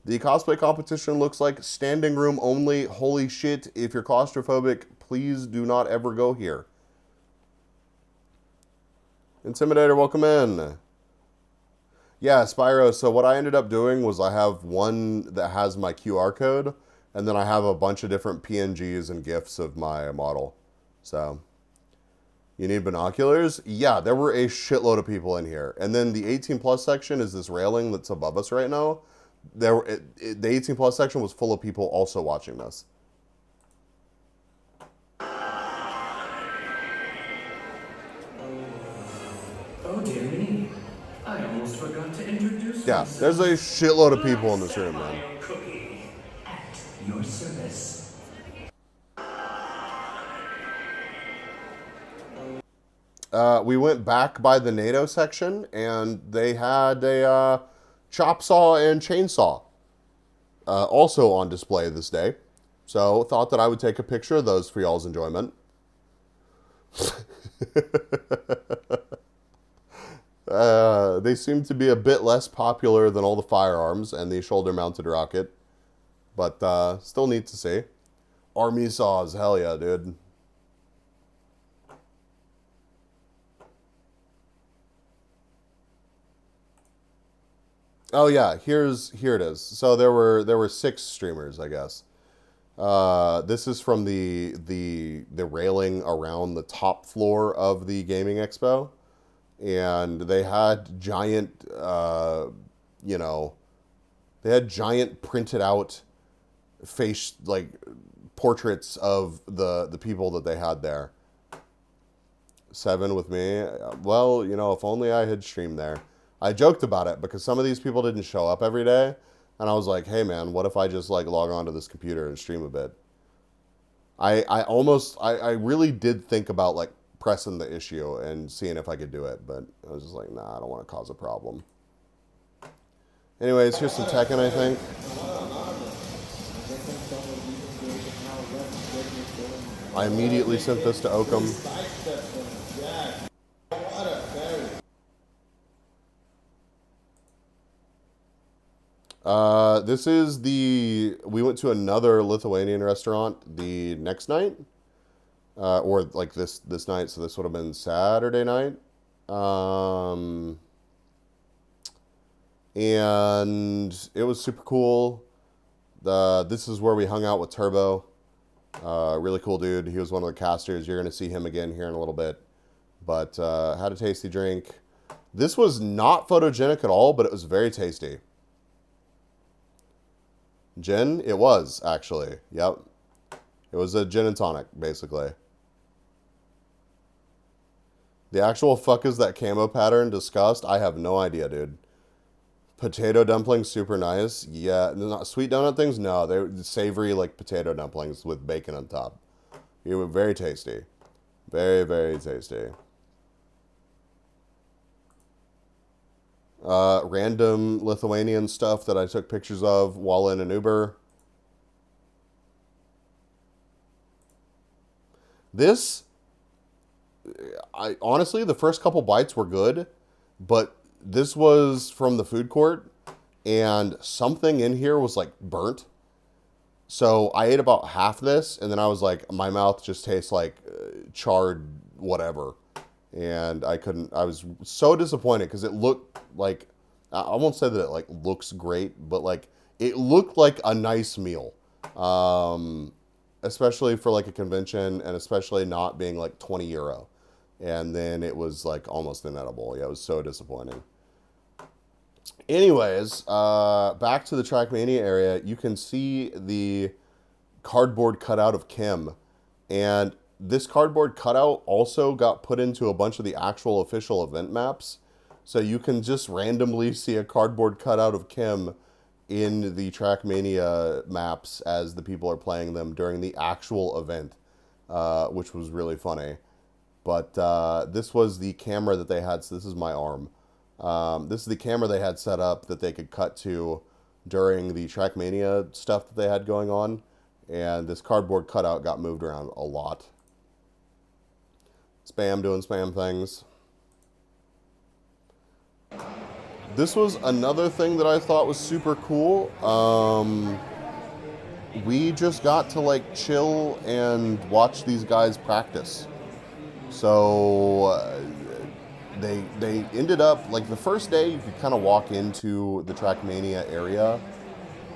The cosplay competition looks like standing room only. Holy shit! If you're claustrophobic, please do not ever go here. Intimidator, welcome in. Yeah, Spyro, so what I ended up doing was I have one that has my QR code, and then I have a bunch of different PNGs and GIFs of my model. So, you need binoculars? Yeah, there were a shitload of people in here. And then the 18 plus section is this railing that's above us right now. The 18 plus section was full of people also watching this. Oh dear me, I almost forgot to introduce Yeah, there's a shitload of people in this room, man. Cookie at your service. We went back by the NATO section, and they had a chop saw and chainsaw also on display this day. So thought that I would take a picture of those for y'all's enjoyment. They seem to be a bit less popular than all the firearms and the shoulder-mounted rocket, but still neat to see. Army saws, hell yeah, dude. Oh yeah, here it is. So there were 6 streamers, I guess. This is from the railing around the top floor of the gaming expo, and they had giant, they had giant printed out face like portraits of the people that they had there. 7 with me. Well, if only I had streamed there. I joked about it because some of these people didn't show up every day. And I was like, hey man, what if I just like log on to this computer and stream a bit? I really did think about like pressing the issue and seeing if I could do it. But I was just like, nah, I don't want to cause a problem. Anyways, here's some Tekken, I think. I immediately sent this to Oakham. We went to another Lithuanian restaurant the next night, or like this night, so this would have been Saturday night. And it was super cool. This is where we hung out with Turbo. Really cool dude. He was one of the casters. You're going to see him again here in a little bit. But had a tasty drink. This was not photogenic at all, but it was very tasty. Gin? It was, actually. Yep. It was a gin and tonic, basically. The actual fuck is that camo pattern discussed? I have no idea, dude. Potato dumplings, super nice. Yeah, not sweet donut things? No, they're savory, like potato dumplings with bacon on top. They were very tasty. Very, very tasty. Random Lithuanian stuff that I took pictures of while in an Uber. This, honestly, the first couple bites were good, but this was from the food court, and something in here was like burnt. So I ate about half this, and then I was like, my mouth just tastes like charred whatever. And I was so disappointed because it looked like, I won't say that it like looks great, but like it looked like a nice meal. Especially for like a convention, and especially not being like 20 euro. And then it was like almost inedible. Yeah, it was so disappointing. Anyways, back to the Trackmania area, you can see the cardboard cutout of Kim. And this cardboard cutout also got put into a bunch of the actual official event maps. So you can just randomly see a cardboard cutout of Kim in the Trackmania maps as the people are playing them during the actual event, which was really funny. But this was the camera that they had. So this is my arm. This is the camera they had set up that they could cut to during the Trackmania stuff that they had going on. And this cardboard cutout got moved around a lot. Spam doing spam things. This was another thing that I thought was super cool. We just got to like chill and watch these guys practice. So they ended up, like the first day you could kind of walk into the Trackmania area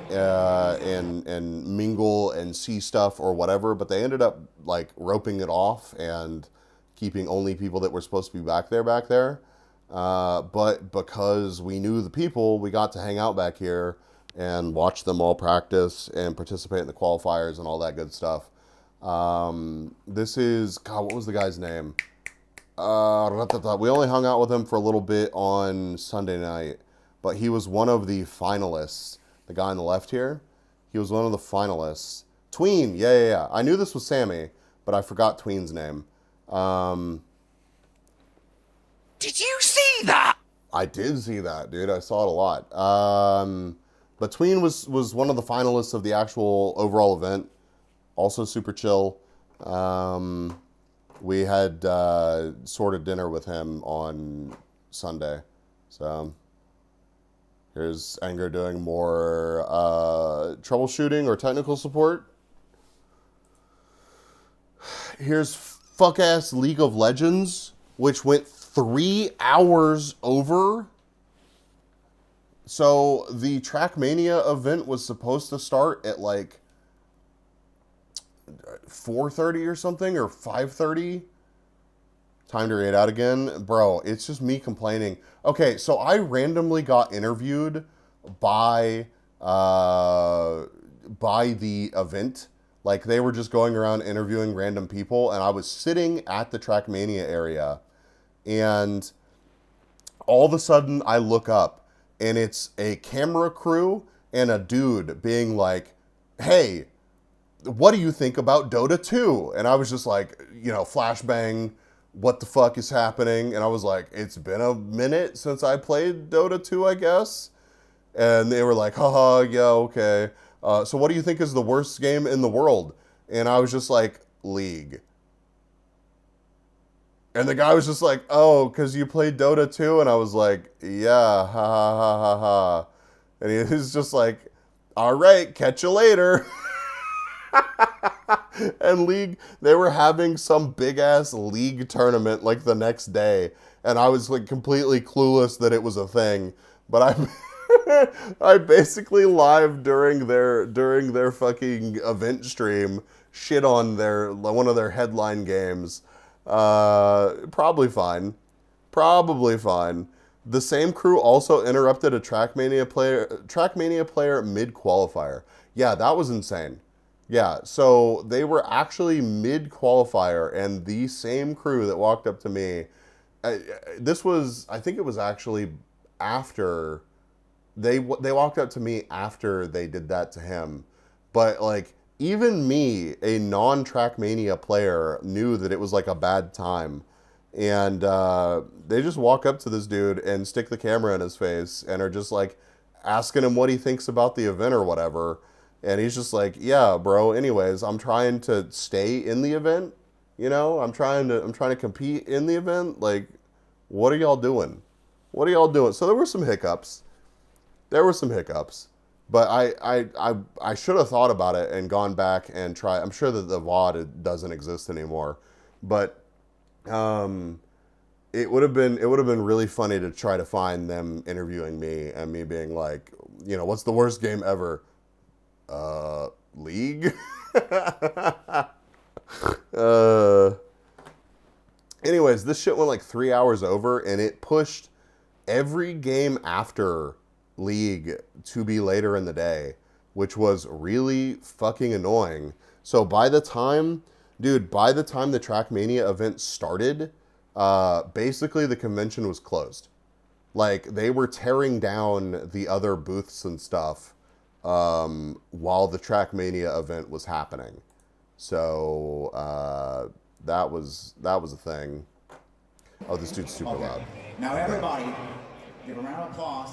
and mingle and see stuff or whatever, but they ended up like roping it off and keeping only people that were supposed to be back there. But because we knew the people, we got to hang out back here and watch them all practice and participate in the qualifiers and all that good stuff. This is, God, what was the guy's name? We only hung out with him for a little bit on Sunday night, but he was one of the finalists. The guy on the left here, he was one of the finalists. Tween, yeah. I knew this was Sammy, but I forgot Tween's name. Did you see that? I did see that, dude. I saw it a lot. But Tween was one of the finalists of the actual overall event. Also super chill. We had sort of dinner with him on Sunday. So here's Anger doing more troubleshooting or technical support. Here's fuck-ass League of Legends, which went 3 hours over. So the Trackmania event was supposed to start at like 4:30 or something, or 5:30. Time to read out again. Bro, it's just me complaining. Okay, so I randomly got interviewed by the event. Like, they were just going around interviewing random people, and I was sitting at the Trackmania area, and all of a sudden I look up, and it's a camera crew and a dude being like, hey, what do you think about Dota 2? And I was just like, flashbang, what the fuck is happening? And I was like, it's been a minute since I played Dota 2, I guess. And they were like, haha, yeah, okay. So what do you think is the worst game in the world? And I was just like, League. And the guy was just like, oh, because you played Dota 2? And I was like, yeah, ha ha ha ha ha. And he was just like, all right, catch you later. And League, they were having some big-ass League tournament like the next day. And I was like completely clueless that it was a thing. But I basically live during their fucking event stream shit on one of their headline games. Probably fine. The same crew also interrupted a Trackmania player mid-qualifier. Yeah, that was insane. Yeah, so they were actually mid-qualifier, and the same crew that walked up to me, I think it was actually after, they walked up to me after they did that to him. But, like, even me, a non-Trackmania player, knew that it was, like, a bad time. And they just walk up to this dude and stick the camera in his face and are just, like, asking him what he thinks about the event or whatever. And he's just like, yeah, bro, anyways, I'm trying to stay in the event. You know, I'm trying to compete in the event. Like, what are y'all doing? What are y'all doing? So there were some hiccups. But I should have thought about it and gone back and tried. I'm sure that the VOD doesn't exist anymore. But it would have been really funny to try to find them interviewing me and me being like, you know, what's the worst game ever? League? Anyways, this shit went like 3 hours over, and it pushed every game after League to be later in the day, which was really fucking annoying. So by the time the Trackmania event started, basically the convention was closed. Like, they were tearing down the other booths and stuff while the Trackmania event was happening. So that was a thing. Oh, this dude's super loud. Now everybody, give a round of applause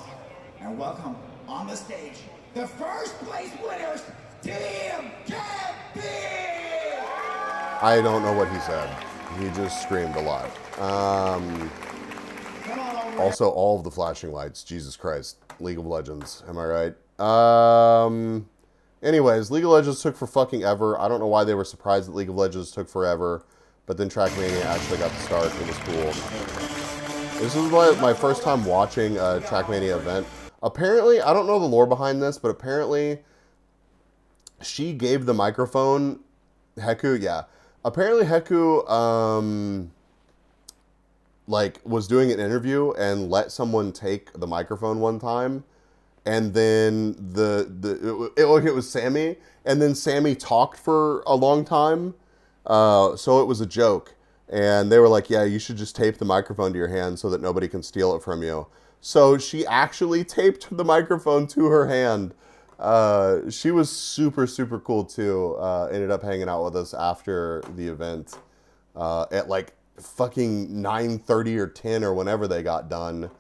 and welcome on the stage the first place winners, Team Campy! I don't know what he said. He just screamed a lot. Also, all of the flashing lights. Jesus Christ. League of Legends. Am I right? Anyways, League of Legends took for fucking ever. I don't know why they were surprised that League of Legends took forever. But then Trackmania actually got to start. It was cool. This was my first time watching a Trackmania event. Apparently, I don't know the lore behind this, but apparently she gave the microphone... Heku, yeah. Apparently Heku, like, was doing an interview and let someone take the microphone one time. And then it was Sammy. And then Sammy talked for a long time. So it was a joke. And they were like, yeah, you should just tape the microphone to your hand so that nobody can steal it from you. So she actually taped the microphone to her hand. She was super, super cool too. Ended up hanging out with us after the event at like fucking 9:30 or 10 or whenever they got done.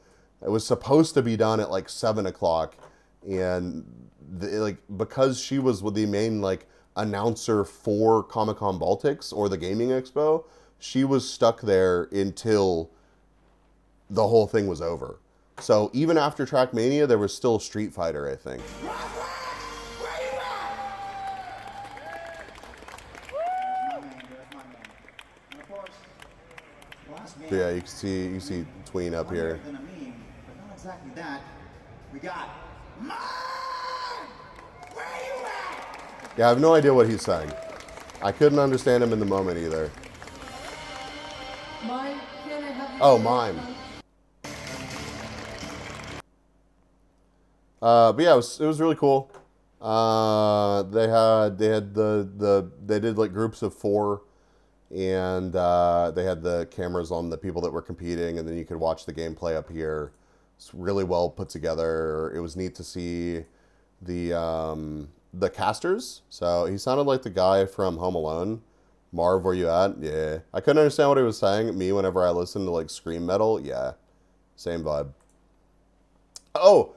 It was supposed to be done at like 7 o'clock. And because she was the main like announcer for Comic-Con Baltics or the Gaming Expo, she was stuck there until the whole thing was over. So even after Trackmania, there was still Street Fighter, I think. So yeah, you can see Tween up here. But not exactly that. We got where you at? Yeah, I have no idea what he's saying. I couldn't understand him in the moment either. Oh, mime. But yeah, it was really cool. They did like groups of 4, and they had the cameras on the people that were competing, and then you could watch the gameplay up here. It's really well put together. It was neat to see the casters. So he sounded like the guy from Home Alone. Marv, where you at? Yeah. I couldn't understand what he was saying. Me, whenever I listened to like scream metal, yeah, same vibe. Oh,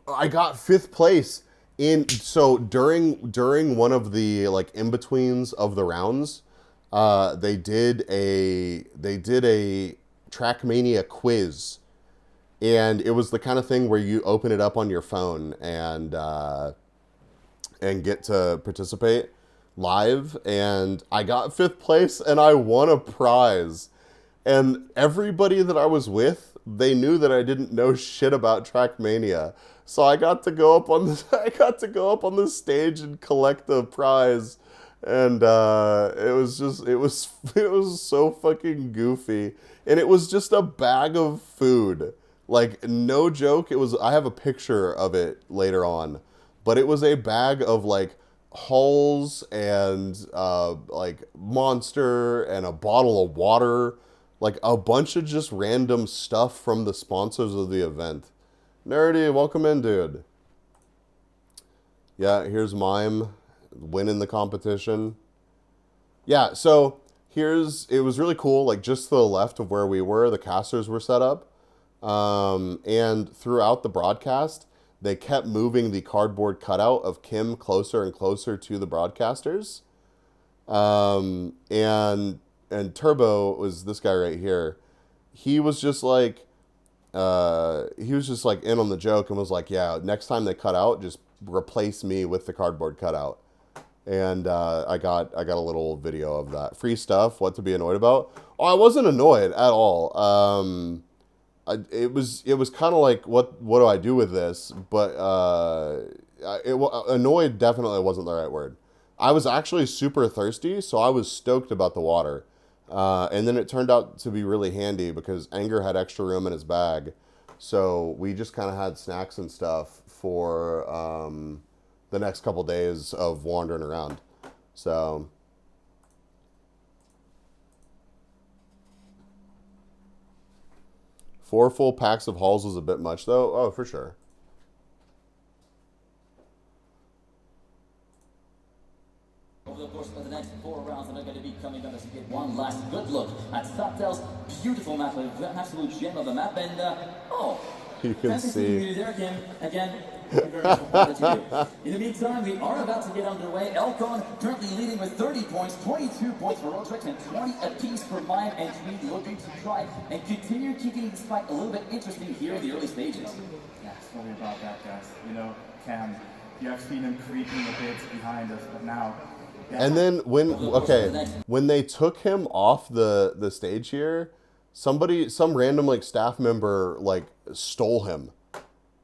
I got 5th place during one of the like in-betweens of the rounds, they did a Trackmania quiz, and it was the kind of thing where you open it up on your phone and get to participate live, and I got 5th place and I won a prize. And everybody that I was with, they knew that I didn't know shit about Trackmania. So I got to go up on the stage and collect the prize. And it was so fucking goofy. And it was just a bag of food. Like, no joke, I have a picture of it later on. but it was a bag of like hulls and like Monster and a bottle of water, like a bunch of just random stuff from the sponsors of the event. Nerdy, welcome in, dude. Yeah, here's Mime winning the competition. Yeah, so it was really cool, like just to the left of where we were, the casters were set up. And throughout the broadcast, they kept moving the cardboard cutout of Kim closer and closer to the broadcasters. And Turbo was this guy right here. He was just like in on the joke and was like, yeah, next time they cut out, just replace me with the cardboard cutout. And I got a little video of that. Free stuff, what to be annoyed about. Oh, I wasn't annoyed at all. It was kind of like, what do I do with this? But annoyed definitely wasn't the right word. I was actually super thirsty, so I was stoked about the water. And then it turned out to be really handy because Anger had extra room in his bag. So we just kind of had snacks and stuff for the next couple days of wandering around. So 4 full packs of hulls is a bit much, though. Oh, for sure. Over the course of the next 4 rounds that are going to be coming up, as you get one last good look at Stoptel's beautiful map, an absolute gem of a map, and you can see. There again. In the meantime, we are about to get underway. Elcon currently leading with 30 points, 22 points for Rodrix, and 20 apiece for Mime and Tweed, looking to try and continue keeping this fight a little bit interesting here in the early stages. Yeah, sorry about that, guys. You know, Cam, you have seen him creeping a bit behind us, but now... Yeah. And then when they took him off the stage here, some random like staff member like stole him.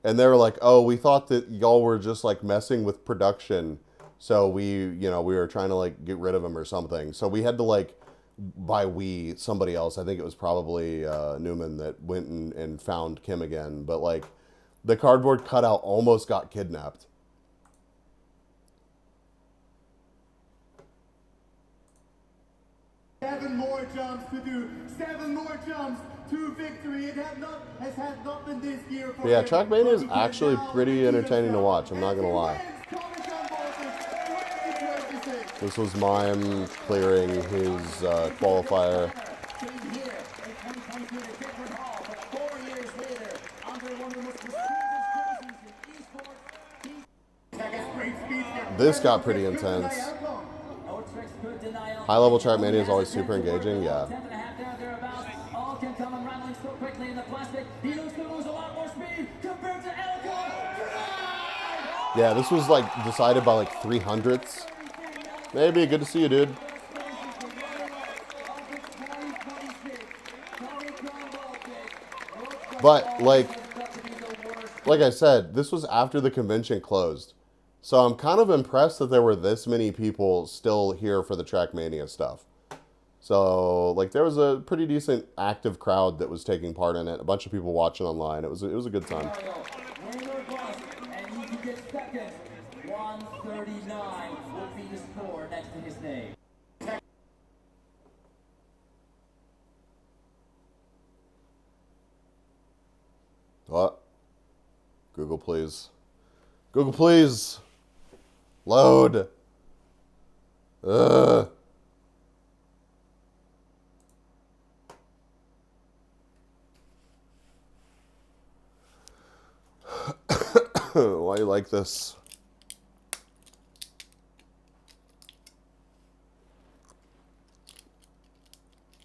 And they were like, oh, we thought that y'all were just like messing with production. So we were trying to like get rid of him or something. So we had to like, somebody else, I think it was probably Newman that went and found Kim again. But like the cardboard cutout almost got kidnapped. Seven more jumps to do. 7 more jumps to victory. It has not been this year. But yeah, Trackmania is actually pretty entertaining to watch. I'm not gonna lie. This was Mime clearing his qualifier. This got pretty intense. High level Trackmania is always super engaging, yeah. Yeah, this was like decided by like 300ths. Maybe, good to see you, dude. But like I said, this was after the convention closed. So I'm kind of impressed that there were this many people still here for the Trackmania stuff. So like there was a pretty decent active crowd that was taking part in it. A bunch of people watching online. It was a good time. What? Google, please. Google, please. Load. Ugh. Why you like this?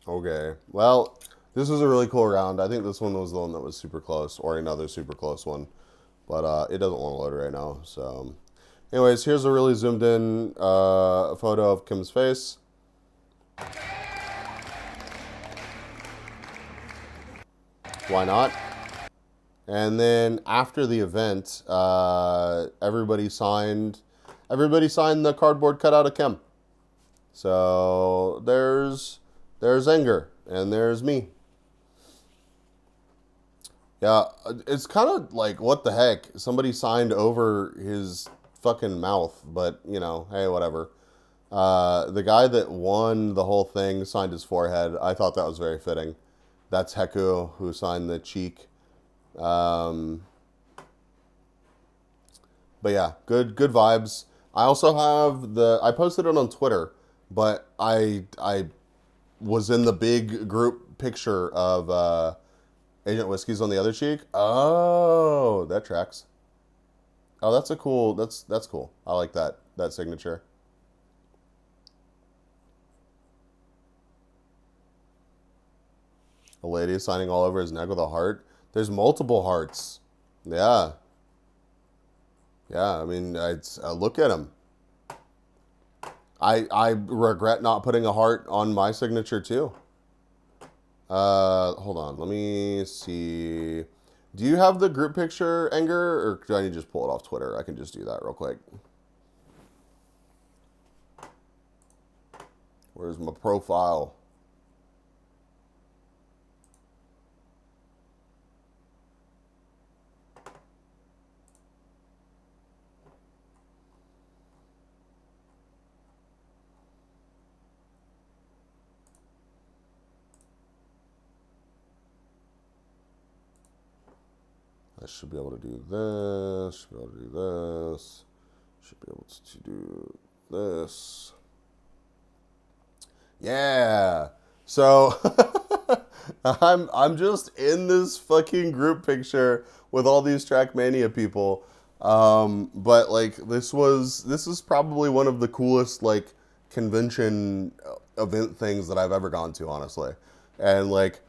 Okay. Well, this was a really cool round. I think this one was the one that was super close, or another super close one. But it doesn't want to load right now, so... Anyways, here's a really zoomed in photo of Kim's face. Why not? And then after the event, everybody signed the cardboard cutout of Kim. So there's Anger and there's me. Yeah, it's kind of like, what the heck? Somebody signed over his fucking mouth, but, you know, hey, whatever. The guy that won the whole thing signed his forehead. I thought that was very fitting. That's Heku, who signed the cheek. But yeah, good vibes. I also have I posted it on Twitter, but I was in the big group picture of Agent Whiskey's on the other cheek. Oh, that tracks. Oh, that's cool. I like that signature. A lady signing all over his neck with a heart. There's multiple hearts. Yeah. Yeah, I mean, look at him. I regret not putting a heart on my signature too. Hold on, let me see. Do you have the group picture, Enger, or do I need to just pull it off Twitter? I can just do that real quick. Where's my profile? I should be able to do this, should be able to do this, should be able to do this. Yeah. So I'm just in this fucking group picture with all these Trackmania people. But like this is probably one of the coolest like convention event things that I've ever gone to, honestly. And like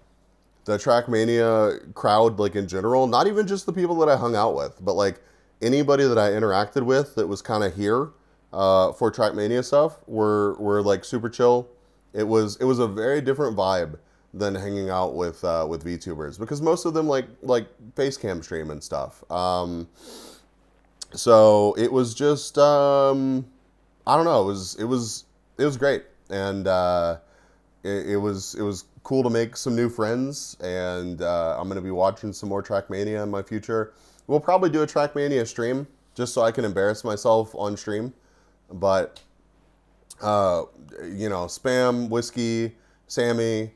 the Trackmania crowd, like in general, not even just the people that I hung out with, but like anybody that I interacted with that was kind of here for Trackmania stuff were like super chill. It was a very different vibe than hanging out with VTubers, because most of them like face cam stream and stuff. So it was just I don't know, it was great, and it was cool to make some new friends, and I'm going to be watching some more Trackmania in my future. We'll probably do a Trackmania stream just so I can embarrass myself on stream. But, you know, Spam, Whiskey, Sammy,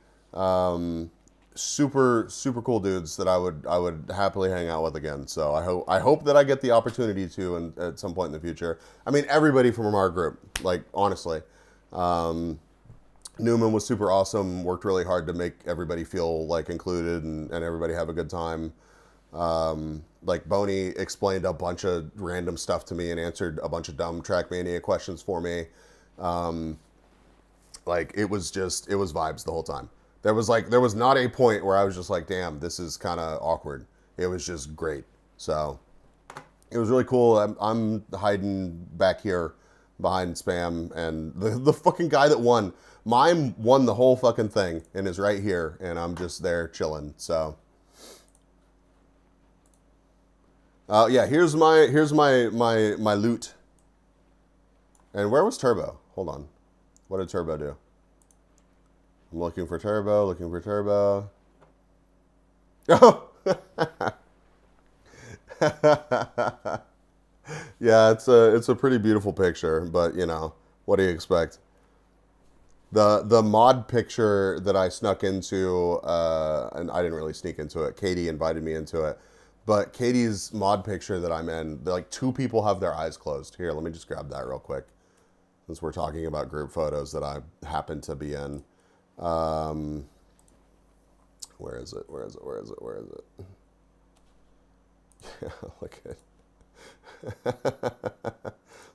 super cool dudes that I would happily hang out with again. So I hope that I get the opportunity to at some point in the future. I mean, everybody from our group, like, honestly. Newman was super awesome, worked really hard to make everybody feel like included and everybody have a good time. Like Boney explained a bunch of random stuff to me and answered a bunch of dumb Trackmania questions for me. Like it was vibes the whole time. There was not a point where I was just like, damn, this is kind of awkward. It was just great. So it was really cool. I'm hiding back here behind Spam, and the fucking guy that won. Mime won the whole fucking thing and is right here, and I'm just there chilling. So, yeah, here's my loot. And where was Turbo? Hold on, what did Turbo do? I'm looking for Turbo. Oh, yeah, it's a pretty beautiful picture, but you know, what do you expect? The mod picture that I snuck into, and I didn't really sneak into it. Katie invited me into it. But Katie's mod picture that I'm in, like 2 people have their eyes closed. Here, let me just grab that real quick, since we're talking about group photos that I happen to be in. Where is it? Yeah,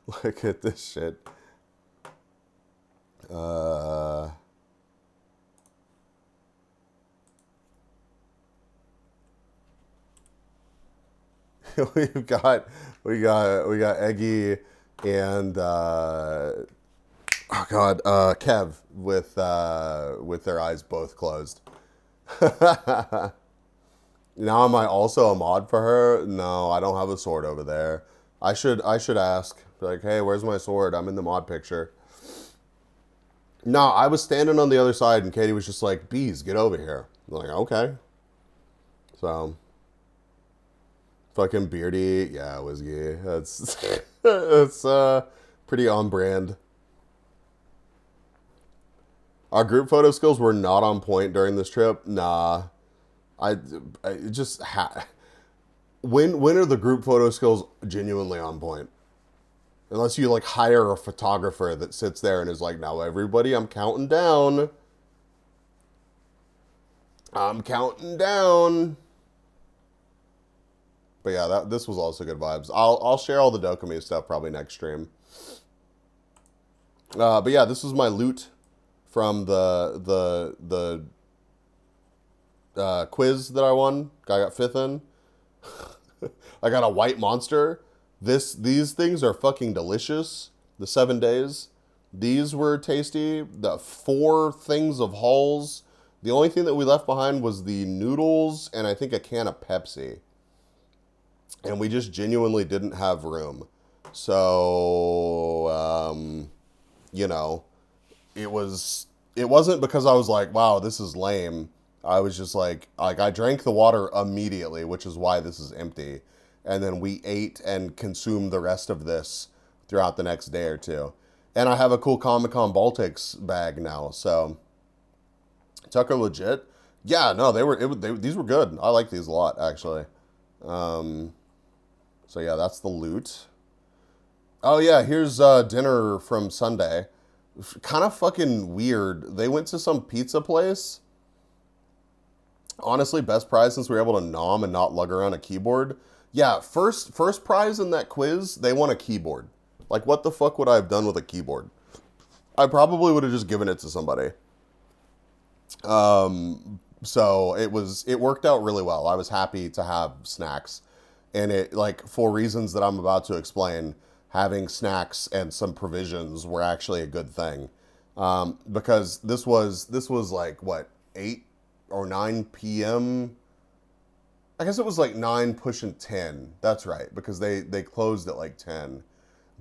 look at this shit. we got Eggy and Kev with their eyes both closed. Now am I also a mod for her? No, I don't have a sword over there. I should ask, like, hey, where's my sword? I'm in the mod picture. No, I was standing on the other side, and Katie was just like, bees, get over here. I'm like, okay. So, Fucking beardy. Yeah, whiskey. That's it's pretty on brand. Our group photo skills were not on point during this trip. Nah. I just when are the group photo skills genuinely on point? Unless you like hire a photographer that sits there and is like, now everybody, I'm counting down. I'm counting down. But yeah, this was also good vibes. I'll share all the Dokumi stuff probably next stream. But yeah, this was my loot from the quiz that I won. I got 5th in. I got a white monster. These things are fucking delicious. The 7 days. These were tasty. The 4 things of hulls. The only thing that we left behind was the noodles and I think a can of Pepsi. And we just genuinely didn't have room. So, you know, it wasn't because I was like, wow, this is lame. I was just like I drank the water immediately, which is why this is empty. And then we ate and consumed the rest of this throughout the next day or two. And I have a cool Comic-Con Baltics bag now, so Tucker legit. Yeah, no, these were good. I like these a lot, actually. So yeah, that's the loot. Oh yeah, here's dinner from Sunday. Kind of fucking weird. They went to some pizza place. Honestly, best prize since we were able to nom and not lug around a keyboard. Yeah, first prize in that quiz, they won a keyboard. Like, what the fuck would I have done with a keyboard? I probably would have just given it to somebody. So it worked out really well. I was happy to have snacks. And it, like, for reasons that I'm about to explain, having snacks and some provisions were actually a good thing. Because this was like, what, 8 or 9 p.m.? I guess it was like 9 pushing 10. That's right, because they closed at like 10.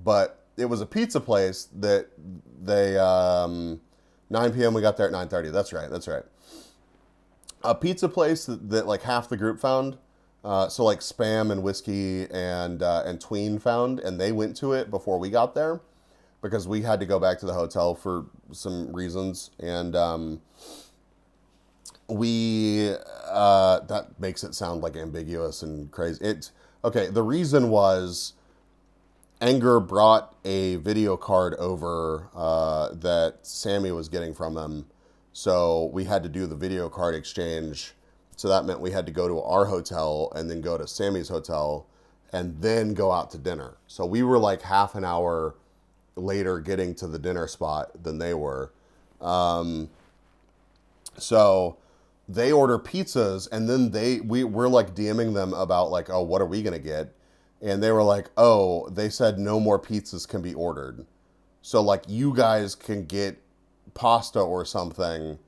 But it was a pizza place that they 9 p.m. we got there at 9:30. That's right. A pizza place that like half the group found. So like Spam and Whiskey and Tween found, and they went to it before we got there because we had to go back to the hotel for some reasons, and that makes it sound like ambiguous and crazy. Okay. The reason was Anger brought a video card over that Sammy was getting from them, so we had to do the video card exchange. So that meant we had to go to our hotel and then go to Sammy's hotel and then go out to dinner. So we were like half an hour later getting to the dinner spot than they were. So they order pizzas and then we're like DMing them about like, oh, what are we going to get? And they were like, oh, they said no more pizzas can be ordered. So like you guys can get pasta or something.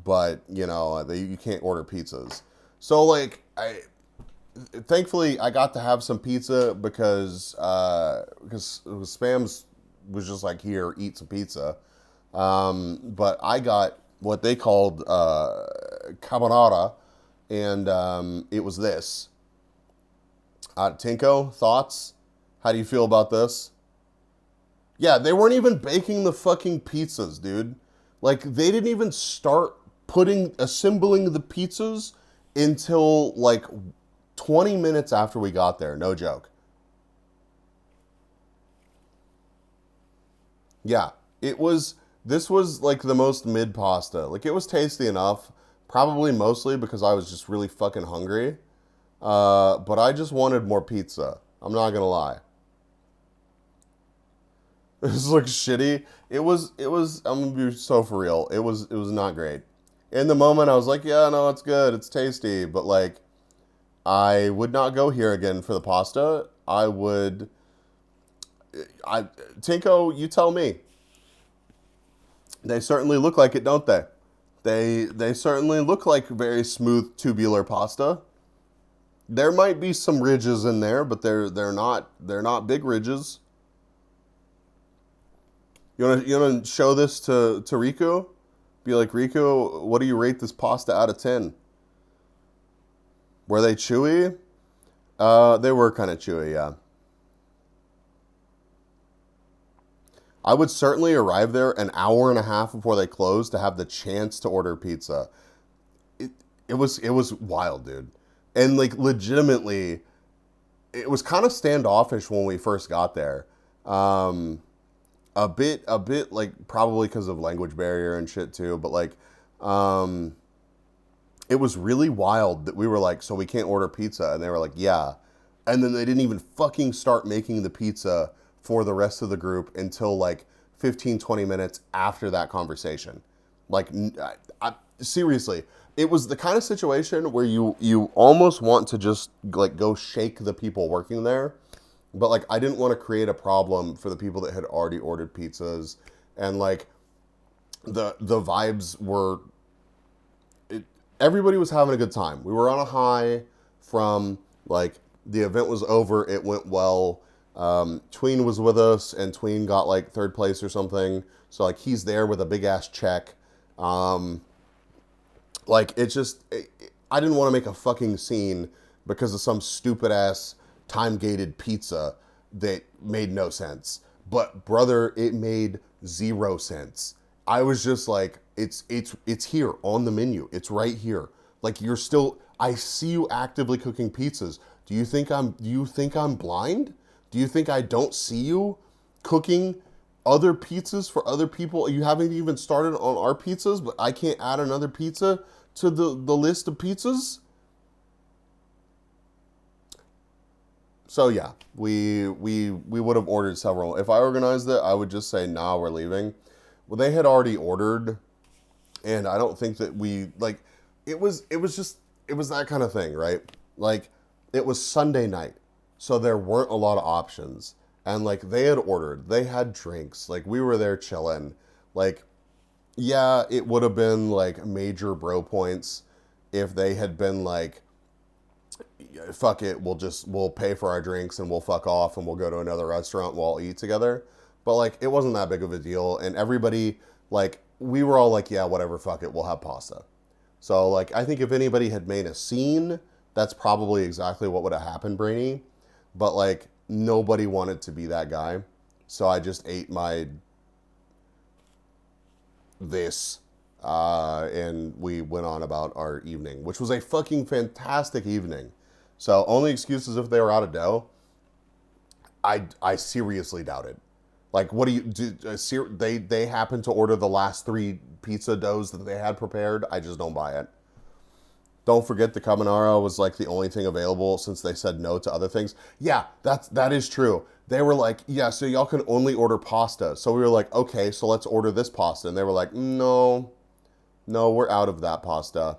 But you know, you can't order pizzas. So like thankfully I got to have some pizza because Spam's was just like, here, eat some pizza. But I got what they called carbonara, and it was this. Tinko, thoughts? How do you feel about this? Yeah, they weren't even baking the fucking pizzas, dude. Like, they didn't even start assembling the pizzas until like 20 minutes after we got there. No joke. Yeah, this was like the most mid pasta. Like, it was tasty enough, probably mostly because I was just really fucking hungry. But I just wanted more pizza. I'm not gonna lie. This looks shitty. It was, I'm gonna be so for real. It was not great. In the moment, I was like, yeah, no, it's good. It's tasty. But, like, I would not go here again for the pasta. Tinko, you tell me. They certainly look like it, don't they? They certainly look like very smooth tubular pasta. There might be some ridges in there, but they're not big ridges. You wanna show this to Riku? Be like, Riku, what do you rate this pasta out of 10? Were they chewy? They were kind of chewy, yeah. I would certainly arrive there an hour and a half before they closed to have the chance to order pizza. It was wild, dude. And like legitimately, it was kind of standoffish when we first got there. A bit like probably because of language barrier and shit too, but like it was really wild that we were like, so we can't order pizza, and they were like, yeah. And then they didn't even fucking start making the pizza for the rest of the group until like 15, 20 minutes after that conversation. Like, seriously, it was the kind of situation where you almost want to just like go shake the people working there. But like, I didn't want to create a problem for the people that had already ordered pizzas. And like, the vibes were, everybody was having a good time. We were on a high from like, the event was over, it went well. Tween was with us, and Tween got like 3rd place or something. So like, he's there with a big ass check. Like, it just, I didn't want to make a fucking scene because of some stupid ass time-gated pizza that made no sense. But brother, it made 0 sense. I was just like, it's here on the menu. It's right here. Like, I see you actively cooking pizzas. Do you think I'm blind? Do you think I don't see you cooking other pizzas for other people? You haven't even started on our pizzas, but I can't add another pizza to the list of pizzas? So yeah, we would have ordered several. If I organized it, I would just say, nah, we're leaving. Well, they had already ordered, and I don't think that we, like, it was that kind of thing, right? Like, it was Sunday night, so there weren't a lot of options. And like, they had ordered, they had drinks, like we were there chilling. Like, yeah, it would have been like major bro points if they had been like, fuck it, we'll pay for our drinks and we'll fuck off and we'll go to another restaurant, we'll all eat together. But like, it wasn't that big of a deal. And everybody, like, we were all like, yeah, whatever, fuck it, we'll have pasta. So like, I think if anybody had made a scene, that's probably exactly what would have happened, Brainy. But like, nobody wanted to be that guy. So I just ate and we went on about our evening, which was a fucking fantastic evening. So only excuses if they were out of dough. I seriously doubt it. Like, what do you do? They happened to order the last 3 pizza doughs that they had prepared. I just don't buy it. Don't forget the carbonara was like the only thing available since they said no to other things. Yeah, that is true. They were like, yeah, so y'all can only order pasta. So we were like, okay, so let's order this pasta. And they were like, no, we're out of that pasta.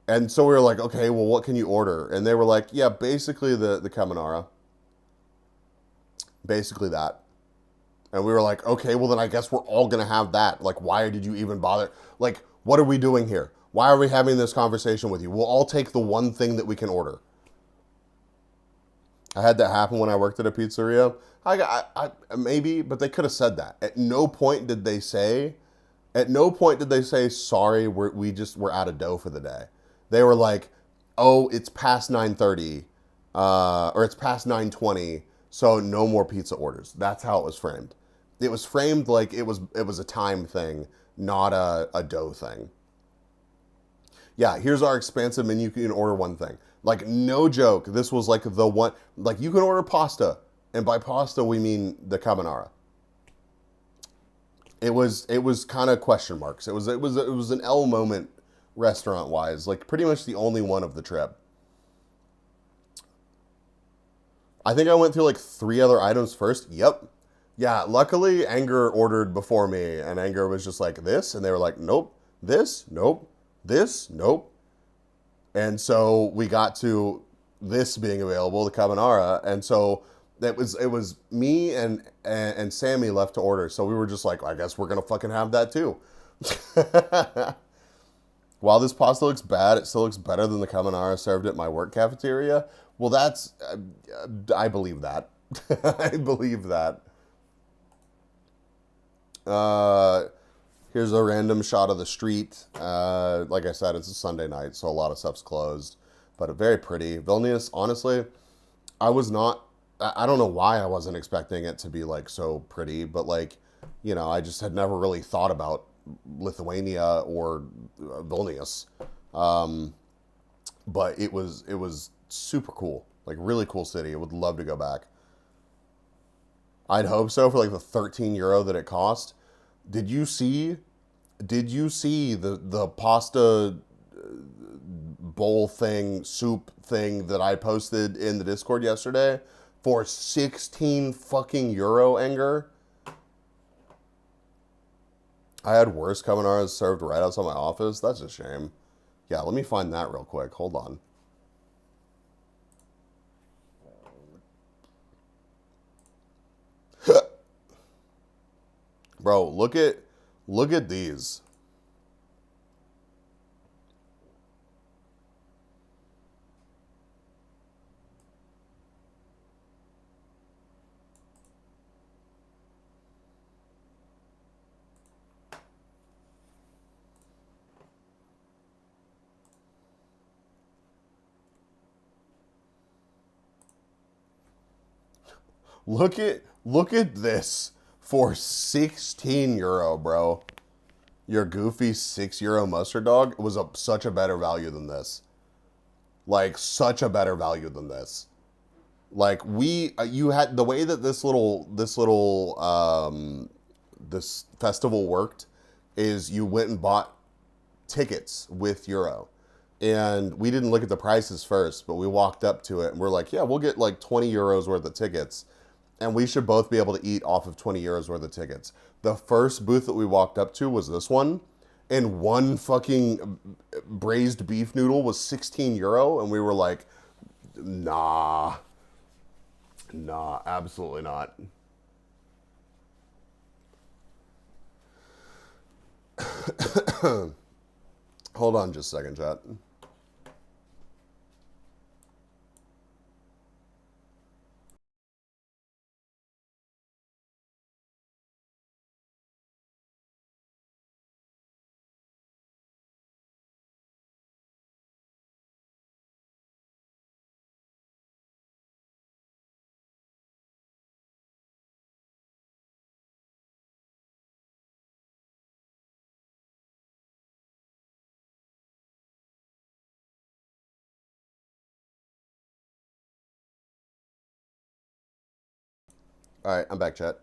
And so we were like, okay, well, what can you order? And they were like, yeah, basically the carbonara. Basically that. And we were like, okay, well, then I guess we're all going to have that. Like, why did you even bother? Like, what are we doing here? Why are we having this conversation with you? We'll all take the one thing that we can order. I had that happen when I worked at a pizzeria. I maybe, but they could have said that. At no point did they say, sorry, we're out of dough for the day. They were like, oh, it's past 9:30, or it's past 9:20, so no more pizza orders. That's how it was framed. It was framed like it was a time thing, not a dough thing. Yeah, here's our expansive menu. You can order one thing. Like, no joke, this was like the one, like, you can order pasta, and by pasta we mean the carbonara. It was kind of question marks. It was an L moment restaurant wise, like pretty much the only one of the trip. I think I went through like 3 other items first. Yep. Yeah, luckily Anger ordered before me, and Anger was just like, this, and they were like, nope, this, nope, this, nope. And so we got to this being available, the carbonara, and so it was me and Sammy left to order. So we were just like, I guess we're gonna fucking have that too. While this pasta looks bad, it still looks better than the carbonara served at my work cafeteria. Well, that's I believe that. I believe that. Here's a random shot of the street. Like I said, it's a Sunday night, so a lot of stuff's closed, but very pretty. Vilnius, honestly, I don't know why I wasn't expecting it to be like so pretty, but like, you know, I just had never really thought about Lithuania or Vilnius. But it was super cool, like really cool city. I would love to go back. I'd hope so for like the 13 euro that it cost. Did you see the pasta bowl thing, soup thing that I posted in the Discord yesterday for 16 fucking euro, Anger? I had worse carbonara served right outside my office. That's a shame. Yeah, let me find that real quick. Hold on. Bro, look at these. Look at this for 16 euro, bro. Your goofy 6 euro mustard dog was such a better value than this. Like such a better value than this. Like you had the way that this festival worked is you went and bought tickets with euro. And we didn't look at the prices first, but we walked up to it and we're like, yeah, we'll get like 20 euros worth of tickets. And we should both be able to eat off of 20 euros worth of tickets. The first booth that we walked up to was this one. And one fucking braised beef noodle was 16 euro. And we were like, nah, absolutely not. Hold on just a second, chat. All right, I'm back, chat.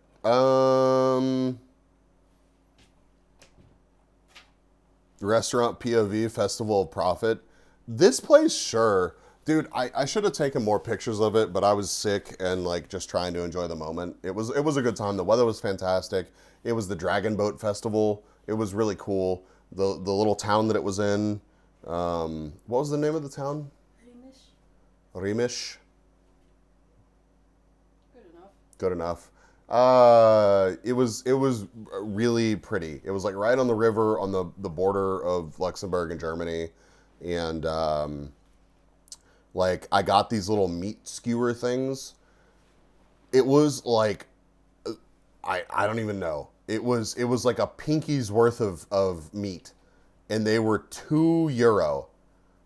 Restaurant POV Festival of Profit. This place, sure. Dude, I should have taken more pictures of it, but I was sick and like just trying to enjoy the moment. It was a good time. The weather was fantastic. It was the Dragon Boat Festival. It was really cool. The little town that it was in. What was the name of the town? Rimish. Good enough. It was really pretty. It was like right on the river on the border of Luxembourg and Germany. And like I got these little meat skewer things. It was like I don't even know. It was like a pinky's worth of meat. And they were €2.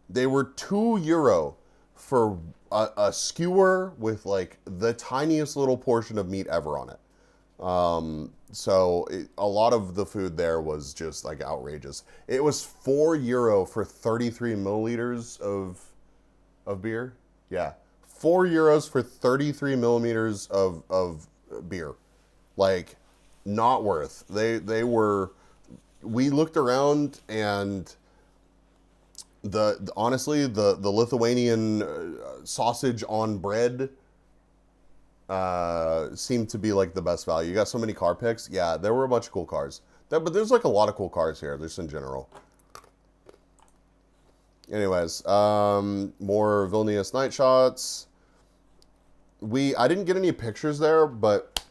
They were €2 for a skewer with like the tiniest little portion of meat ever on it. So a lot of the food there was just like outrageous. It was €4 for 33 milliliters of beer. Yeah, €4 for 33 milliliters of beer. Like, not worth. They were. We looked around and honestly the Lithuanian sausage on bread seemed to be like the best value. You got so many car picks. Yeah, there were a bunch of cool cars. But there's like a lot of cool cars here, just in general. Anyways, more Vilnius night shots. I didn't get any pictures there, but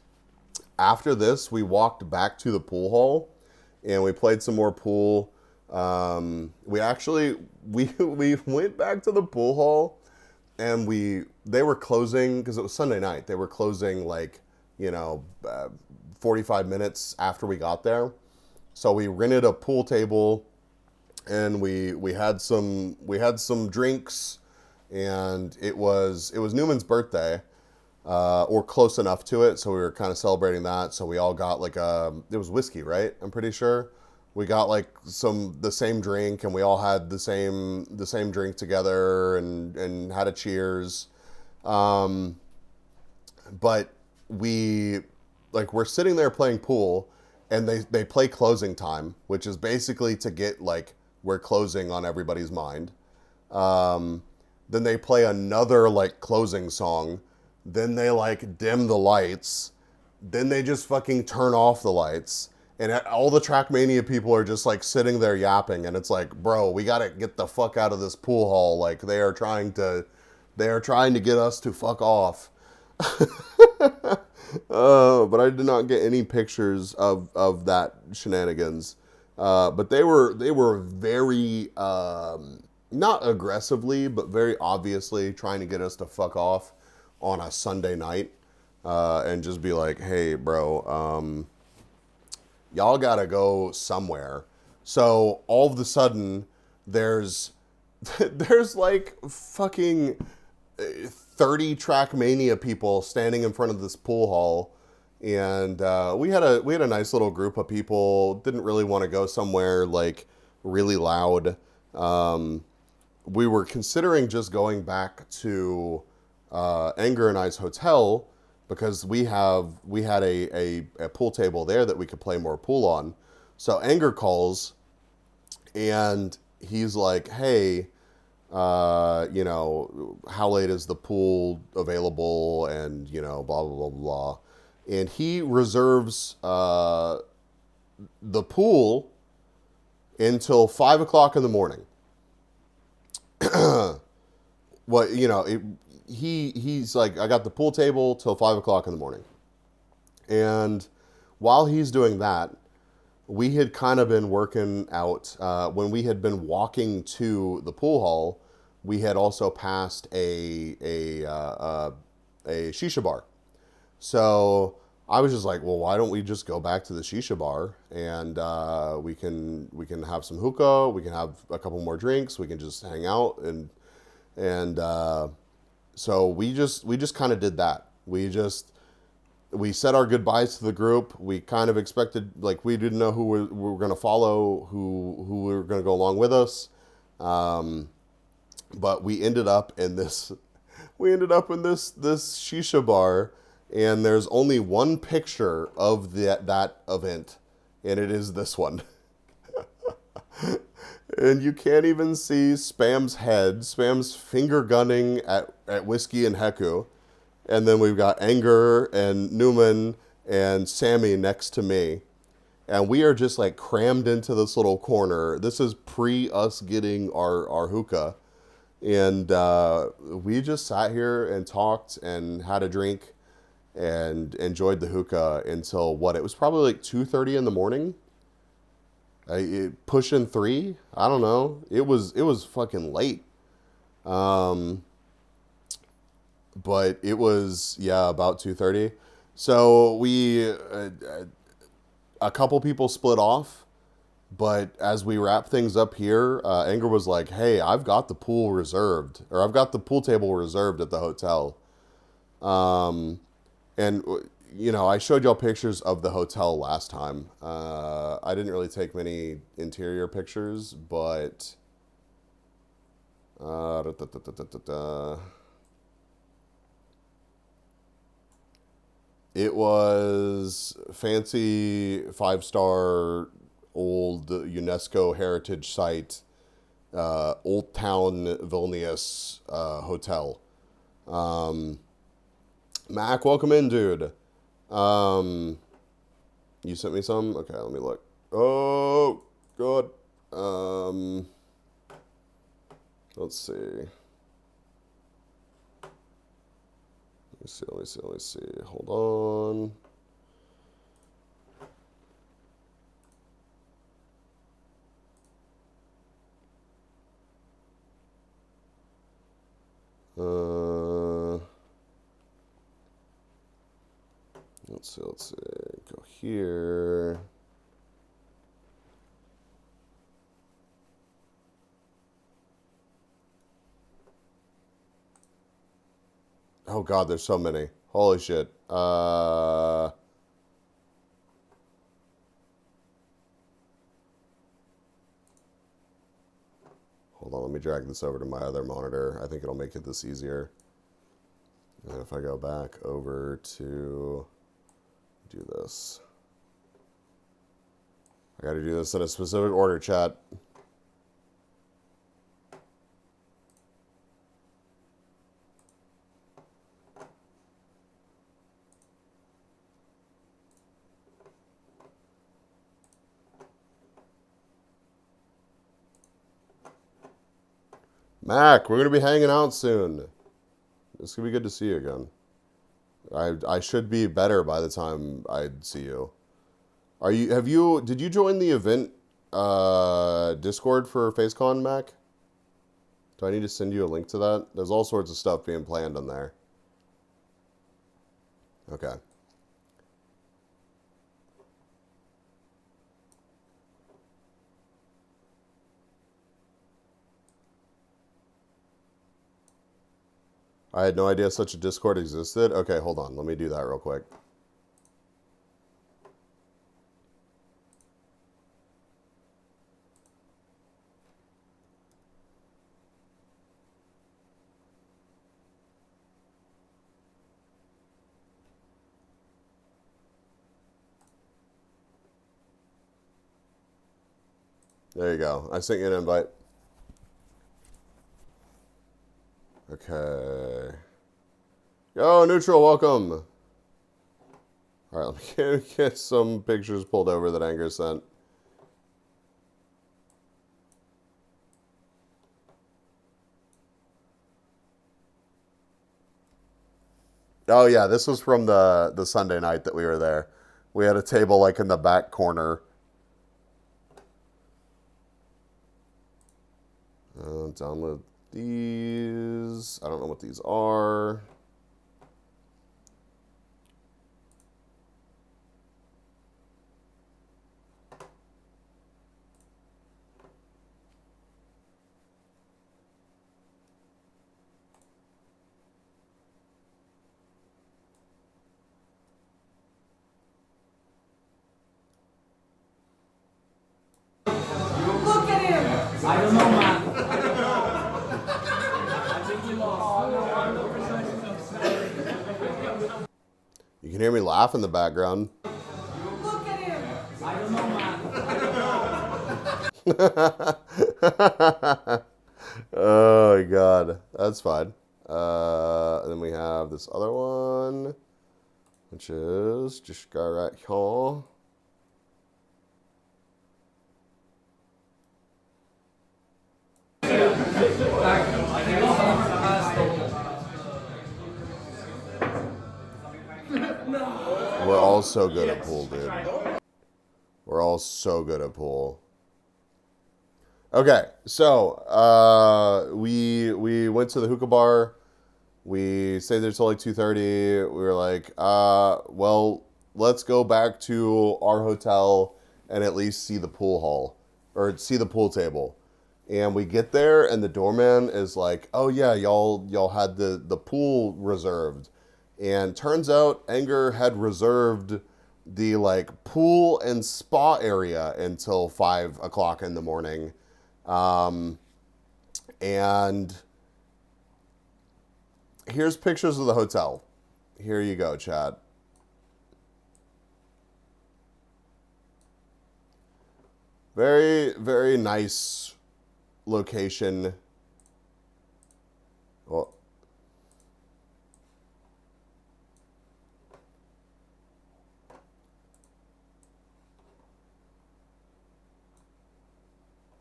after this, we walked back to the pool hall and we played some more pool. We went back to the pool hall and they were closing because it was Sunday night. They were closing like, 45 minutes after we got there. So we rented a pool table, and we had some drinks, and it was Newman's birthday, or close enough to it. So we were kind of celebrating that. So we all got like it was whiskey, right? I'm pretty sure. We got like the same drink, and we all had the same drink together, and had a cheers. But we're sitting there playing pool, and they play closing time, which is basically to get like we're closing on everybody's mind. Then they play another like closing song. Then they like dim the lights. Then they just fucking turn off the lights. And all the Trackmania people are just like sitting there yapping, and it's like, bro, we gotta get the fuck out of this pool hall. Like they are trying to get us to fuck off. But I did not get any pictures of that shenanigans. But they were very not aggressively, but very obviously trying to get us to fuck off on a Sunday night, and just be like, hey, bro. Y'all gotta go somewhere. So all of a sudden, there's like fucking 30 Trackmania people standing in front of this pool hall, and we had a nice little group of people. Didn't really want to go somewhere like really loud. We were considering just going back to Anger and I's hotel, because we had a pool table there that we could play more pool on. So Anger calls, and he's like, hey, how late is the pool available, and, blah, blah, blah, blah. And he reserves the pool until 5 o'clock in the morning. He's like, I got the pool table till 5 o'clock in the morning. And while he's doing that, we had kind of been working out, when we had been walking to the pool hall, we had also passed a shisha bar. So I was just like, well, why don't we just go back to the shisha bar, and we can have some hookah, we can have a couple more drinks, we can just hang out, and so we just kind of did that. We said our goodbyes to the group. We kind of expected, like, we didn't know who we were going to follow, who we were going to go along with us. But we ended up in this shisha bar, and there's only one picture of that event, and it is this one. And you can't even see Spam's head. Spam's finger gunning at Whiskey and Heku. And then we've got Anger and Newman and Sammy next to me. And we are just like crammed into this little corner. This is pre us getting our hookah. And we just sat here and talked and had a drink and enjoyed the hookah until what? It was probably like 2:30 in the morning. Pushing 3, I don't know. It was fucking late. But it was, about 2:30. So we, a couple people split off, but as we wrap things up here, Anger was like, hey, I've got the pool reserved, or I've got the pool table reserved at the hotel. And I showed y'all pictures of the hotel last time. I didn't really take many interior pictures, but it was fancy 5-star old UNESCO heritage site, Old Town Vilnius hotel. Mac, welcome in, dude. You sent me some? Okay, let me look. Oh, God. Let's see. Let me see. Hold on. Let's see. Go here. Oh god, there's so many. Holy shit. Hold on, let me drag this over to my other monitor. I think it'll make it this easier. And if I go back over to do this. I gotta do this in a specific order, chat. Mac, we're gonna be hanging out soon. It's gonna be good to see you again. I should be better by the time I see you. Did you join the event Discord for FaceCon, Mac? Do I need to send you a link to that? There's all sorts of stuff being planned on there. Okay. I had no idea such a Discord existed. Okay, hold on. Let me do that real quick. There you go. I sent you an invite. Okay. Yo, Neutral, welcome. All right, let me get some pictures pulled over that Anger sent. Oh yeah, this was from the Sunday night that we were there. We had a table like in the back corner. Download these. I don't know what these are. Look at him! I don't know, man. You can hear me laugh in the background. Look at him! I don't know, man. Oh my god, that's fine. And then we have this other one, which is just go right here. We're all so good at pool, dude. We're all so good at pool. Okay, so we went to the hookah bar. We stayed there till like 2:30. We were like, well, let's go back to our hotel and at least see the pool hall or see the pool table. And we get there and the doorman is like, oh yeah, y'all had the pool reserved. And turns out Anger had reserved the like pool and spa area until 5 o'clock in the morning. And here's pictures of the hotel. Here you go, Chad. Very, very nice location. Well,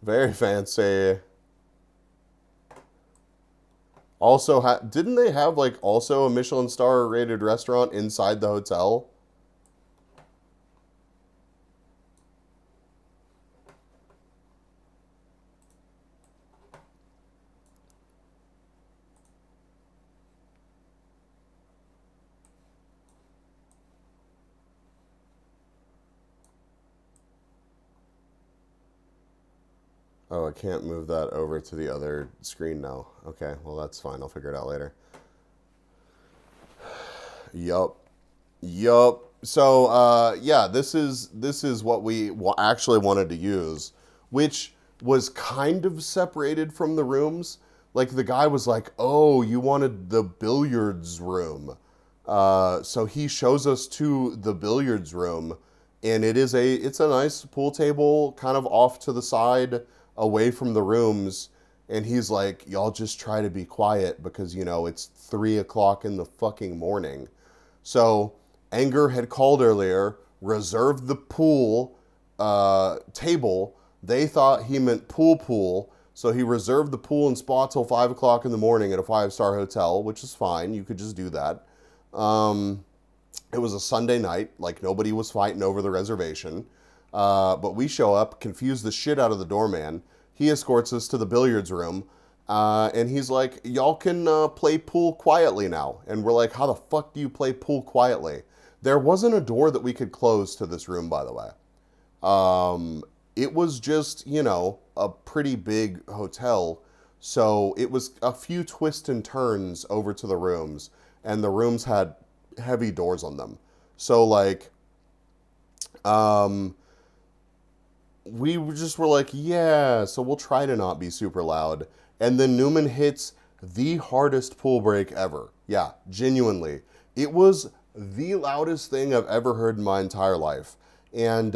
very fancy. Also, didn't they have like also a Michelin star rated restaurant inside the hotel? Oh, I can't move that over to the other screen now. Okay, well that's fine. I'll figure it out later. Yup. So yeah, this is what we actually wanted to use, which was kind of separated from the rooms. Like the guy was like, "Oh, you wanted the billiards room," so he shows us to the billiards room, and it's a nice pool table, kind of off to the side, away from the rooms. And he's like, "Y'all just try to be quiet because it's 3 o'clock in the fucking morning." So Anger had called earlier, reserved the pool table. They thought he meant pool, so he reserved the pool and spa till 5 o'clock in the morning at a 5-star hotel, which is fine. You could just do that. It was a Sunday night, like nobody was fighting over the reservation. But we show up, confuse the shit out of the doorman. He escorts us to the billiards room. And he's like, "Y'all can play pool quietly now." And we're like, "How the fuck do you play pool quietly?" There wasn't a door that we could close to this room, by the way. It was just, a pretty big hotel. So it was a few twists and turns over to the rooms. And the rooms had heavy doors on them. So, like, we just were like, yeah, so we'll try to not be super loud. And then Newman hits the hardest pool break ever. Yeah, genuinely. It was the loudest thing I've ever heard in my entire life. And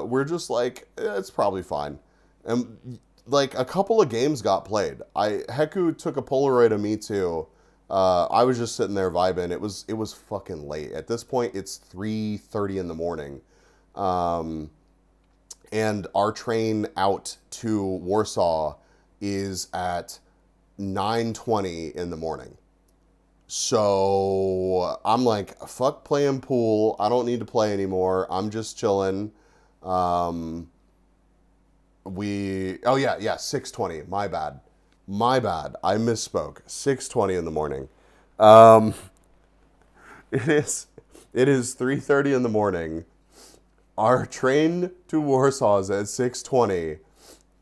we're just like, it's probably fine. And like a couple of games got played. Heku took a Polaroid of me too. I was just sitting there vibing. It was fucking late. At this point, it's 3:30 in the morning. And our train out to Warsaw is at 9:20 in the morning. So I'm like, fuck playing pool. I don't need to play anymore. I'm just chilling. Oh yeah, 6:20. My bad. I misspoke. 6:20 in the morning. It is 3:30 in the morning. Our train to Warsaw is at 6:20.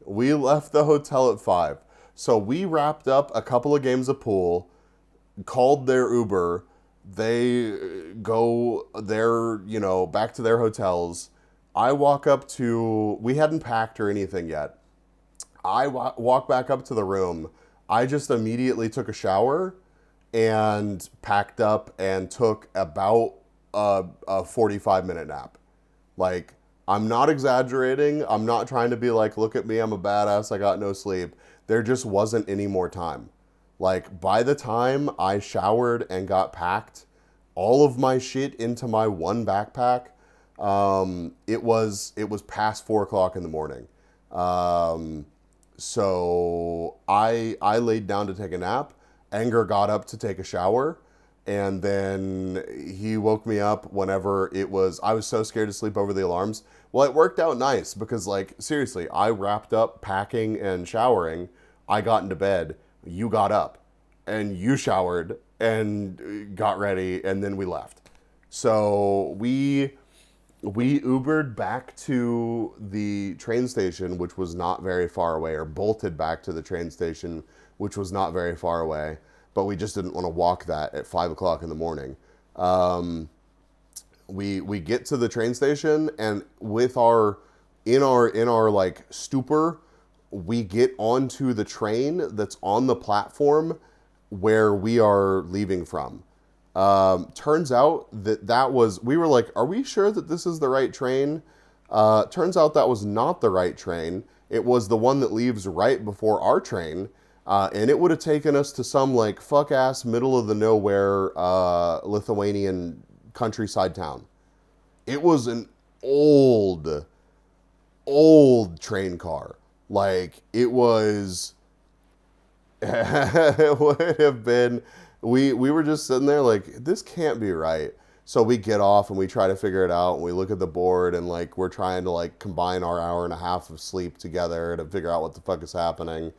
We left the hotel at 5. So we wrapped up a couple of games of pool, called their Uber. They go back to their hotels. I walk up to, we hadn't packed or anything yet. I walk back up to the room. I just immediately took a shower and packed up and took about a 45-minute nap. Like, I'm not exaggerating. I'm not trying to be like, look at me, I'm a badass, I got no sleep. There just wasn't any more time. Like, by the time I showered and got packed all of my shit into my one backpack, it was past 4 o'clock in the morning. So I laid down to take a nap. Anger got up to take a shower. And then he woke me up whenever I was so scared to sleep over the alarms. Well, it worked out nice because, like, seriously, I wrapped up packing and showering. I got into bed. You got up and you showered and got ready, and then we left. So we Ubered back to the train station, which was not very far away, or bolted back to the train station, which was not very far away. But we just didn't want to walk that at 5 o'clock in the morning. We get to the train station, and with in our like stupor, we get onto the train that's on the platform where we are leaving from. Turns out we were like, are we sure that this is the right train? Turns out that was not the right train. It was the one that leaves right before our train. And it would have taken us to some like fuck ass middle of the nowhere Lithuanian countryside town. It was an old train car. Like, it was, it would have been, we were just sitting there like, this can't be right. So we get off and we try to figure it out, and we look at the board, and like we're trying to like combine our hour and a half of sleep together to figure out what the fuck is happening.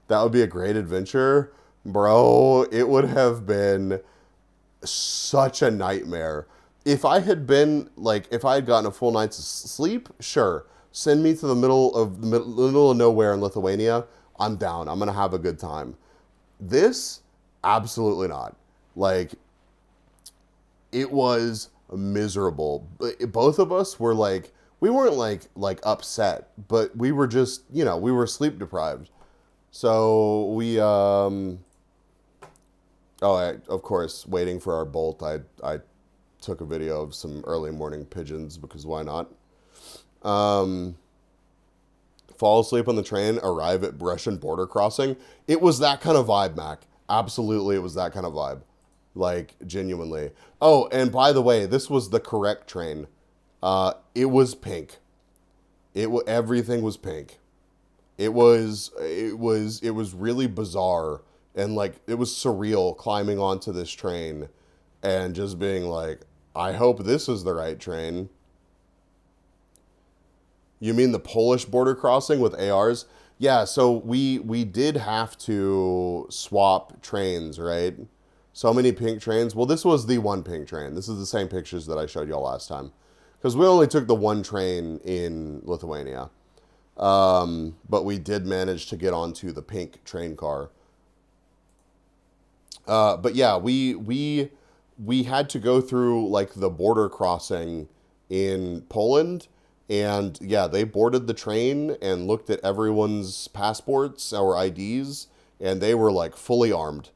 That would be a great adventure. Bro, it would have been such a nightmare. If I had gotten a full night's sleep, sure. Send me to the middle of nowhere in Lithuania. I'm down. I'm going to have a good time. This, absolutely not. Like, It was miserable. Both of us were like, we weren't like upset, but we were just, you know, we were sleep deprived. So we, of course, waiting for our bolt, I took a video of some early morning pigeons because why not? Fall asleep on the train, arrive at Russian border crossing. It was that kind of vibe, Mac. Absolutely, it was that kind of vibe. Like, genuinely. Oh, and by the way, this was the correct train. It was pink. Everything was pink. It was really bizarre, and like it was surreal climbing onto this train and just being like, I hope this is the right train. You mean the Polish border crossing with ARs? Yeah, so we did have to swap trains, right? So many pink trains. Well, this was the one pink train. This is the same pictures that I showed y'all last time. Because we only took the one train in Lithuania. But we did manage to get onto the pink train car. But yeah, we had to go through like the border crossing in Poland. And yeah, they boarded the train and looked at everyone's passports or IDs. And they were like fully armed.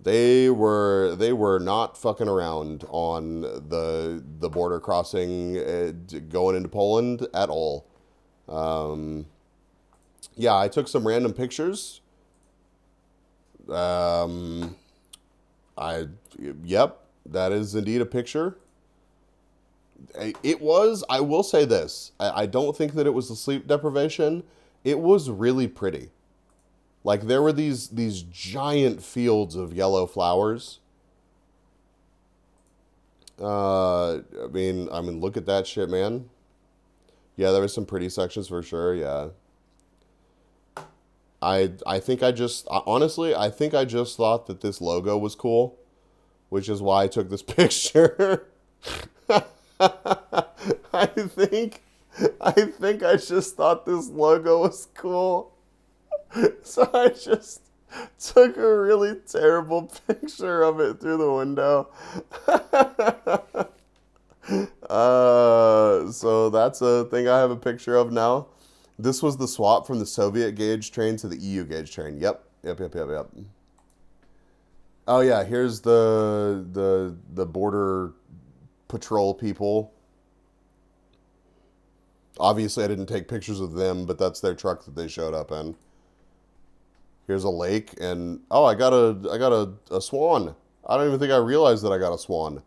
They were not fucking around on the border crossing going into Poland at all. Yeah, I took some random pictures. Yep, that is indeed a picture. It was, I will say this, I don't think that it was the sleep deprivation. It was really pretty. Like, there were these giant fields of yellow flowers. I mean, look at that shit, man. Yeah, there were some pretty sections for sure, yeah. I think I just, honestly, I think I just thought that this logo was cool, which is why I took this picture. I think I just thought this logo was cool. So I just took a really terrible picture of it through the window. So that's a thing I have a picture of now. This was the swap from the Soviet gauge train to the EU gauge train. Yep. Oh yeah, here's the border patrol people. Obviously I didn't take pictures of them, but that's their truck that they showed up in. Here's a lake, and oh, I got a swan. I don't even think I realized that I got a swan.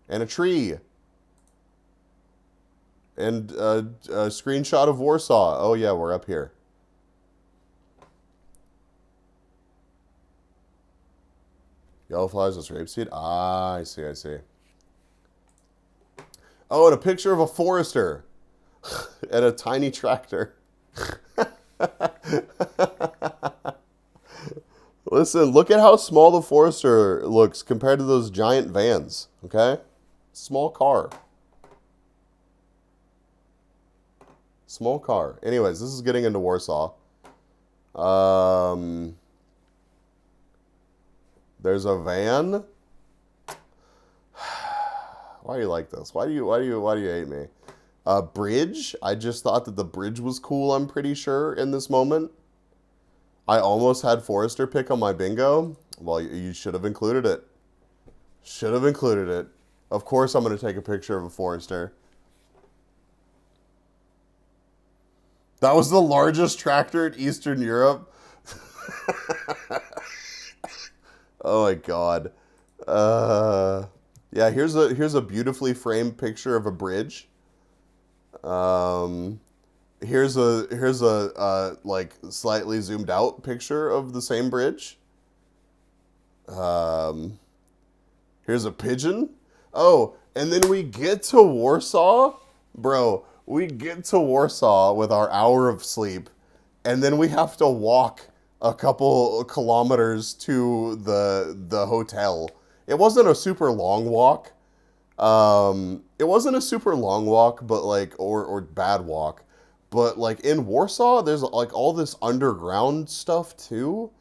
And a tree. And a screenshot of Warsaw. Oh yeah, we're up here. Yellow flies with rapeseed. Ah, I see. Oh, and a picture of a forester. And a tiny tractor. Listen, look at how small the Forester looks compared to those giant vans, okay? Small car. Small car. Anyways, this is getting into Warsaw. There's a van. Why are you like this? Why do you hate me? Bridge. I just thought that the bridge was cool, I'm pretty sure, in this moment. I almost had Forester pick on my bingo. Well, you should have included it. Should have included it. Of course I'm going to take a picture of a Forester. That was the largest tractor in Eastern Europe. Oh my god. Yeah, here's a beautifully framed picture of a bridge. Here's a like slightly zoomed out picture of the same bridge. Here's a pigeon. Oh, and then we get to Warsaw, bro. We get to Warsaw with our hour of sleep, and then we have to walk a couple kilometers to the hotel. It wasn't a super long walk. It wasn't a super long walk, but like, or bad walk, but like in Warsaw, there's like all this underground stuff too.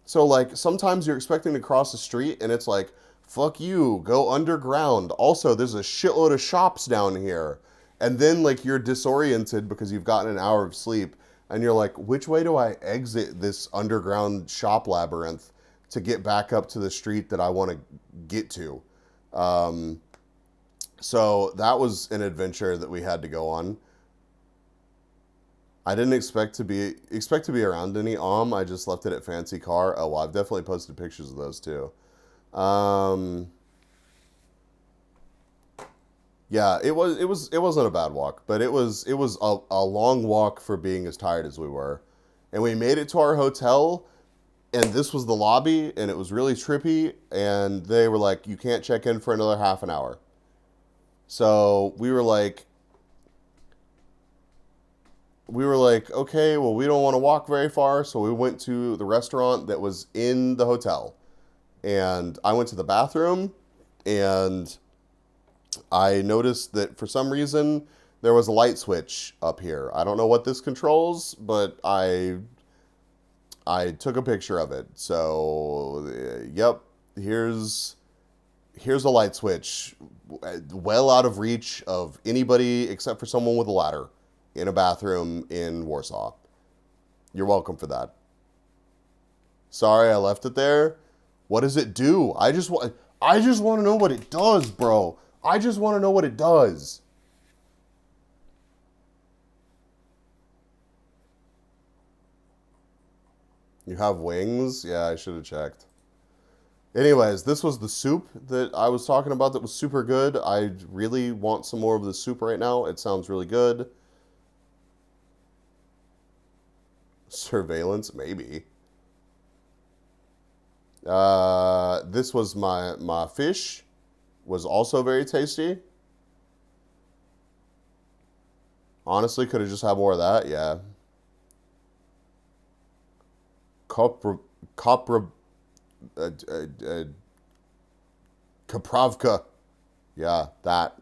So, like, sometimes you're expecting to cross the street, and it's like, fuck you, go underground. Also, there's a shitload of shops down here. And then, like, you're disoriented because you've gotten an hour of sleep, and you're like, which way do I exit this underground shop labyrinth to get back up to the street that I want to get to? So that was an adventure that we had to go on. I didn't expect to be around any I just left it at Fancy Car. Oh, well, I've definitely posted pictures of those too. Yeah, it wasn't a bad walk, but it was a long walk for being as tired as we were. And we made it to our hotel, and this was the lobby, and it was really trippy, and they were like, you can't check in for another half an hour. So we were like, okay, well, we don't want to walk very far, so we went to the restaurant that was in the hotel. And I went to the bathroom, and I noticed that for some reason there was a light switch up here. I don't know what this controls, but I took a picture of it. So, yep, here's a light switch, well out of reach of anybody except for someone with a ladder in a bathroom in Warsaw. You're welcome for that. Sorry I left it there. What does it do? I just want to know what it does, bro. I just want to know what it does. You have wings? Yeah, I should have checked. Anyways, this was the soup that I was talking about that was super good. I really want some more of the soup right now. It sounds really good. Surveillance? Maybe. This was my fish. Was also very tasty. Honestly, could have just had more of that. Yeah. Kapravka. Yeah, that.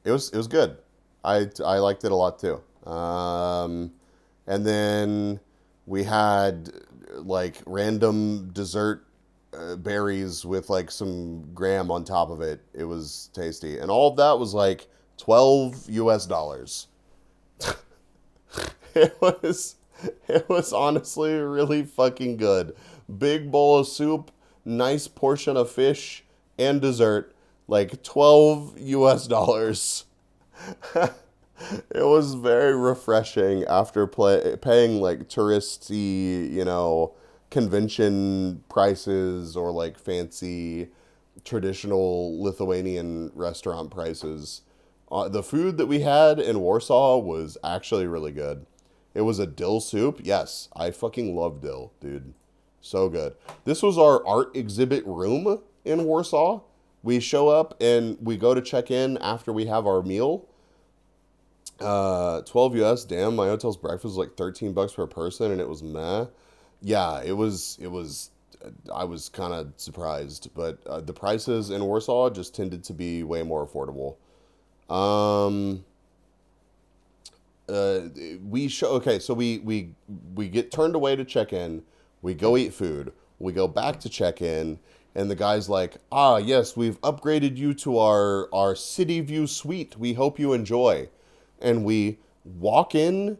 It was good. I liked it a lot too. And then we had like random dessert berries with like some graham on top of it. It was tasty. And all of that was like $12 US. It was honestly really fucking good. Big bowl of soup, nice portion of fish, and dessert. Like $12 US. It was very refreshing after paying like touristy, convention prices or like fancy traditional Lithuanian restaurant prices. The food that we had in Warsaw was actually really good. It was a dill soup. Yes, I fucking love dill, dude. So good. This was our art exhibit room in Warsaw. We show up and we go to check in after we have our meal. 12 US, damn, my hotel's breakfast was like $13 per person and it was meh. Yeah, it was, I was kind of surprised, but the prices in Warsaw just tended to be way more affordable. So we get turned away to check in, we go eat food, we go back to check in, and the guy's like, yes, we've upgraded you to our city view suite, we hope you enjoy. And we walk in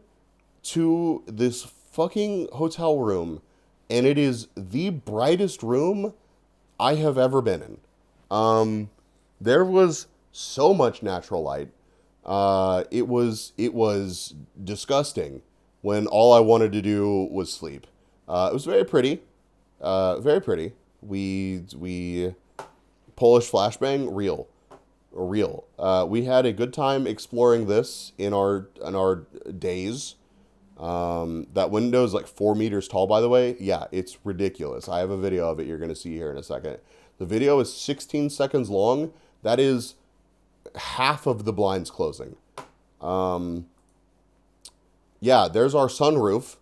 to this fucking hotel room, and it is the brightest room I have ever been in. There was so much natural light. It was disgusting when all I wanted to do was sleep. It was very pretty. Very pretty. We Polish flashbang, real. We had a good time exploring this in our days. That window is like 4 meters tall, by the way. Yeah, it's ridiculous. I have a video of it you're going to see here in a second. The video is 16 seconds long. That is half of the blinds closing. Yeah, there's our sunroof.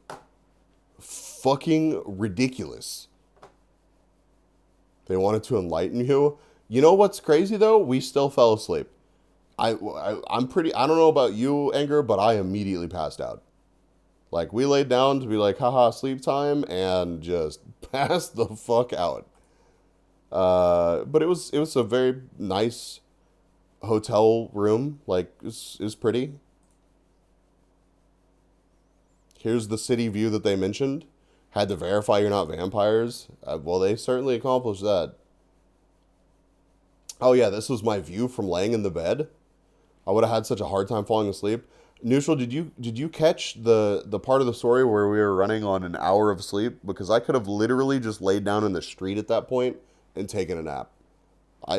Fucking ridiculous. They wanted to enlighten you. You know what's crazy though? We still fell asleep. I don't know about you, Anger, but I immediately passed out. Like, we laid down to be like, haha, sleep time, and just passed the fuck out. But it was a very nice hotel room. Like, it was pretty. Here's the city view that they mentioned. Had to verify you're not vampires. Well, they certainly accomplished that. Oh yeah, this was my view from laying in the bed. I would have had such a hard time falling asleep. Neutral, did you catch the part of the story where we were running on an hour of sleep? Because I could have literally just laid down in the street at that point and taken a nap.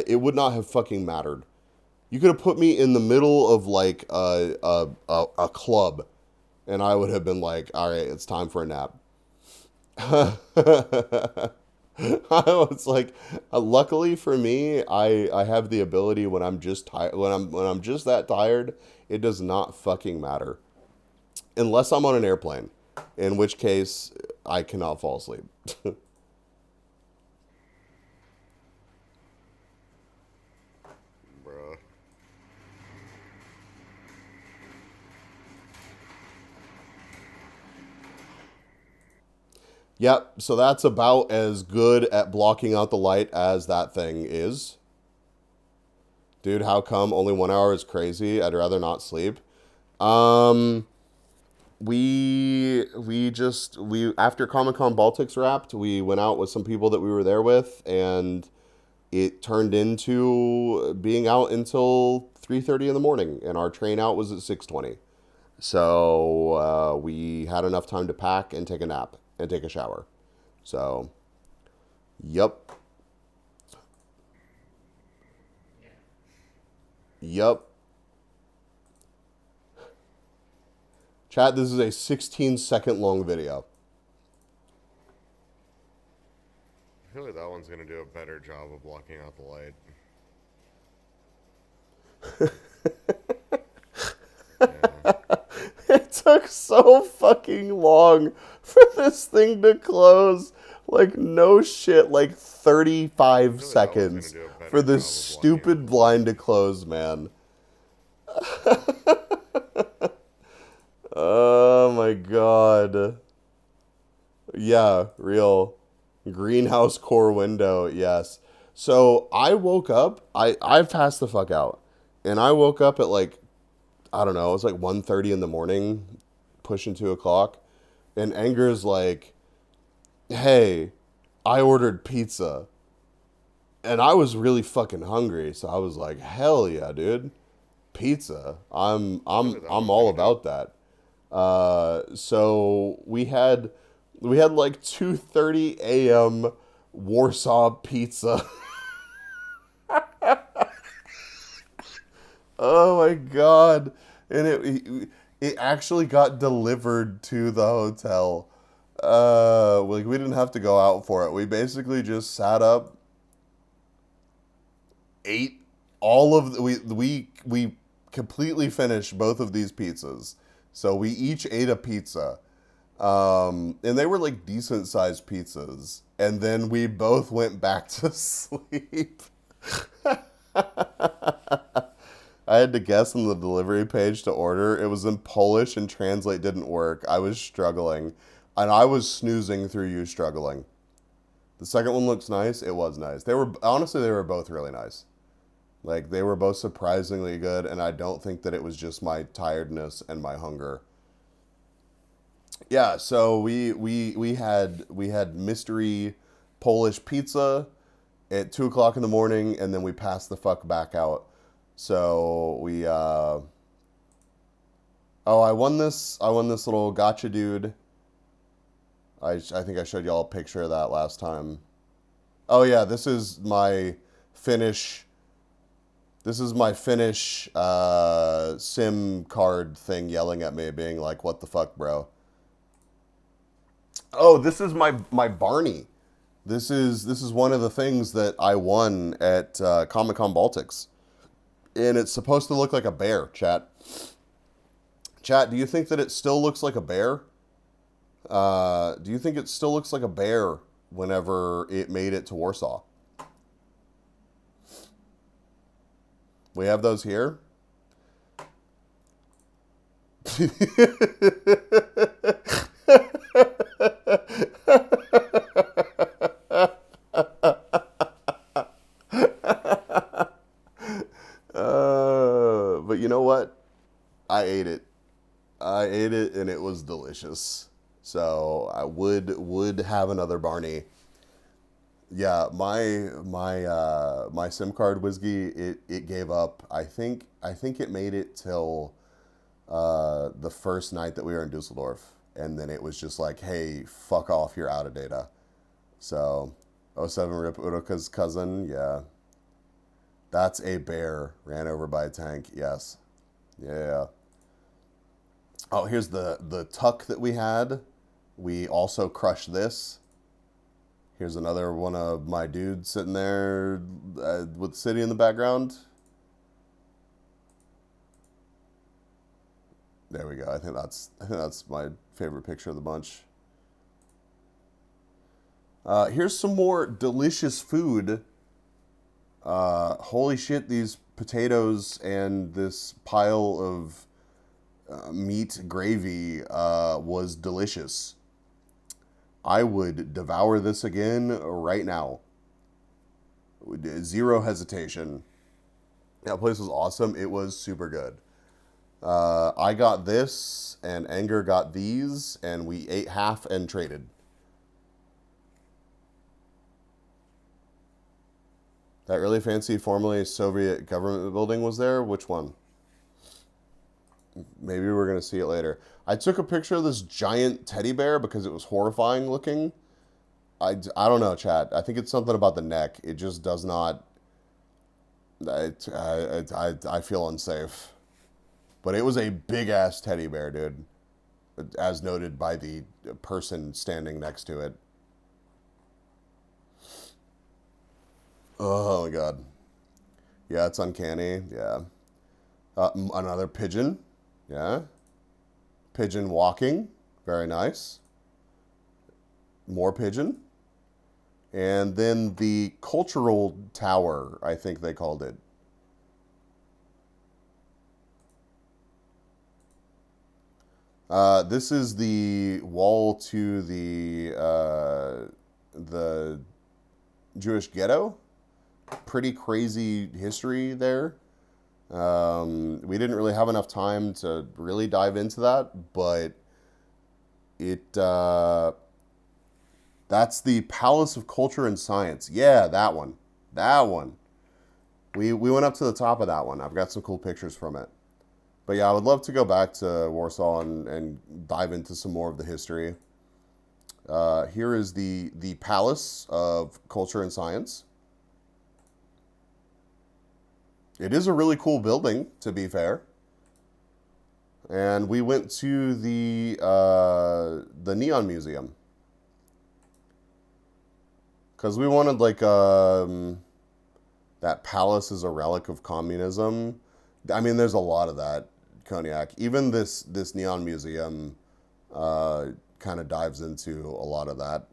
It would not have fucking mattered. You could have put me in the middle of like a club, and I would have been like, all right, it's time for a nap. I was like, luckily for me, I have the ability when I'm just tired, when I'm just that tired, it does not fucking matter, unless I'm on an airplane, in which case I cannot fall asleep. Bruh. Yep, so that's about as good at blocking out the light as that thing is. Dude, how come only 1 hour is crazy? I'd rather not sleep. We after Comic-Con Baltics wrapped, we went out with some people that we were there with, and it turned into being out until 3:30 in the morning, and our train out was at 6:20. So we had enough time to pack and take a nap and take a shower. So, yup. Yup. Chat, this is a 16-second long video. I feel like that one's going to do a better job of blocking out the light. It took so fucking long for this thing to close. Like, no shit, like 35 seconds for this stupid blind to close, man. Oh my god. Yeah, real. Greenhouse core window, yes. So I woke up, I passed the fuck out. And I woke up at like, I don't know, it was like 1:30 in the morning, pushing 2 o'clock. And Anger's like, hey, I ordered pizza. And I was really fucking hungry, so I was like, hell yeah, dude. Pizza. I'm all about that. So we had like 2:30 a.m. Warsaw pizza. Oh my god. And it actually got delivered to the hotel. Like, we didn't have to go out for it. We basically just sat up, ate all of the, we completely finished both of these pizzas. So we each ate a pizza. And they were like decent sized pizzas. And then we both went back to sleep. I had to guess on the delivery page to order. It was in Polish and translate didn't work. I was struggling. And I was snoozing through you struggling. The second one looks nice. It was nice. They were both really nice. Like, they were both surprisingly good, and I don't think that it was just my tiredness and my hunger. Yeah, so we had mystery Polish pizza at 2 o'clock in the morning, and then we passed the fuck back out. So we I won this little gotcha dude. I think I showed y'all a picture of that last time. Oh yeah, this is my Finnish SIM card thing yelling at me, being like, what the fuck, bro? Oh, this is my Barney. This is one of the things that I won at Comic-Con Baltics. And it's supposed to look like a bear, chat. Chat, do you think that it still looks like a bear? Do you think it still looks like a bear whenever it made it to Warsaw? We have those here. But you know what? I ate it. I ate it and it was delicious. So I would have another Barney. Yeah, my SIM card whiskey, it gave up. I think it made it till the first night that we were in Dusseldorf, and then it was just like, hey, fuck off, you're out of data. So 07 Rip Udoka's cousin, yeah. That's a bear ran over by a tank. Yes. Yeah. Oh, here's the tuck that we had. We also crushed this. Here's another one of my dudes sitting there with the city in the background. There we go. I think that's my favorite picture of the bunch. Here's some more delicious food. Holy shit, these potatoes and this pile of meat gravy was delicious. I would devour this again right now. Zero hesitation. That place was awesome. It was super good. I got this, and Anger got these, and we ate half and traded. That really fancy, formerly Soviet government building was there? Which one? Maybe we're going to see it later. I took a picture of this giant teddy bear because it was horrifying looking. I don't know, chat. I think it's something about the neck. It just does not... I feel unsafe. But it was a big-ass teddy bear, dude. As noted by the person standing next to it. Oh, my God. Yeah, it's uncanny. Yeah. Another pigeon. Yeah. Pigeon walking. Very nice. More pigeon. And then the cultural tower, I think they called it. This is the wall to the Jewish ghetto. Pretty crazy history there. We didn't really have enough time to really dive into that, but that's the Palace of Culture and Science. Yeah, that one. That one. We went up to the top of that one. I've got some cool pictures from it. But yeah, I would love to go back to Warsaw and dive into some more of the history. Here is the Palace of Culture and Science. It is a really cool building, to be fair. And we went to the Neon Museum. Because we wanted, like, that palace is a relic of communism. I mean, there's a lot of that, Cognac. Even this Neon Museum kind of dives into a lot of that.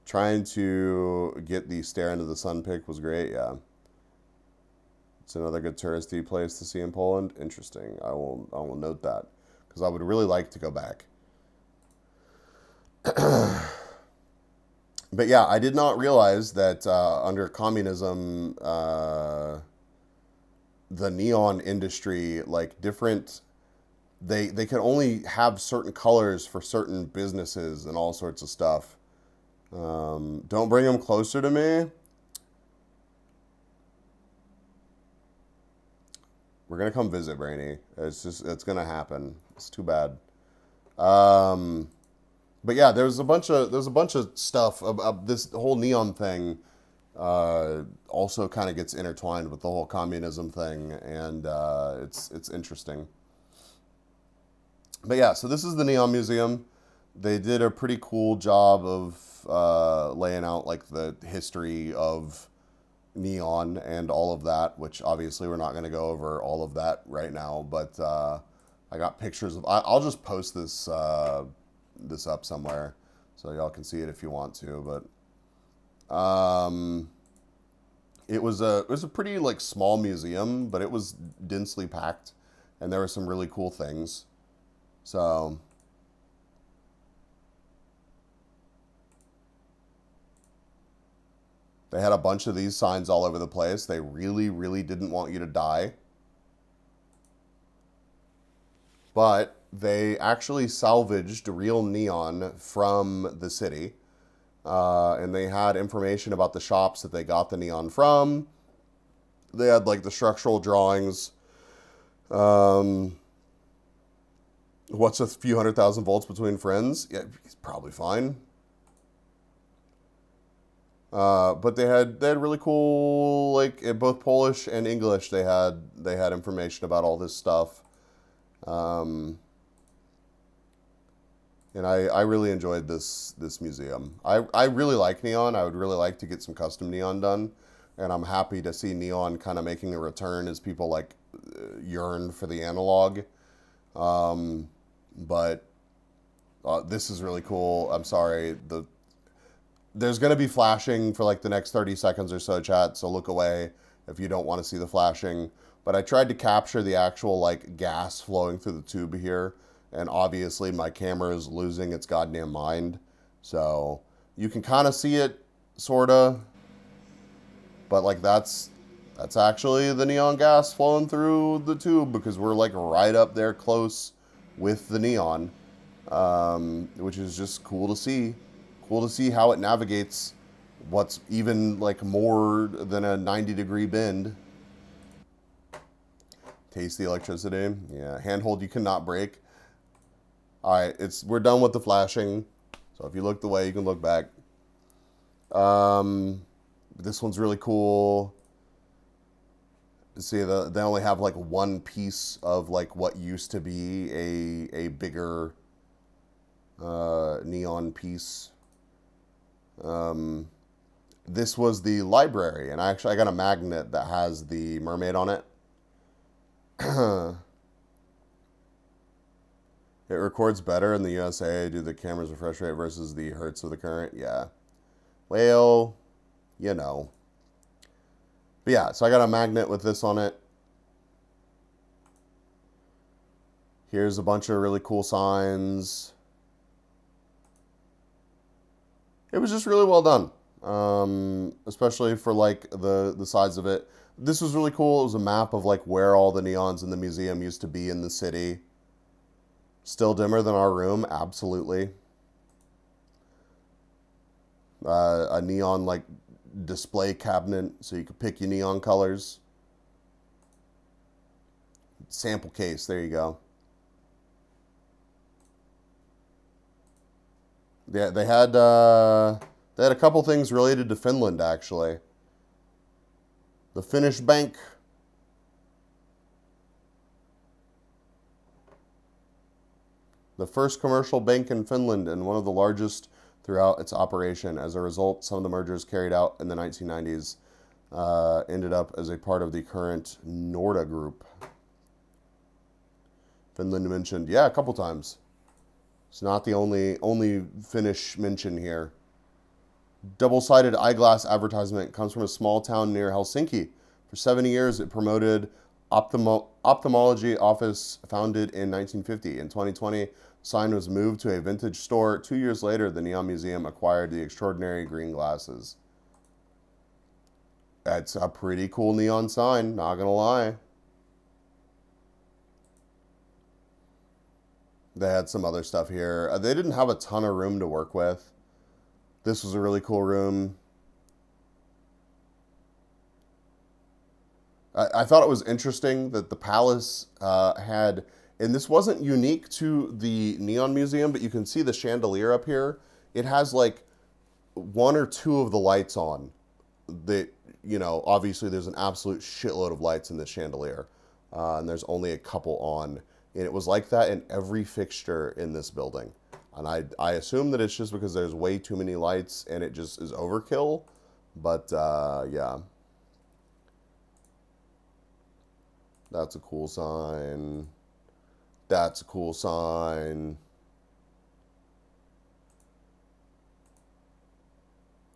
Trying to get the Stare into the Sun pick was great, yeah. It's another good touristy place to see in Poland. Interesting. I will note that because I would really like to go back. But yeah, I did not realize that under communism, the neon industry, like different, they could only have certain colors for certain businesses and all sorts of stuff. Don't bring them closer to me. We're gonna come visit, Brainy. It's gonna happen. It's too bad. But yeah, there's a bunch of stuff of this whole neon thing. Also, kind of gets intertwined with the whole communism thing, and it's interesting. But yeah, so this is the Neon Museum. They did a pretty cool job of laying out like the history of neon and all of that, which obviously we're not going to go over all of that right now, but I got pictures of... I'll just post this this up somewhere so y'all can see it if you want to, but it was a pretty like small museum, but it was densely packed and there were some really cool things. So they had a bunch of these signs all over the place. They really, really didn't want you to die. but they actually salvaged real neon from the city. And they had information about the shops that they got the neon from. They had like the structural drawings. What's a few 100,000 volts between friends? Yeah, he's probably fine. But they had really cool, like in both Polish and English. They had information about all this stuff. And I really enjoyed this museum. I really like neon. I would really like to get some custom neon done, and I'm happy to see neon kind of making a return as people like yearn for the analog. But this is really cool. I'm sorry, there's going to be flashing for like the next 30 seconds or so, chat, so look away if you don't want to see the flashing. But I tried to capture the actual like gas flowing through the tube here, and obviously my camera is losing its goddamn mind. So you can kind of see it, sorta, but like that's actually the neon gas flowing through the tube, because we're like right up there close with the neon, which is just cool to see. Cool to see how it navigates what's even like more than a 90-degree bend. Taste the electricity. Yeah, handhold you cannot break. All right, we're done with the flashing. So if you look the way, you can look back. This one's really cool. See, they only have like one piece of like what used to be a bigger neon piece. This was the library, and I got a magnet that has the mermaid on it. It records better in the USA due to the camera's refresh rate versus the hertz of the current. Yeah. Well, you know. But yeah, so I got a magnet with this on it. Here's a bunch of really cool signs. It was just really well done, especially for like the size of it. This was really cool. It was a map of like where all the neons in the museum used to be in the city. Still dimmer than our room, absolutely. A neon like display cabinet so you could pick your neon colors. Sample case, there you go. Yeah, they had a couple things related to Finland, actually. The Finnish bank. The first commercial bank in Finland and one of the largest throughout its operation. As a result, some of the mergers carried out in the 1990s ended up as a part of the current Norda Group. Finland mentioned, yeah, a couple times. It's not the only Finnish mention here. Double-sided eyeglass advertisement comes from a small town near Helsinki. For 70 years, it promoted ophthalmology office founded in 1950. In 2020, the sign was moved to a vintage store. 2 years later, the Neon Museum acquired the extraordinary green glasses. That's a pretty cool neon sign, not gonna lie. They had some other stuff here. They didn't have a ton of room to work with. This was a really cool room. I thought it was interesting that the palace had, and this wasn't unique to the Neon Museum, but you can see the chandelier up here. It has like one or two of the lights on. That, you know, obviously there's an absolute shitload of lights in this chandelier, and there's only a couple on. And it was like that in every fixture in this building. And I assume that it's just because there's way too many lights and it just is overkill. But, yeah. That's a cool sign. That's a cool sign.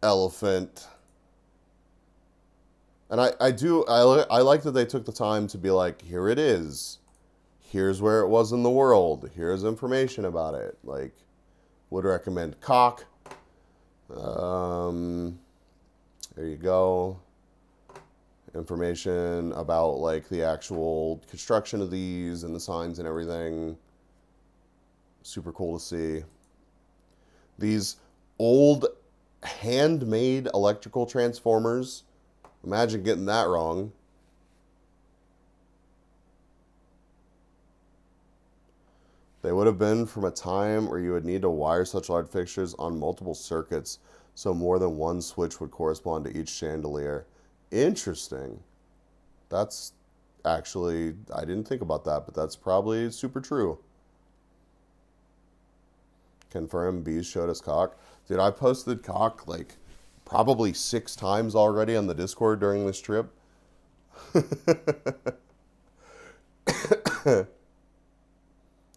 Elephant. And I like that they took the time to be like, here it is. Here's where it was in the world. Here's information about it. Like, would recommend cock. There you go. Information about like the actual construction of these and the signs and everything. Super cool to see. These old handmade electrical transformers. Imagine getting that wrong. They would have been from a time where you would need to wire such large fixtures on multiple circuits, so more than one switch would correspond to each chandelier. Interesting. That's actually, I didn't think about that, but that's probably super true. Confirm bees showed us cock. Dude, I posted cock like probably 6 times already on the Discord during this trip.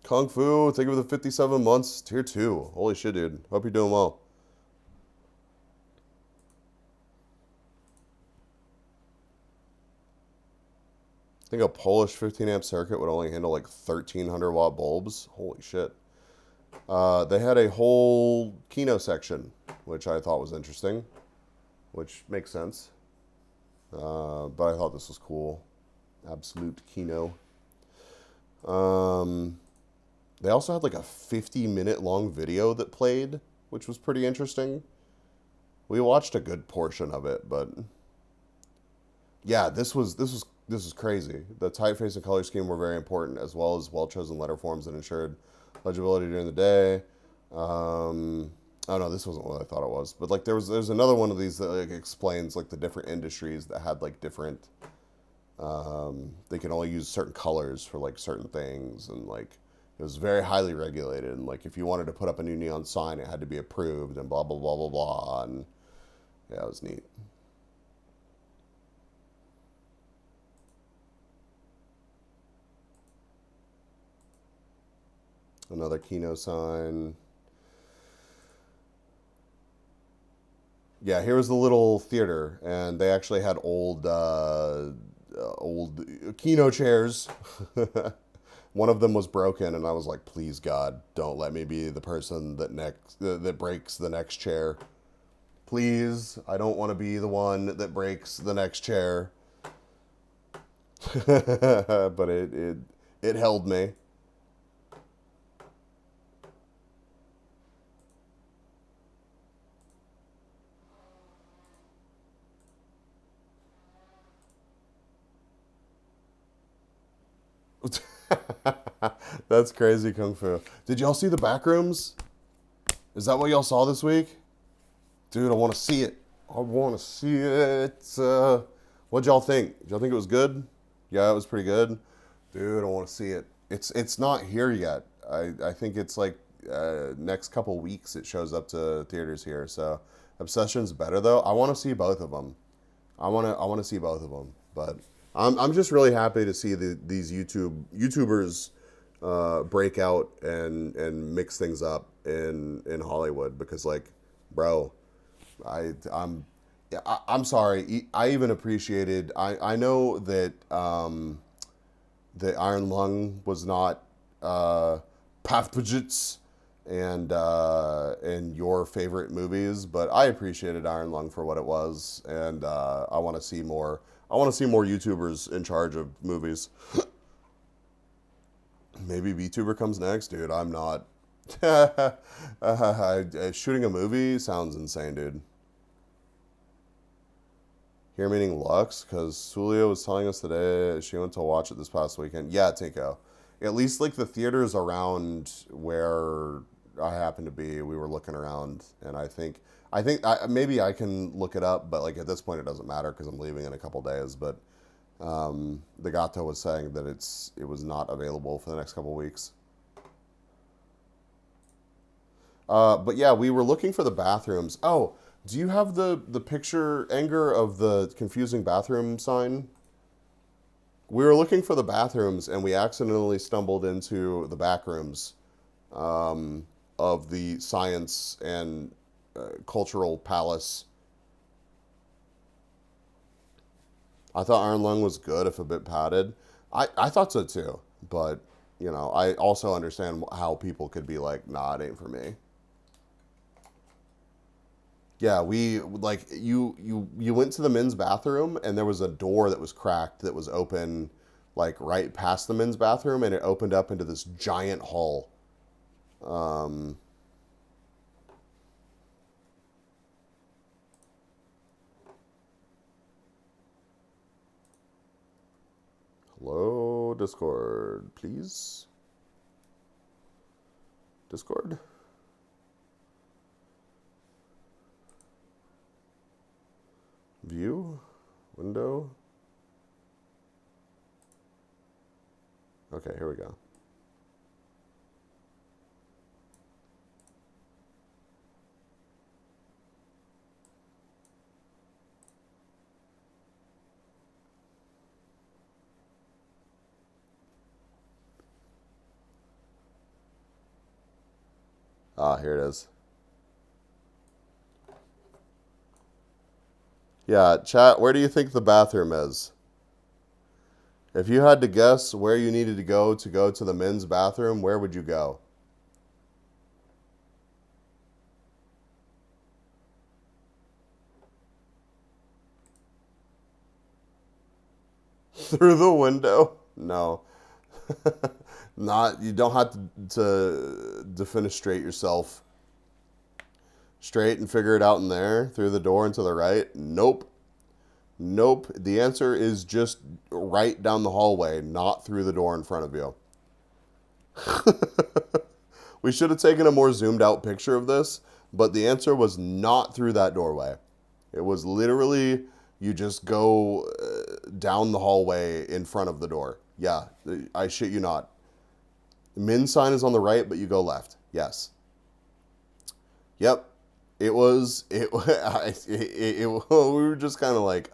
Kung Fu, thank you for the 57 months. Tier 2. Holy shit, dude. Hope you're doing well. I think a Polish 15 amp circuit would only handle like 1300 watt bulbs. Holy shit. They had a whole Kino section, which I thought was interesting, which makes sense. But I thought this was cool. Absolute Kino. They also had like a 50-minute long video that played, which was pretty interesting. We watched a good portion of it, but yeah, this was crazy. The typeface and color scheme were very important, as well as well-chosen letter forms that ensured legibility during the day. Oh no, this wasn't what I thought it was. But like there's another one of these that like explains like the different industries that had like different. They can only use certain colors for like certain things, and like it was very highly regulated. And like if you wanted to put up a new neon sign, it had to be approved and blah blah blah blah blah. And yeah, it was neat. Another Kino sign. Yeah, here was the little theater, and they actually had old Kino chairs. One of them was broken, and I was like, "Please God, don't let me be the person that breaks the next chair. Please, I don't want to be the one that breaks the next chair." But it held me. That's crazy, Kung Fu. Did y'all see the back rooms? Is that what y'all saw this week? Dude, I want to see it. I want to see it. What'd y'all think? Did y'all think it was good? Yeah, it was pretty good. Dude, I want to see it. It's not here yet. I think it's like next couple weeks it shows up to theaters here. So Obsession's better though. I want to see both of them. I want to see both of them. But I'm just really happy to see these YouTubers break out and mix things up in Hollywood, because like, bro, I'm sorry. I even appreciated. I know that the Iron Lung was not Pathpajits and your favorite movies, but I appreciated Iron Lung for what it was, and I want to see more. I want to see more YouTubers in charge of movies. Maybe VTuber comes next, dude. I'm not. Shooting a movie sounds insane, dude. Here meaning Lux, because Sulia was telling us today she went to watch it this past weekend. Yeah, Tinko. At least like the theaters around where I happen to be, we were looking around, and I think maybe I can look it up, but like at this point it doesn't matter because I'm leaving in a couple days. But the Gato was saying that it was not available for the next couple weeks. But yeah, we were looking for the bathrooms. Oh, do you have the picture, Anger, of the confusing bathroom sign? We were looking for the bathrooms, and we accidentally stumbled into the back rooms of the Science and Cultural Palace. I thought Iron Lung was good, if a bit padded. I thought so too, but you know, I also understand how people could be like, nah, it ain't for me. Yeah, we like you went to the men's bathroom, and there was a door that was cracked that was open, like right past the men's bathroom, and it opened up into this giant hall. Hello, Discord, please. Discord. View, window. Okay, here we go. Ah, here it is. Yeah, chat, where do you think the bathroom is? If you had to guess where you needed to go to the men's bathroom, where would you go? Through the window? No. Not, you don't have to defenestrate yourself. Straight and figure it out in there, through the door and to the right? Nope. Nope. The answer is just right down the hallway, not through the door in front of you. We should have taken a more zoomed out picture of this, but the answer was not through that doorway. It was literally, you just go down the hallway in front of the door. Yeah, I shit you not. The men's sign is on the right, but you go left. Yes. Yep. It was, we were just kind of like,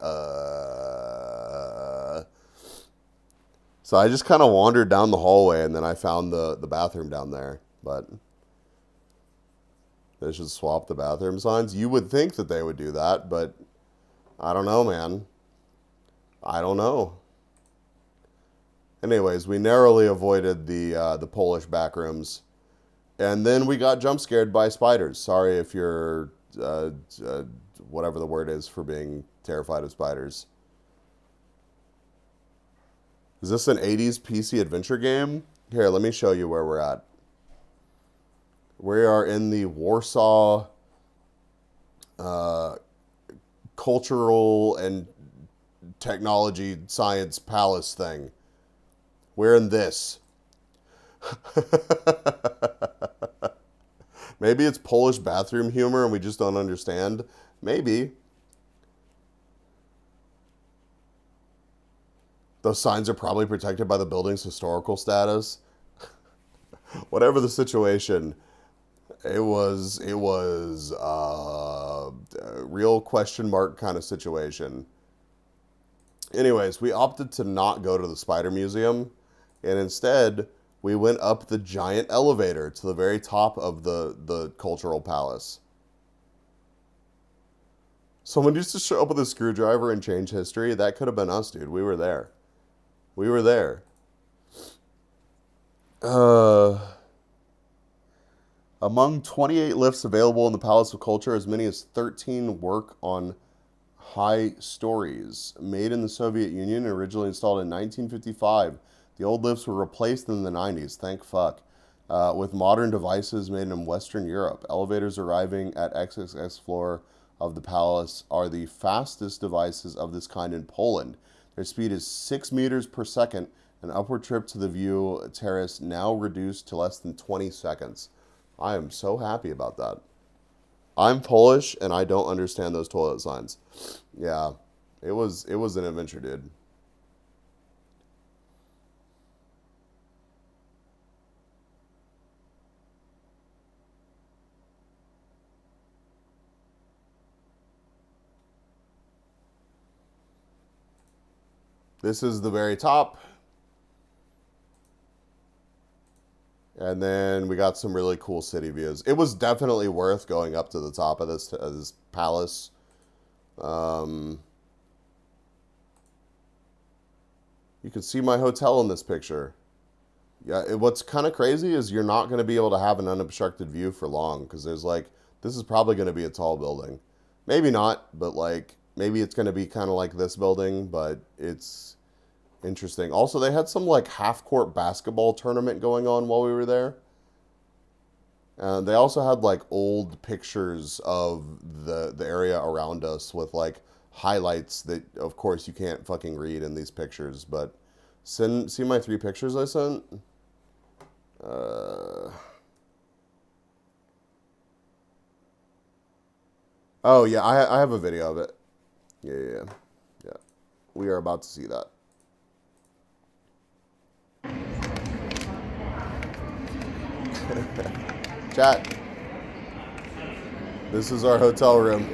So I just kind of wandered down the hallway, and then I found the bathroom down there. But they should swap the bathroom signs. You would think that they would do that, but I don't know, man. I don't know. Anyways, we narrowly avoided the Polish backrooms. And then we got jump scared by spiders. Sorry if you're, whatever the word is for being terrified of spiders. Is this an 80s PC adventure game? Here, let me show you where we're at. We are in the Warsaw Cultural and Technology Science Palace thing. We're in this. Maybe it's Polish bathroom humor and we just don't understand. Maybe. Those signs are probably protected by the building's historical status. Whatever the situation, it was a real question mark kind of situation. Anyways, we opted to not go to the Spider Museum, and instead we went up the giant elevator to the very top of the Cultural Palace. Someone used to show up with a screwdriver and change history. That could have been us, dude. We were there. We were there. Among 28 lifts available in the Palace of Culture, as many as 13 work on high stories. Made in the Soviet Union and originally installed in 1955. The old lifts were replaced in the 90s, thank fuck, with modern devices made in Western Europe. Elevators arriving at XXX floor of the palace are the fastest devices of this kind in Poland. Their speed is 6 meters per second. An upward trip to the view terrace now reduced to less than 20 seconds. I am so happy about that. I'm Polish and I don't understand those toilet signs. Yeah, it was an adventure, dude. This is the very top. And then we got some really cool city views. It was definitely worth going up to the top of this palace. You can see my hotel in this picture. Yeah, what's kind of crazy is you're not going to be able to have an unobstructed view for long because there's like, this is probably going to be a tall building. Maybe not, but like, maybe it's going to be kind of like this building, but it's interesting. Also, they had some like half-court basketball tournament going on while we were there. And they also had like old pictures of the area around us with like highlights that, of course, you can't fucking read in these pictures. But see my 3 pictures I sent? Oh yeah, I have a video of it. Yeah. We are about to see that. Chat. This is our hotel room.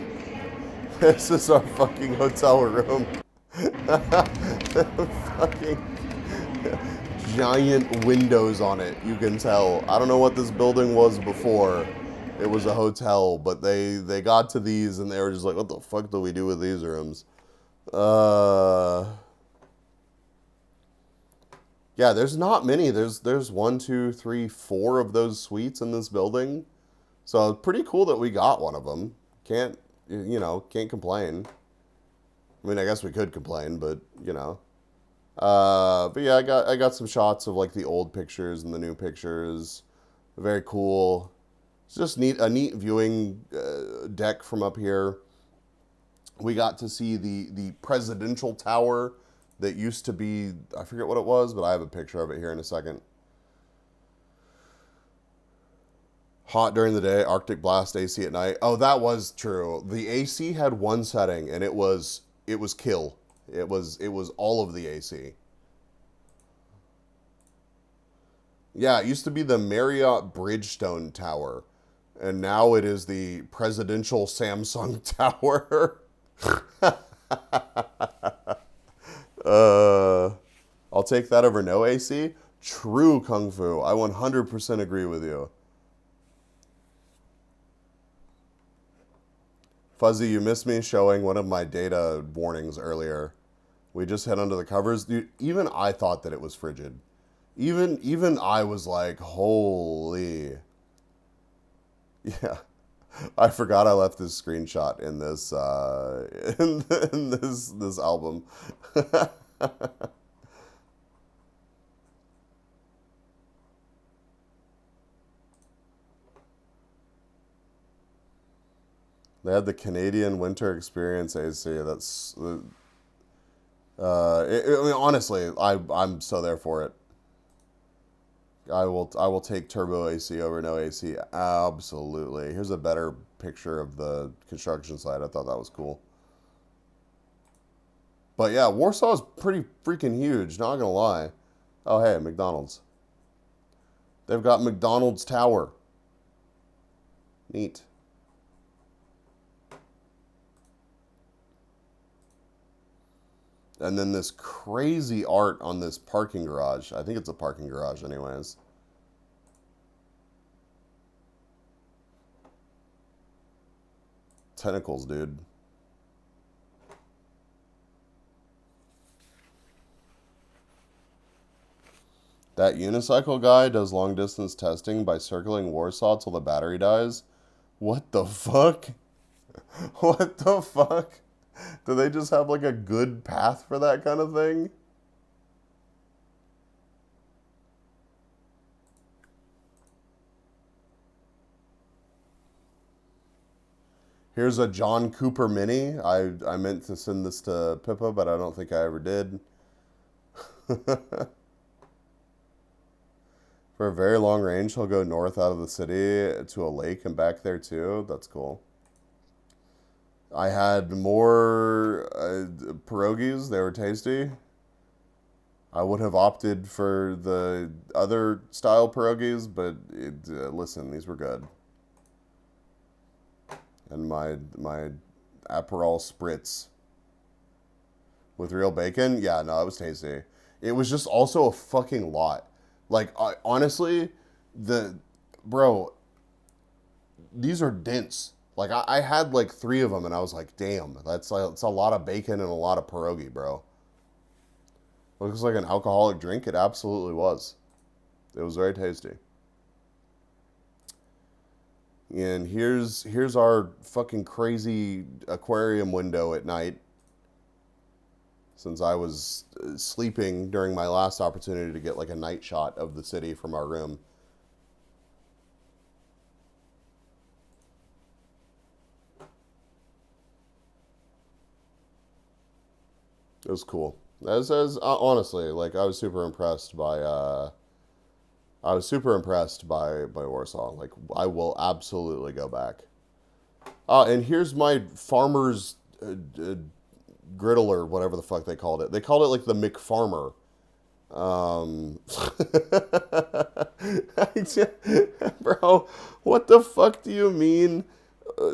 This is our fucking hotel room. Fucking giant windows on it, you can tell. I don't know what this building was before. It was a hotel, but they got to these and they were just like, what the fuck do we do with these rooms? Yeah, there's not many. There's 1, 2, 3, 4 of those suites in this building. So it's pretty cool that we got one of them. Can't complain. I mean, I guess we could complain, but you know. But yeah, I got some shots of like the old pictures and the new pictures. Very cool. It's just a neat viewing deck from up here. We got to see the presidential tower that used to be, I forget what it was, but I have a picture of it here in a second. Hot during the day, Arctic blast, AC at night. Oh, that was true. The AC had one setting, and it was kill. It was all of the AC. Yeah, it used to be the Marriott Bridgestone Tower, and now it is the presidential Samsung Tower. I'll take that over no AC. True, Kung Fu. I 100% agree with you. Fuzzy, you missed me showing one of my data warnings earlier. We just hit under the covers. Dude, even I thought that it was frigid. Even I was like, holy. Yeah. I forgot I left this screenshot in this in this album. They had the Canadian Winter Experience AC. That's I mean, honestly, I'm so there for it. I will take turbo AC over no AC. Absolutely. Here's a better picture of the construction site. I thought that was cool. But yeah, Warsaw is pretty freaking huge, not gonna lie. Oh hey, McDonald's. They've got McDonald's Tower. Neat. And then this crazy art on this parking garage. I think it's a parking garage anyways. Tentacles, dude. That unicycle guy does long distance testing by circling Warsaw till the battery dies. What the fuck? What the fuck? Do they just have like a good path for that kind of thing? Here's a John Cooper Mini. I meant to send this to Pippa, but I don't think I ever did. For a very long range, he'll go north out of the city to a lake and back there too. That's cool. I had more pierogies. They were tasty. I would have opted for the other style pierogies, but listen, these were good. And my Aperol Spritz with real bacon, yeah, no, it was tasty. It was just also a fucking lot. Like, honestly, bro, these are dense. Like, I had like 3 of them, and I was like, damn, that's a lot of bacon and a lot of pierogi, bro. Looks like an alcoholic drink. It absolutely was. It was very tasty. And here's our fucking crazy aquarium window at night. Since I was sleeping during my last opportunity to get like a night shot of the city from our room. was cool. As honestly, like I was super impressed by Warsaw. Like I will absolutely go back. And here's my farmer's griddle or whatever the fuck they called it. They called it like the McFarmer. Bro, what the fuck do you mean?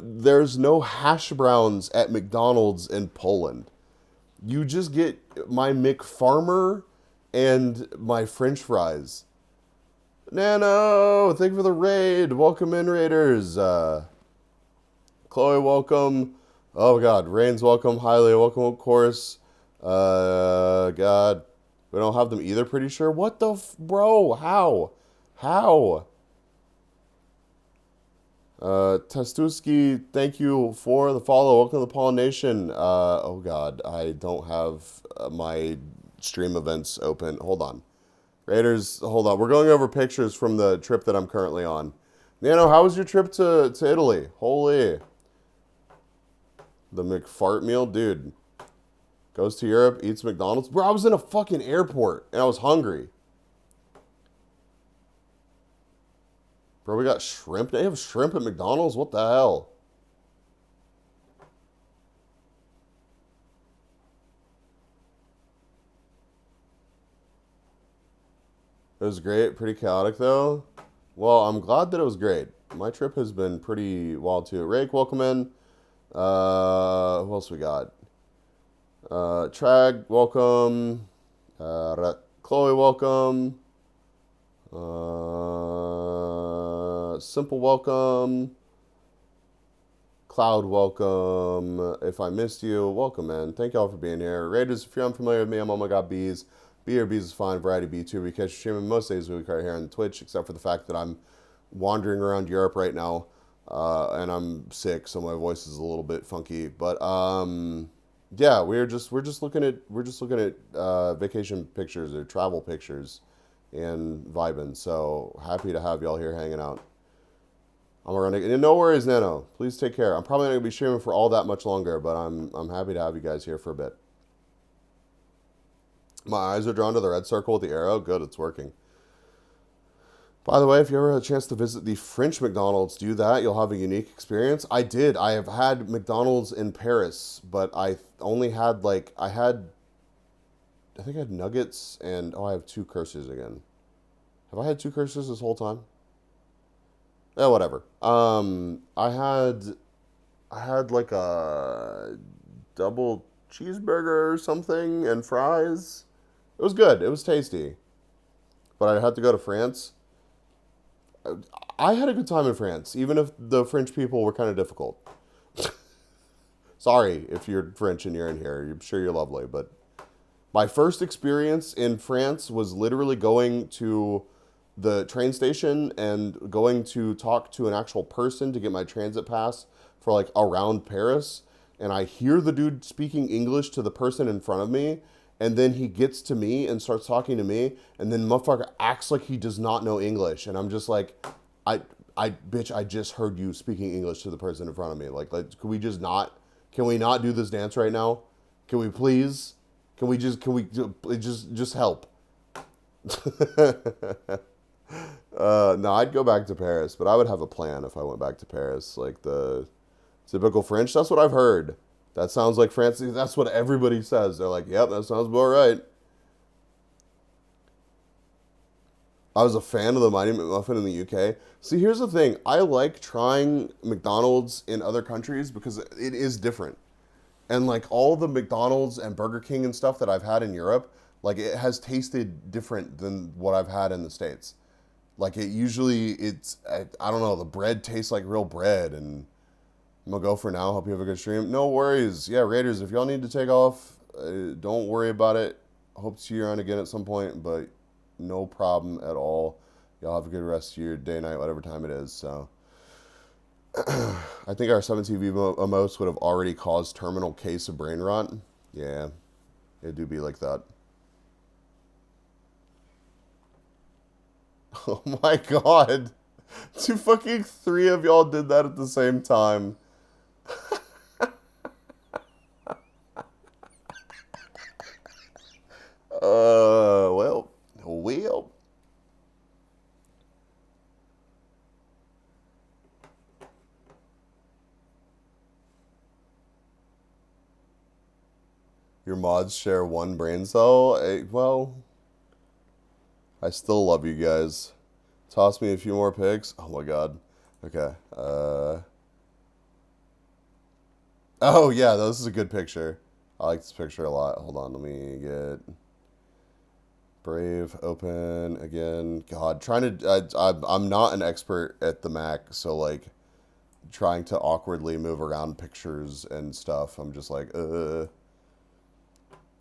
There's no hash browns at McDonald's in Poland. You just get my McFarmer and my French fries. Nano, thank you for the raid. Welcome in, Raiders. Chloe, welcome. Oh, God. Rain's welcome. Highly welcome, of course. God. We don't have them either, pretty sure. What the bro? How? Testuski, thank you for the follow. Welcome to the Pollination. Oh, God. I don't have my stream events open. Hold on. Raiders, hold on. We're going over pictures from the trip that I'm currently on. Nano, how was your trip to Italy? Holy. The McFart meal? Dude. Goes to Europe, eats McDonald's. Bro, I was in a fucking airport, and I was hungry. Bro, we got shrimp. They have shrimp at McDonald's? What the hell? It was great. Pretty chaotic, though. Well, I'm glad that it was great. My trip has been pretty wild, too. Rake, welcome in. Who else we got? Trag, welcome. Chloe, welcome. Simple, welcome. Cloud, welcome. If I missed you, welcome, man. Thank y'all for being here. Raiders, if you're unfamiliar with me, I'm Oh My God Bees. B or Bees is fine. Variety B2. We catch streaming most days of the week right here on Twitch, except for the fact that I'm wandering around Europe right now, and I'm sick, so my voice is a little bit funky. But yeah, we're just looking at vacation pictures or travel pictures and vibing. So happy to have y'all here hanging out. I'm gonna no worries, Nano. Please take care. I'm probably not gonna be streaming for all that much longer, but I'm happy to have you guys here for a bit. My eyes are drawn to the red circle with the arrow. Good, it's working. By the way, if you ever had a chance to visit the French McDonald's, do that. You'll have a unique experience. I did. I have had McDonald's in Paris, but I only had I think I had nuggets and, I have two cursors again. Have I had two cursors this whole time? Yeah, whatever. I had like a double cheeseburger or something and fries. It was good. It was tasty. But I had to go to France. I had a good time in France, even if the French people were kind of difficult. Sorry if you're French and you're in here. I'm sure you're lovely. But my first experience in France was literally going to the train station and going to talk to an actual person to get my transit pass for like around Paris. And I hear the dude speaking English to the person in front of me. And then he gets to me and starts talking to me. And then motherfucker acts like he does not know English. And I'm just like, bitch, I just heard you speaking English to the person in front of me. Like, can we not do this dance right now? Can we please? Can we just help? No, I'd go back to Paris, but I would have a plan if I went back to Paris. Like the typical French, that's what I've heard. That sounds like France. That's what everybody says. They're like, yep, that sounds about right. I was a fan of the Mighty McMuffin in the UK. See, here's the thing. I like trying McDonald's in other countries because it is different. And like all the McDonald's and Burger King and stuff that I've had in Europe, like it has tasted different than what I've had in the States. Like I don't know, the bread tastes like real bread, and I'm gonna go for now. Hope you have a good stream. No worries. Yeah, Raiders, if y'all need to take off, don't worry about it. Hope to see you around again at some point, but no problem at all. Y'all have a good rest of your day, night, whatever time it is. So I think our 17 emotes would have already caused terminal case of brain rot. Yeah, it do be like that. Oh my god. Fucking 3 of y'all did that at the same time. Your mods share one brain cell? Well, I still love you guys. Toss me a few more pics. Oh my god. Okay. Oh yeah, this is a good picture. I like this picture a lot. Hold on, let me get Brave open again. God, I'm not an expert at the Mac, so like trying to awkwardly move around pictures and stuff. I'm just like,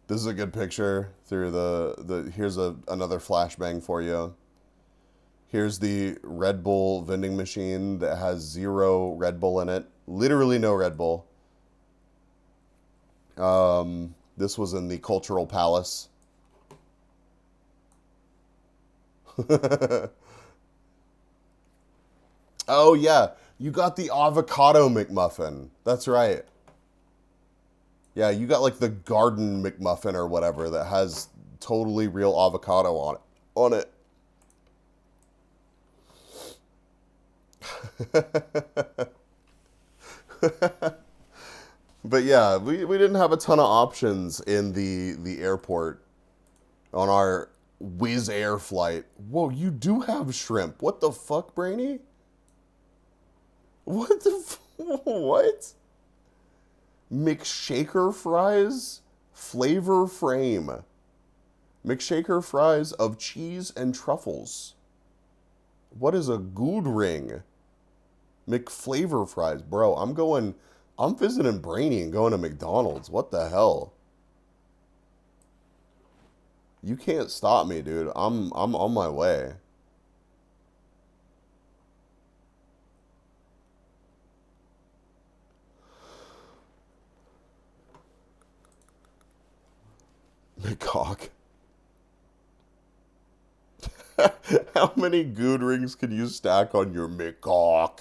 This is a good picture through here's another flashbang for you. Here's the Red Bull vending machine that has 0 Red Bull in it. Literally no Red Bull. This was in the Cultural Palace. Oh yeah, you got the avocado McMuffin. That's right. Yeah, you got like the garden McMuffin or whatever that has totally real avocado on it. But yeah, we didn't have a ton of options in the airport on our Wizz Air flight. Whoa, you do have shrimp. What the fuck, Brainy? What the what? McShaker fries, flavor frame. McShaker fries of cheese and truffles. What is a good ring? McFlavor fries, bro. I'm visiting Brainy and going to McDonald's. What the hell? You can't stop me, dude. I'm on my way. McCock. How many good rings can you stack on your McCock?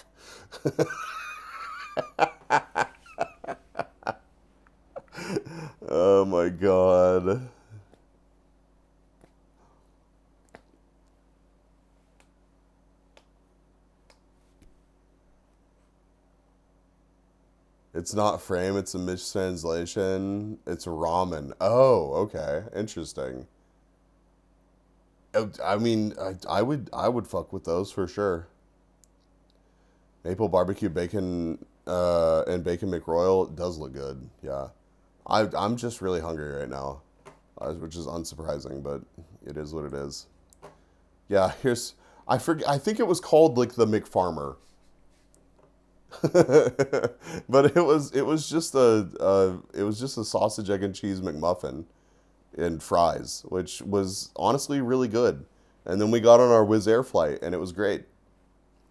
Oh my god. It's not frame, it's a mistranslation. It's ramen. Oh, okay. Interesting. I mean, I would fuck with those for sure. Maple barbecue bacon and bacon McRoyal does look good. Yeah. I'm just really hungry right now, which is unsurprising, but it is what it is. Yeah, I think it was called like the McFarmer. But it was just a sausage, egg, and cheese McMuffin and fries, which was honestly really good. And then we got on our Wizz Air flight, and it was great.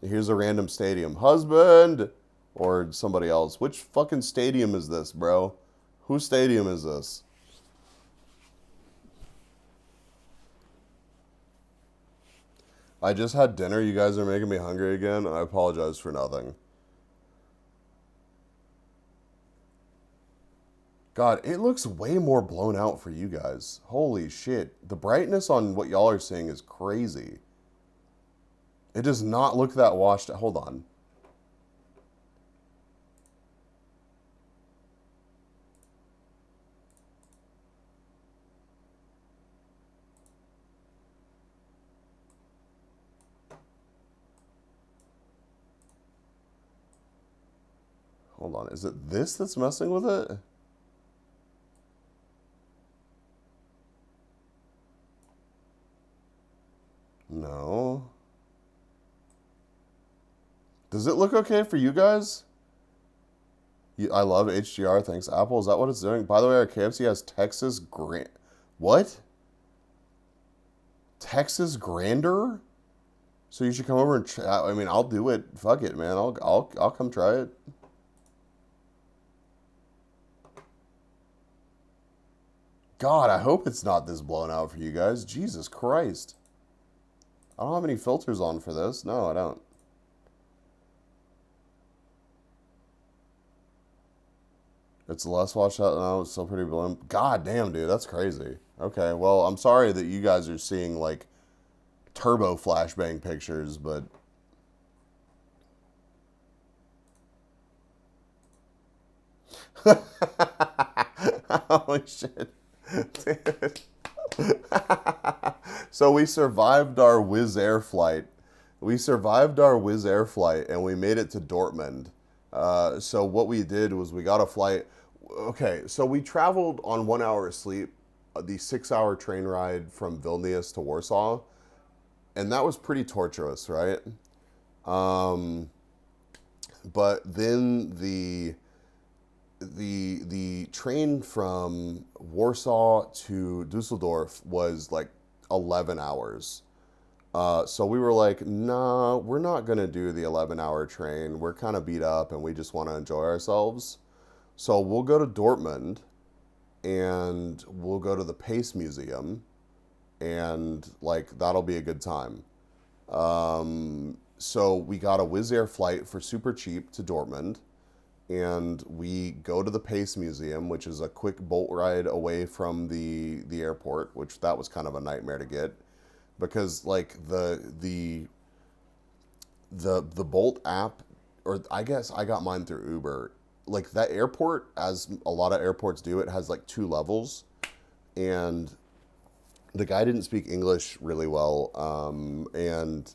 Here's a random stadium. Husband! Or somebody else. Which fucking stadium is this, bro? Whose stadium is this? I just had dinner. You guys are making me hungry again. I apologize for nothing. God, it looks way more blown out for you guys. Holy shit. The brightness on what y'all are seeing is crazy. It does not look that washed out. Hold on. Hold on. Is it this that's messing with it? No. Does it look okay for you guys? I love HDR. Thanks, Apple. Is that what it's doing? By the way, our KFC has Texas Grand... What? Texas Grander? So you should come over and try... I mean, I'll do it. Fuck it, man. I'll come try it. God, I hope it's not this blown out for you guys. Jesus Christ. I don't have any filters on for this. No, I don't. It's less washed out now. It's still pretty blown. God damn, dude. That's crazy. Okay, well, I'm sorry that you guys are seeing, like, turbo flashbang pictures, but... Holy shit. Dude. So we survived our Wizz Air flight. We survived our Wizz Air flight and we made it to Dortmund. So what we did was we got a flight. Okay, so we traveled on 1 hour of sleep, the 6-hour train ride from Vilnius to Warsaw. And that was pretty torturous, right? But then the train from Warsaw to Dusseldorf was like 11 hours. So we were like, nah, we're not going to do the 11-hour train. We're kind of beat up and we just want to enjoy ourselves. So we'll go to Dortmund and we'll go to the Pace Museum and like that'll be a good time. So we got a Wizz Air flight for super cheap to Dortmund. And we go to the Pace Museum, which is a quick boat ride away from the airport, which that was kind of a nightmare to get, because like the Bolt app, or I guess I got mine through Uber. Like that airport, as a lot of airports do, it has like 2 levels, and the guy didn't speak English really well, and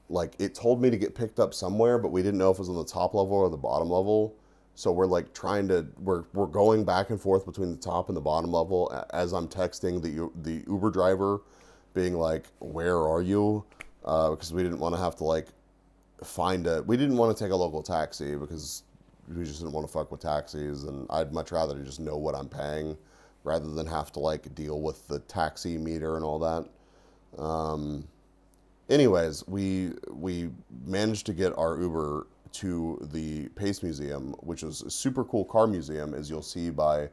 like it told me to get picked up somewhere, but we didn't know if it was on the top level or the bottom level. So we're like we're going back and forth between the top and the bottom level as I'm texting the Uber driver, being like, "Where are you?" Because we didn't want to have to like we didn't want to take a local taxi because we just didn't want to fuck with taxis, and I'd much rather just know what I'm paying rather than have to like deal with the taxi meter and all that. Anyways, we managed to get our Uber to the Pace Museum, which is a super cool car museum, as you'll see by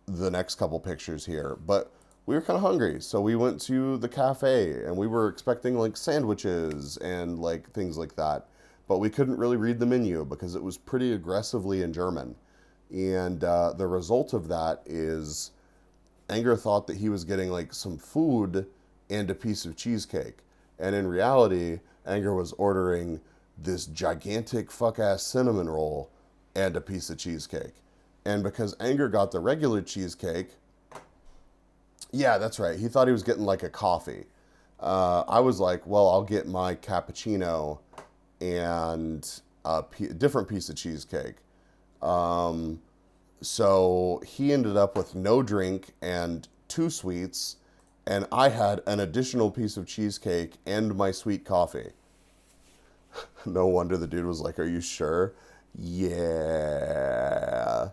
the next couple pictures here. But we were kind of hungry, so we went to the cafe, and we were expecting like sandwiches and like things like that. But we couldn't really read the menu because it was pretty aggressively in German. And the result of that is Anger thought that he was getting like some food and a piece of cheesecake. And in reality, Anger was ordering this gigantic fuck-ass cinnamon roll and a piece of cheesecake. And because Anger got the regular cheesecake, yeah, that's right, he thought he was getting like a coffee. I was like, well, I'll get my cappuccino and a different piece of cheesecake. So he ended up with no drink and 2 sweets, and I had an additional piece of cheesecake and my sweet coffee. No wonder the dude was like, "Are you sure?" Yeah.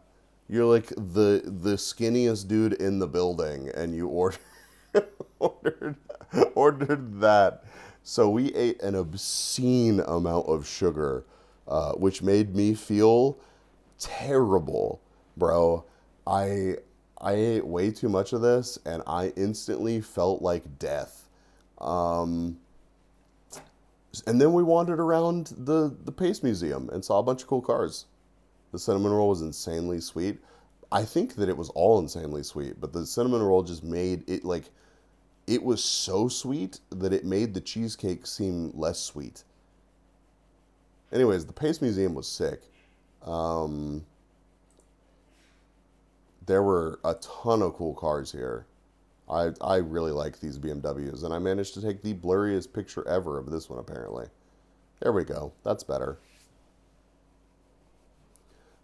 You're like the skinniest dude in the building, and you ordered that. So we ate an obscene amount of sugar, which made me feel terrible, bro. I ate way too much of this, and I instantly felt like death. And then we wandered around the Pace Museum and saw a bunch of cool cars. The cinnamon roll was insanely sweet. I think that it was all insanely sweet, but the cinnamon roll just made it like, it was so sweet that it made the cheesecake seem less sweet. Anyways, the Pace Museum was sick. There were a ton of cool cars here. I really like these BMWs, and I managed to take the blurriest picture ever of this one, apparently. There we go. That's better.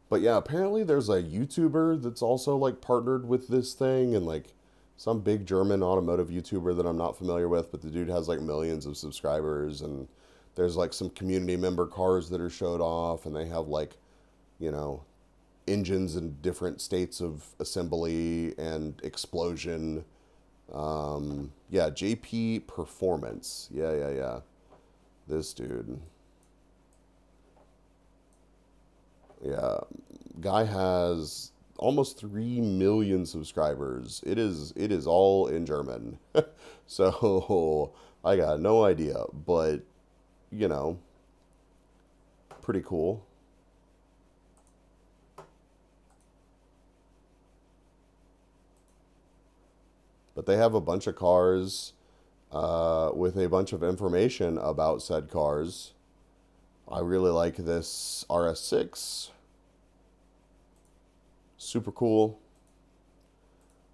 But yeah, apparently there's a YouTuber that's also like partnered with this thing, and like some big German automotive YouTuber that I'm not familiar with, but the dude has like millions of subscribers, and there's like some community member cars that are showed off, and they have like, you know, engines in different states of assembly and explosion. Yeah, JP Performance. Yeah. This dude. Yeah, guy has almost 3 million subscribers. It is all in German. So I got no idea, but you know, pretty cool. But they have a bunch of cars with a bunch of information about said cars. I really like this RS6. Super cool.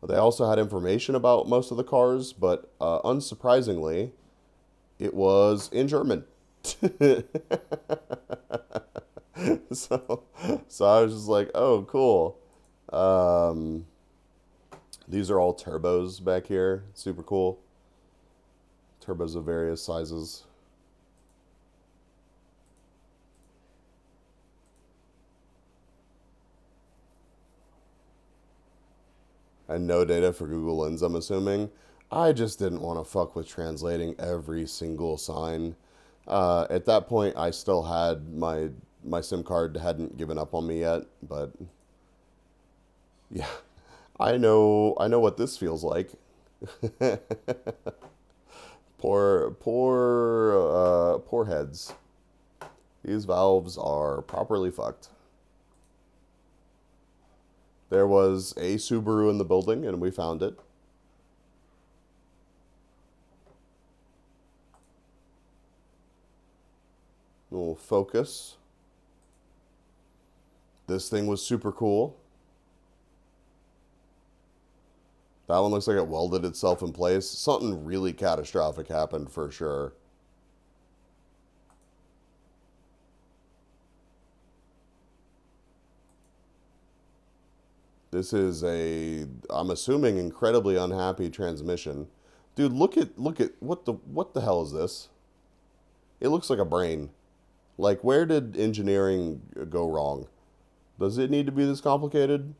They also had information about most of the cars, but unsurprisingly, it was in German. so, so I was just like, oh, cool. These are all turbos back here. Super cool. Turbos of various sizes. And no data for Google Lens, I'm assuming. I just didn't want to fuck with translating every single sign. At that point, I still had my SIM card hadn't given up on me yet, but yeah, I know what this feels like. Poor heads. These valves are properly fucked. There was a Subaru in the building, and we found it. Little focus. This thing was super cool. That one looks like it welded itself in place. Something really catastrophic happened for sure. This is I'm assuming, incredibly unhappy transmission. Dude, look at what the hell is this? It looks like a brain. Like, where did engineering go wrong? Does it need to be this complicated?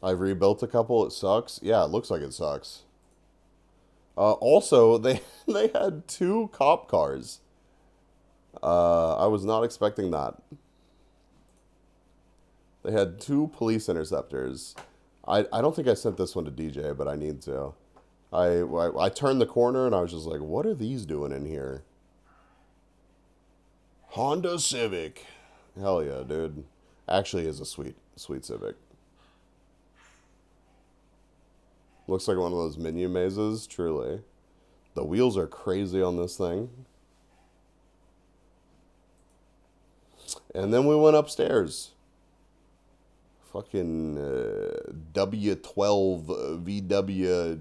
I've rebuilt a couple. It sucks. Yeah, it looks like it sucks. Also, they had 2 cop cars. I was not expecting that. They had 2 police interceptors. I don't think I sent this one to DJ, but I need to. I turned the corner and I was just like, what are these doing in here? Honda Civic. Hell yeah, dude. Actually is a sweet Civic. Looks like one of those menu mazes, truly. The wheels are crazy on this thing. And then we went upstairs. Fucking W12 VW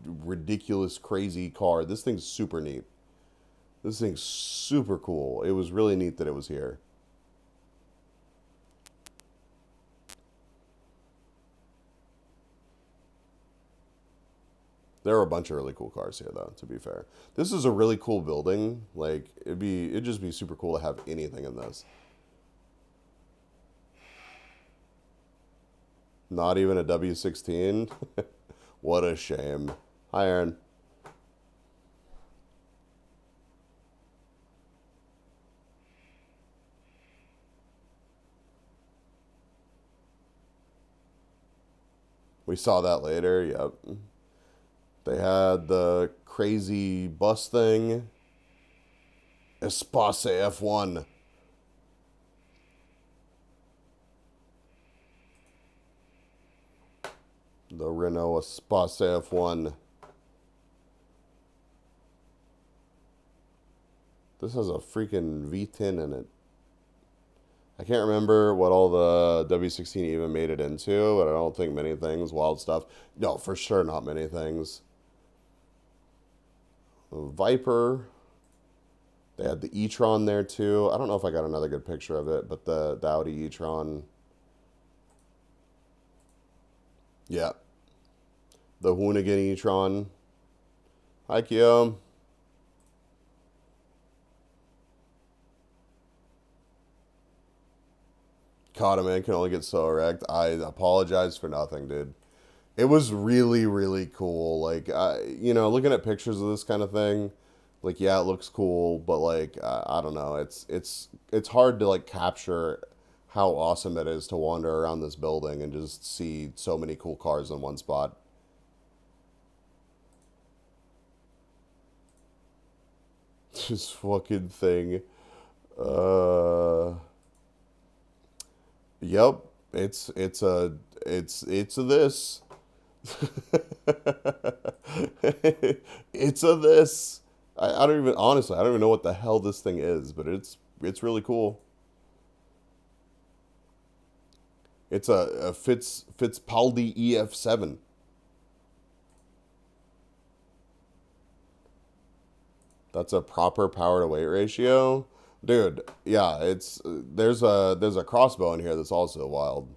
ridiculous crazy car. This thing's super neat. This thing's super cool. It was really neat that it was here. There are a bunch of really cool cars here, though, to be fair. This is a really cool building. Like, it'd just be super cool to have anything in this. Not even a W16? What a shame. Hi, Aaron. We saw that later, yep. They had the crazy bus thing. Espace F1. The Renault Espace F1. This has a freaking V10 in it. I can't remember what all the W16 even made it into, but I don't think many things. Wild stuff. No, for sure not many things. Viper. They had the e-tron there too. I don't know if I got another good picture of it, but the Audi e-tron. Yeah. The Hoonigan e-tron. Hi, Kim. God, a man can only get so erect. I apologize for nothing, dude. It was really, really cool. Like, you know, looking at pictures of this kind of thing, like, yeah, it looks cool, but like, I don't know. It's hard to like capture how awesome it is to wander around this building and just see so many cool cars in one spot. This fucking thing. Yep. It's a this. It's a this. I don't even, honestly, I don't even know what the hell this thing is, but it's really cool. It's a Fittipaldi EF7. That's a proper power to weight ratio. Dude, yeah, it's there's a crossbow in here that's also wild.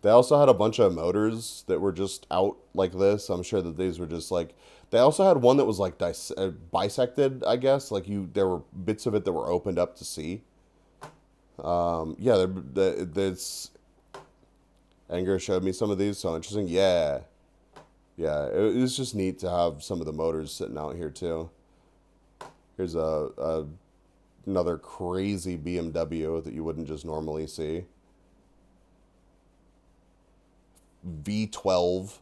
They also had a bunch of motors that were just out like this. I'm sure that these were just like, they also had one that was like bisected, I guess. Like there were bits of it that were opened up to see. Yeah, this Anger showed me some of these, so interesting. Yeah, yeah, it was just neat to have some of the motors sitting out here too. Here's another crazy BMW that you wouldn't just normally see. V12.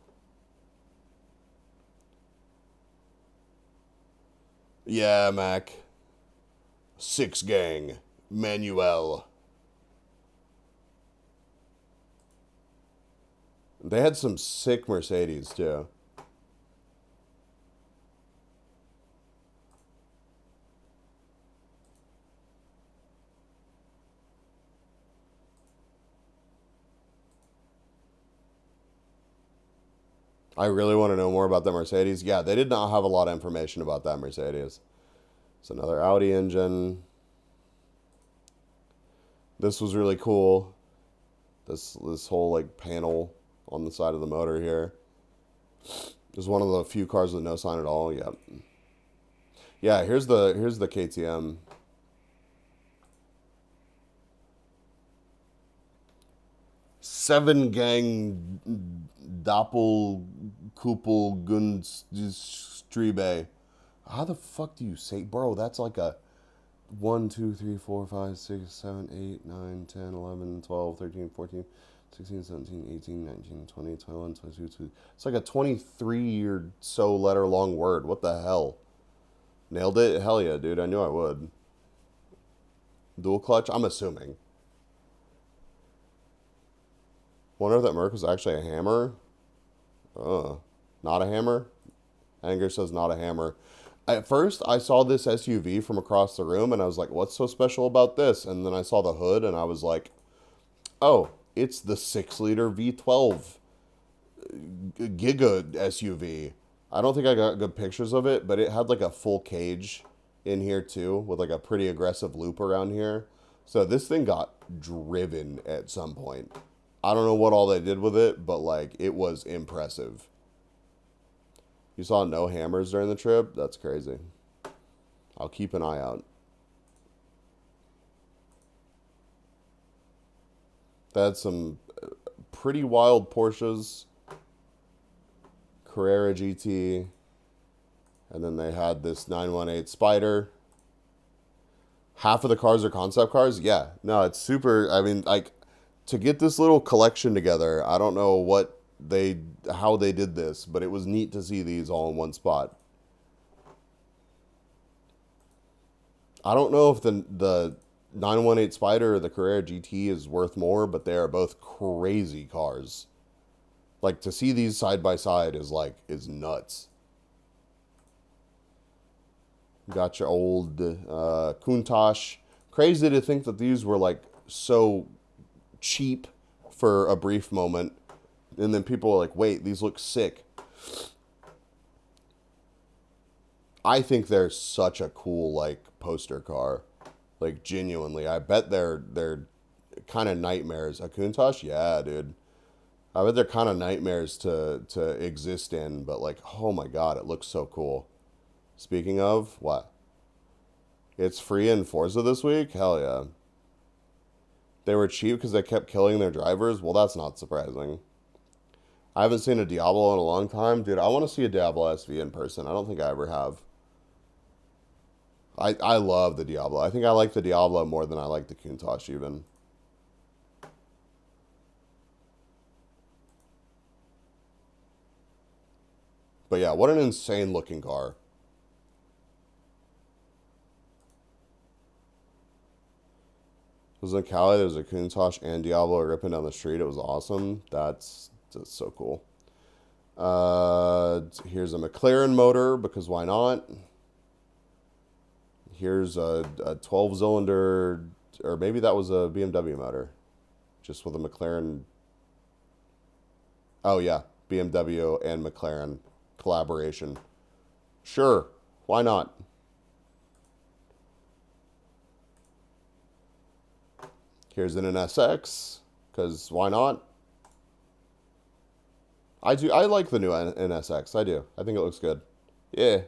Yeah, Mac. Six gang. Manuel. They had some sick Mercedes, too. I really want to know more about the Mercedes. Yeah, they did not have a lot of information about that Mercedes. It's another Audi engine. This was really cool. This whole like panel on the side of the motor here. This is one of the few cars with no sign at all. Yep. Yeah, here's the KTM. Seven gang Doppel Kupel Gunstriebe. How the fuck do you say, bro? That's like a 1, 2, 3, 4, 5, 6, 7, 8, 9, 10, 11, 12, 13, 14, 16, 17, 18, 19, 20, 21, 22, 22. It's like a 23 or so letter long word. What the hell? Nailed it? Hell yeah, dude. I knew I would. Dual clutch? I'm assuming. Wonder if that Merc was actually a hammer. Not a hammer? Anger says not a hammer. At first, I saw this SUV from across the room, and I was like, what's so special about this? And then I saw the hood, and I was like, oh, it's the 6-liter V12 Giga SUV. I don't think I got good pictures of it, but it had like a full cage in here, too, with like a pretty aggressive loop around here. So this thing got driven at some point. I don't know what all they did with it, but like it was impressive. You saw no hammers during the trip? That's crazy. I'll keep an eye out. They had some pretty wild Porsches. Carrera GT. And then they had this 918 Spider. Half of the cars are concept cars? Yeah. No, it's super, I mean, like, to get this little collection together, I don't know how they did this, but it was neat to see these all in one spot. I don't know if the 918 Spider or the Carrera GT is worth more, but they are both crazy cars. Like, to see these side by side is nuts. Got your old Countach. Crazy to think that these were like so cheap for a brief moment, and then people are like, wait, these look sick. I think they're such a cool like poster car, like genuinely. I bet they're kind of nightmares. A Countach, yeah, dude. I bet they're kind of nightmares to exist in, but like, oh my god, it looks so cool. Speaking of, what? It's free in Forza this week? Hell yeah. They were cheap because they kept killing their drivers? Well, that's not surprising. I haven't seen a Diablo in a long time. Dude, I want to see a Diablo SV in person. I don't think I ever have. I love the Diablo. I think I like the Diablo more than I like the Countach even. But yeah, what an insane looking car. was in Cali. There was a Countach and Diablo ripping down the street. It was awesome. That's so cool. Here's a McLaren motor, because why not? Here's a 12-cylinder, or maybe that was a BMW motor, just with a McLaren. Oh yeah, BMW and McLaren collaboration. Sure, why not? Here's an NSX, because why not? I like the new NSX. I do. I think it looks good. Yeah.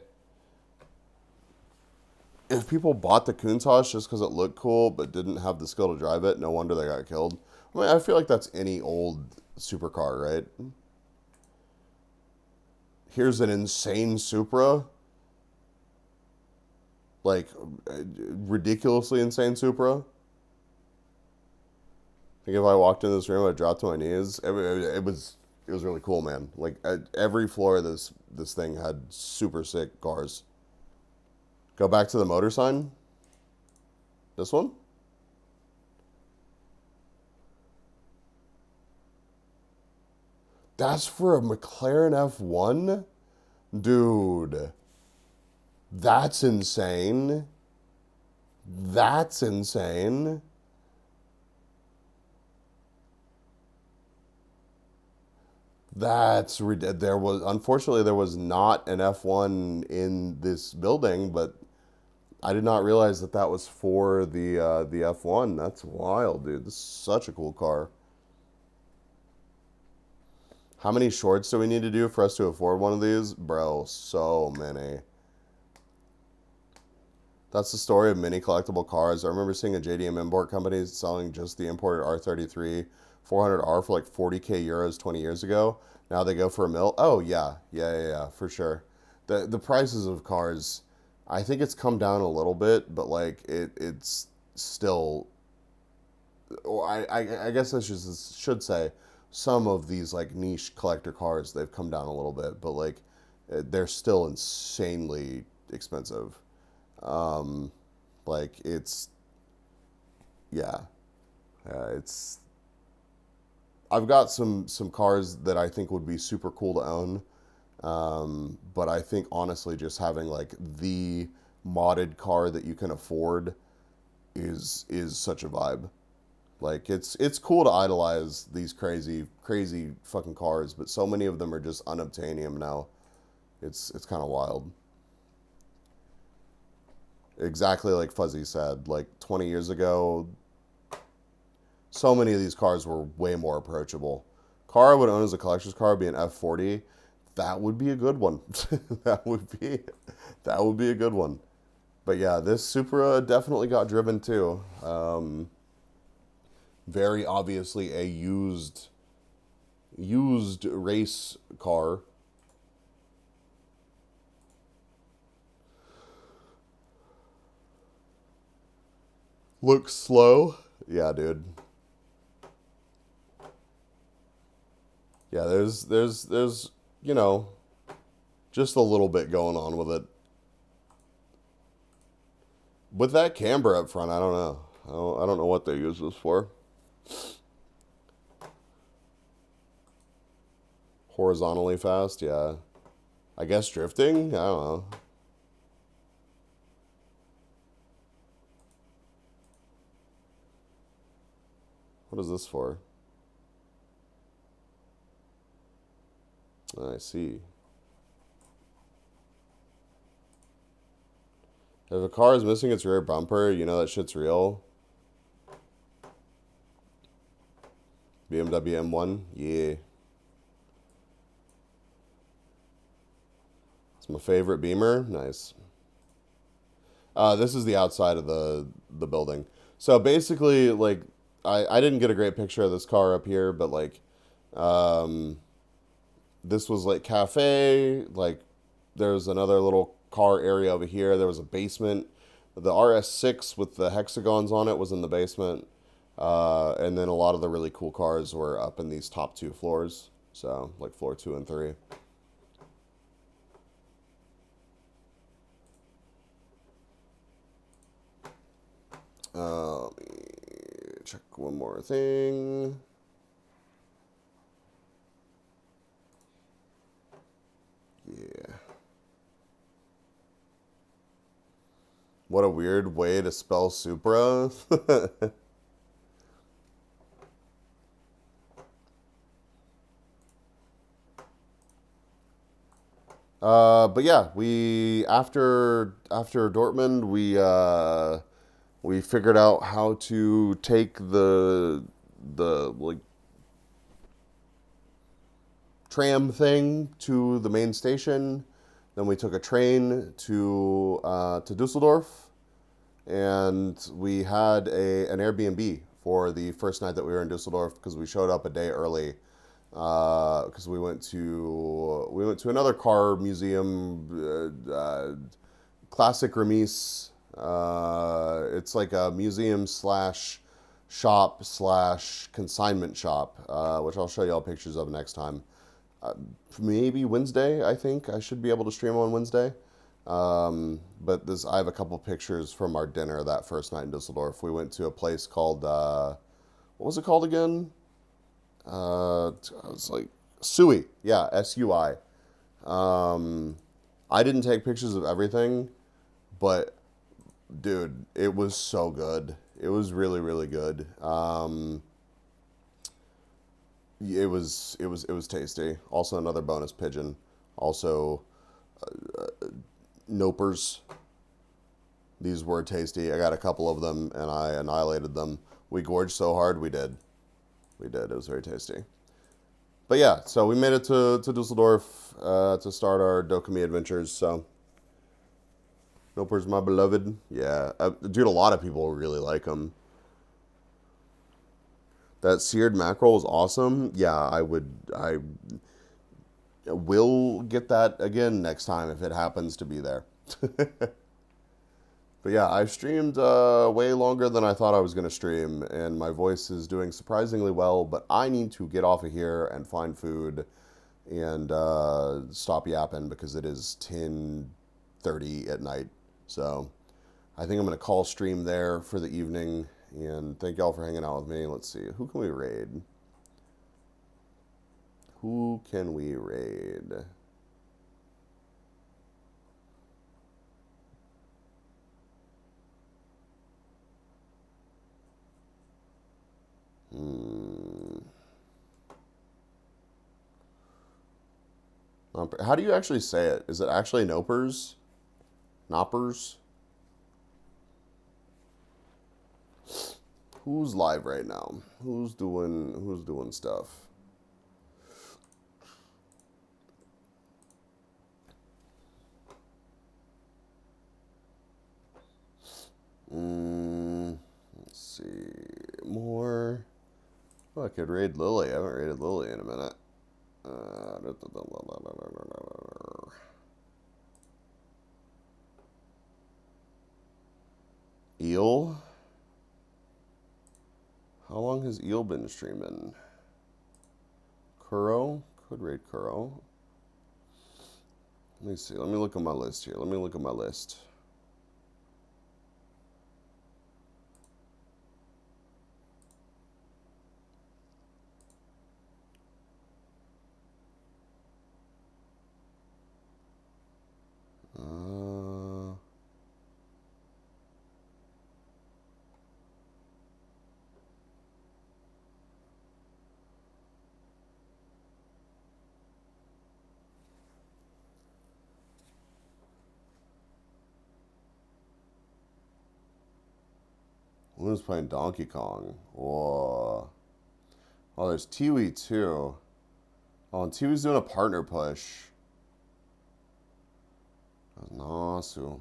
If people bought the Countach just because it looked cool but didn't have the skill to drive it, no wonder they got killed. I mean, I feel like that's any old supercar, right? Here's an insane Supra. Like, ridiculously insane Supra. I think if I walked in this room, I'd drop to my knees. It was really cool, man. Like, every floor of this thing had super sick cars. Go back to the motor sign. This one? That's for a McLaren F1? Dude. That's insane. That's insane. Unfortunately, there was not an F1 in this building, but I did not realize that was for the F1. That's wild, dude. This is such a cool car. How many shorts do we need to do for us to afford one of these? Bro, so many. That's the story of many collectible cars. I remember seeing a JDM import company selling just the imported R33 400R for like 40k euros 20 years ago. Now they go for $1 million. Oh yeah, for sure. The prices of cars, I think it's come down a little bit, but like it's still. I guess I should say some of these like niche collector cars, they've come down a little bit, but like they're still insanely expensive. Like it's I've got some cars that I think would be super cool to own. But I think honestly just having like the modded car that you can afford is such a vibe. Like it's cool to idolize these crazy fucking cars, but so many of them are just unobtainium now. It's kind of wild. Exactly like Fuzzy said, like 20 years ago, so many of these cars were way more approachable. Car I would own as a collector's car would be an F40. That would be a good one. that would be a good one. But yeah, this Supra definitely got driven too. Very obviously a used race car. Looks slow. Yeah, dude. Yeah, there's you know, just a little bit going on with it. With that camber up front, I don't know. I don't know what they use this for. Horizontally fast, yeah. I guess drifting? I don't know. What is this for? I see. If a car is missing its rear bumper, you know that shit's real. BMW M1? Yeah. It's my favorite Beamer. Nice. This is the outside of the building. So basically, like, I didn't get a great picture of this car up here, but like, this was like cafe, like there's another little car area over here. There was a basement. The RS6 with the hexagons on it was in the basement. And then a lot of the really cool cars were up in these top two floors. So like floor 2 and 3. check one more thing. Yeah. What a weird way to spell Supra. But yeah, we after Dortmund, we figured out how to take the like tram thing to the main station. Then we took a train to Dusseldorf, and we had an Airbnb for the first night that we were in Dusseldorf because we showed up a day early. Because we went to another car museum, Classic Remise. It's like a museum slash shop slash consignment shop, which I'll show you all pictures of next time. Maybe Wednesday, I think I should be able to stream on Wednesday. But I have a couple pictures from our dinner that first night in Dusseldorf. We went to a place called what was it called again? It was like Sui, yeah, Sui. I didn't take pictures of everything, but dude, it was so good. It was really, really good. It was tasty. Also, another bonus pigeon. Also, nopers. These were tasty. I got a couple of them, and I annihilated them. We gorged so hard, we did. We did. It was very tasty. But yeah, so we made it to Dusseldorf to start our Dokumi adventures. So, Nopers, my beloved. Yeah. Dude, a lot of people really like them. That seared mackerel is awesome. Yeah, I will get that again next time if it happens to be there. But yeah, I've streamed way longer than I thought I was going to stream, and my voice is doing surprisingly well, but I need to get off of here and find food and stop yapping because it is 10:30 at night. So I think I'm going to call stream there for the evening, and thank y'all for hanging out with me. Let's see, who can we raid? Who can we raid? How do you actually say it? Is it actually Nopers? Noppers? Who's live right now? Who's doing stuff? Let's see. More. Oh, I could raid Lily. I haven't raided Lily in a minute. Eel? How long has Eel been streaming? Kuro? Could raid Kuro. Let me see. Let me look at my list here. Let me look at my list. Who's playing Donkey Kong? Whoa. Oh, there's Tiwi too. Oh, and Tiwi's doing a partner push. Nasu.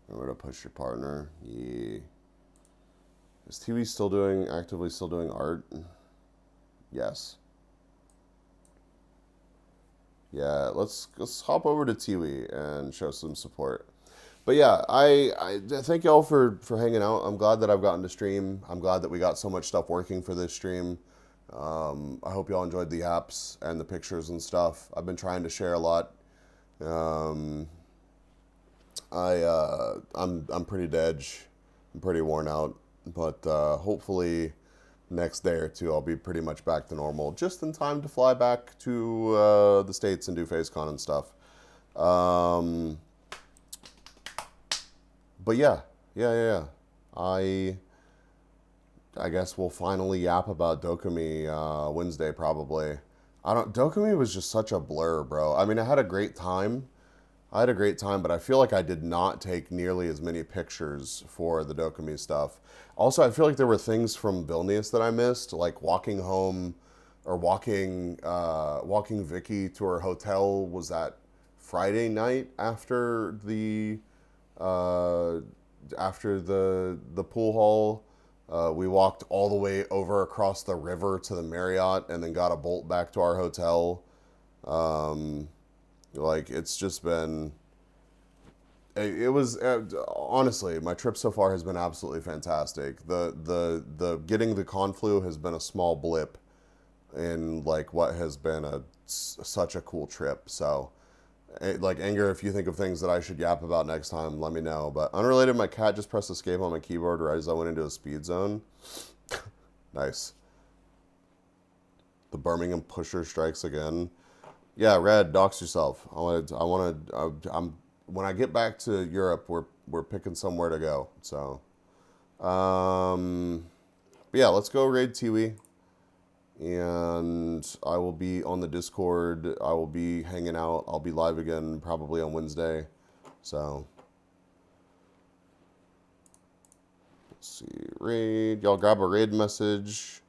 Remember to push your partner. Yeah. Is Tiwi actively still doing art? Yes. Yeah, let's hop over to Tiwi and show some support. But yeah, I thank y'all for hanging out. I'm glad that I've gotten to stream. I'm glad that we got so much stuff working for this stream. I hope y'all enjoyed the apps and the pictures and stuff. I've been trying to share a lot. I'm pretty dead. I'm pretty worn out, but hopefully next day or two I'll be pretty much back to normal, just in time to fly back to the States and do FaceCon and stuff. But yeah. I guess we'll finally yap about Dokumi Wednesday probably. Dokumi was just such a blur, bro. I mean, I had a great time, but I feel like I did not take nearly as many pictures for the Dokumi stuff. Also, I feel like there were things from Vilnius that I missed, like walking home or walking Vicky to her hotel. Was that Friday night after the pool hall? We walked all the way over across the river to the Marriott and then got a bolt back to our hotel. Like, it's just been... It was honestly, my trip so far has been absolutely fantastic. The getting the Conflu has been a small blip in like what has been such a cool trip. So, like, Anger, if you think of things that I should yap about next time, let me know. But unrelated, my cat just pressed escape on my keyboard right as I went into a speed zone. Nice. The Birmingham pusher strikes again. Yeah, Red, dox yourself. When I get back to Europe, we're picking somewhere to go. So, but yeah, let's go raid Tiwi. And I will be on the Discord. I will be hanging out. I'll be live again probably on Wednesday. So, let's see. Raid. Y'all grab a raid message.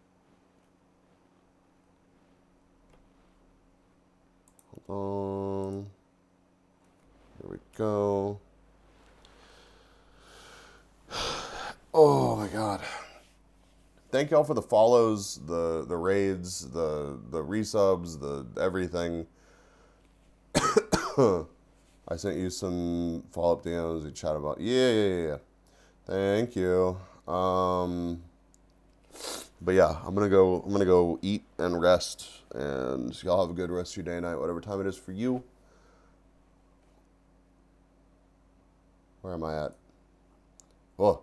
Hold on. Here we go. Oh my God. Thank y'all for the follows, the raids, the resubs, the everything. I sent you some follow-up DMs we chat about. Yeah. Thank you. But yeah, I'm gonna go eat and rest, and y'all have a good rest of your day and night, whatever time it is for you. Where am I at? Whoa.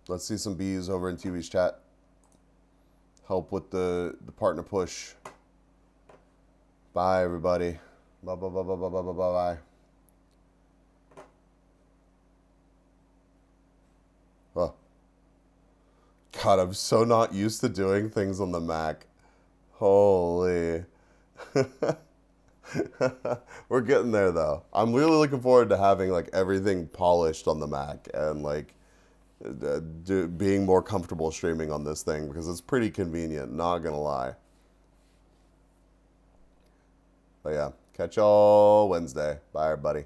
Let's see some bees over in TV's chat. Help with the partner push. Bye, everybody. Bye. Oh. God, I'm so not used to doing things on the Mac. Holy. We're getting there, though. I'm really looking forward to having, like, everything polished on the Mac and, like, being more comfortable streaming on this thing because it's pretty convenient, not gonna lie. But yeah, catch y'all Wednesday. Bye, everybody.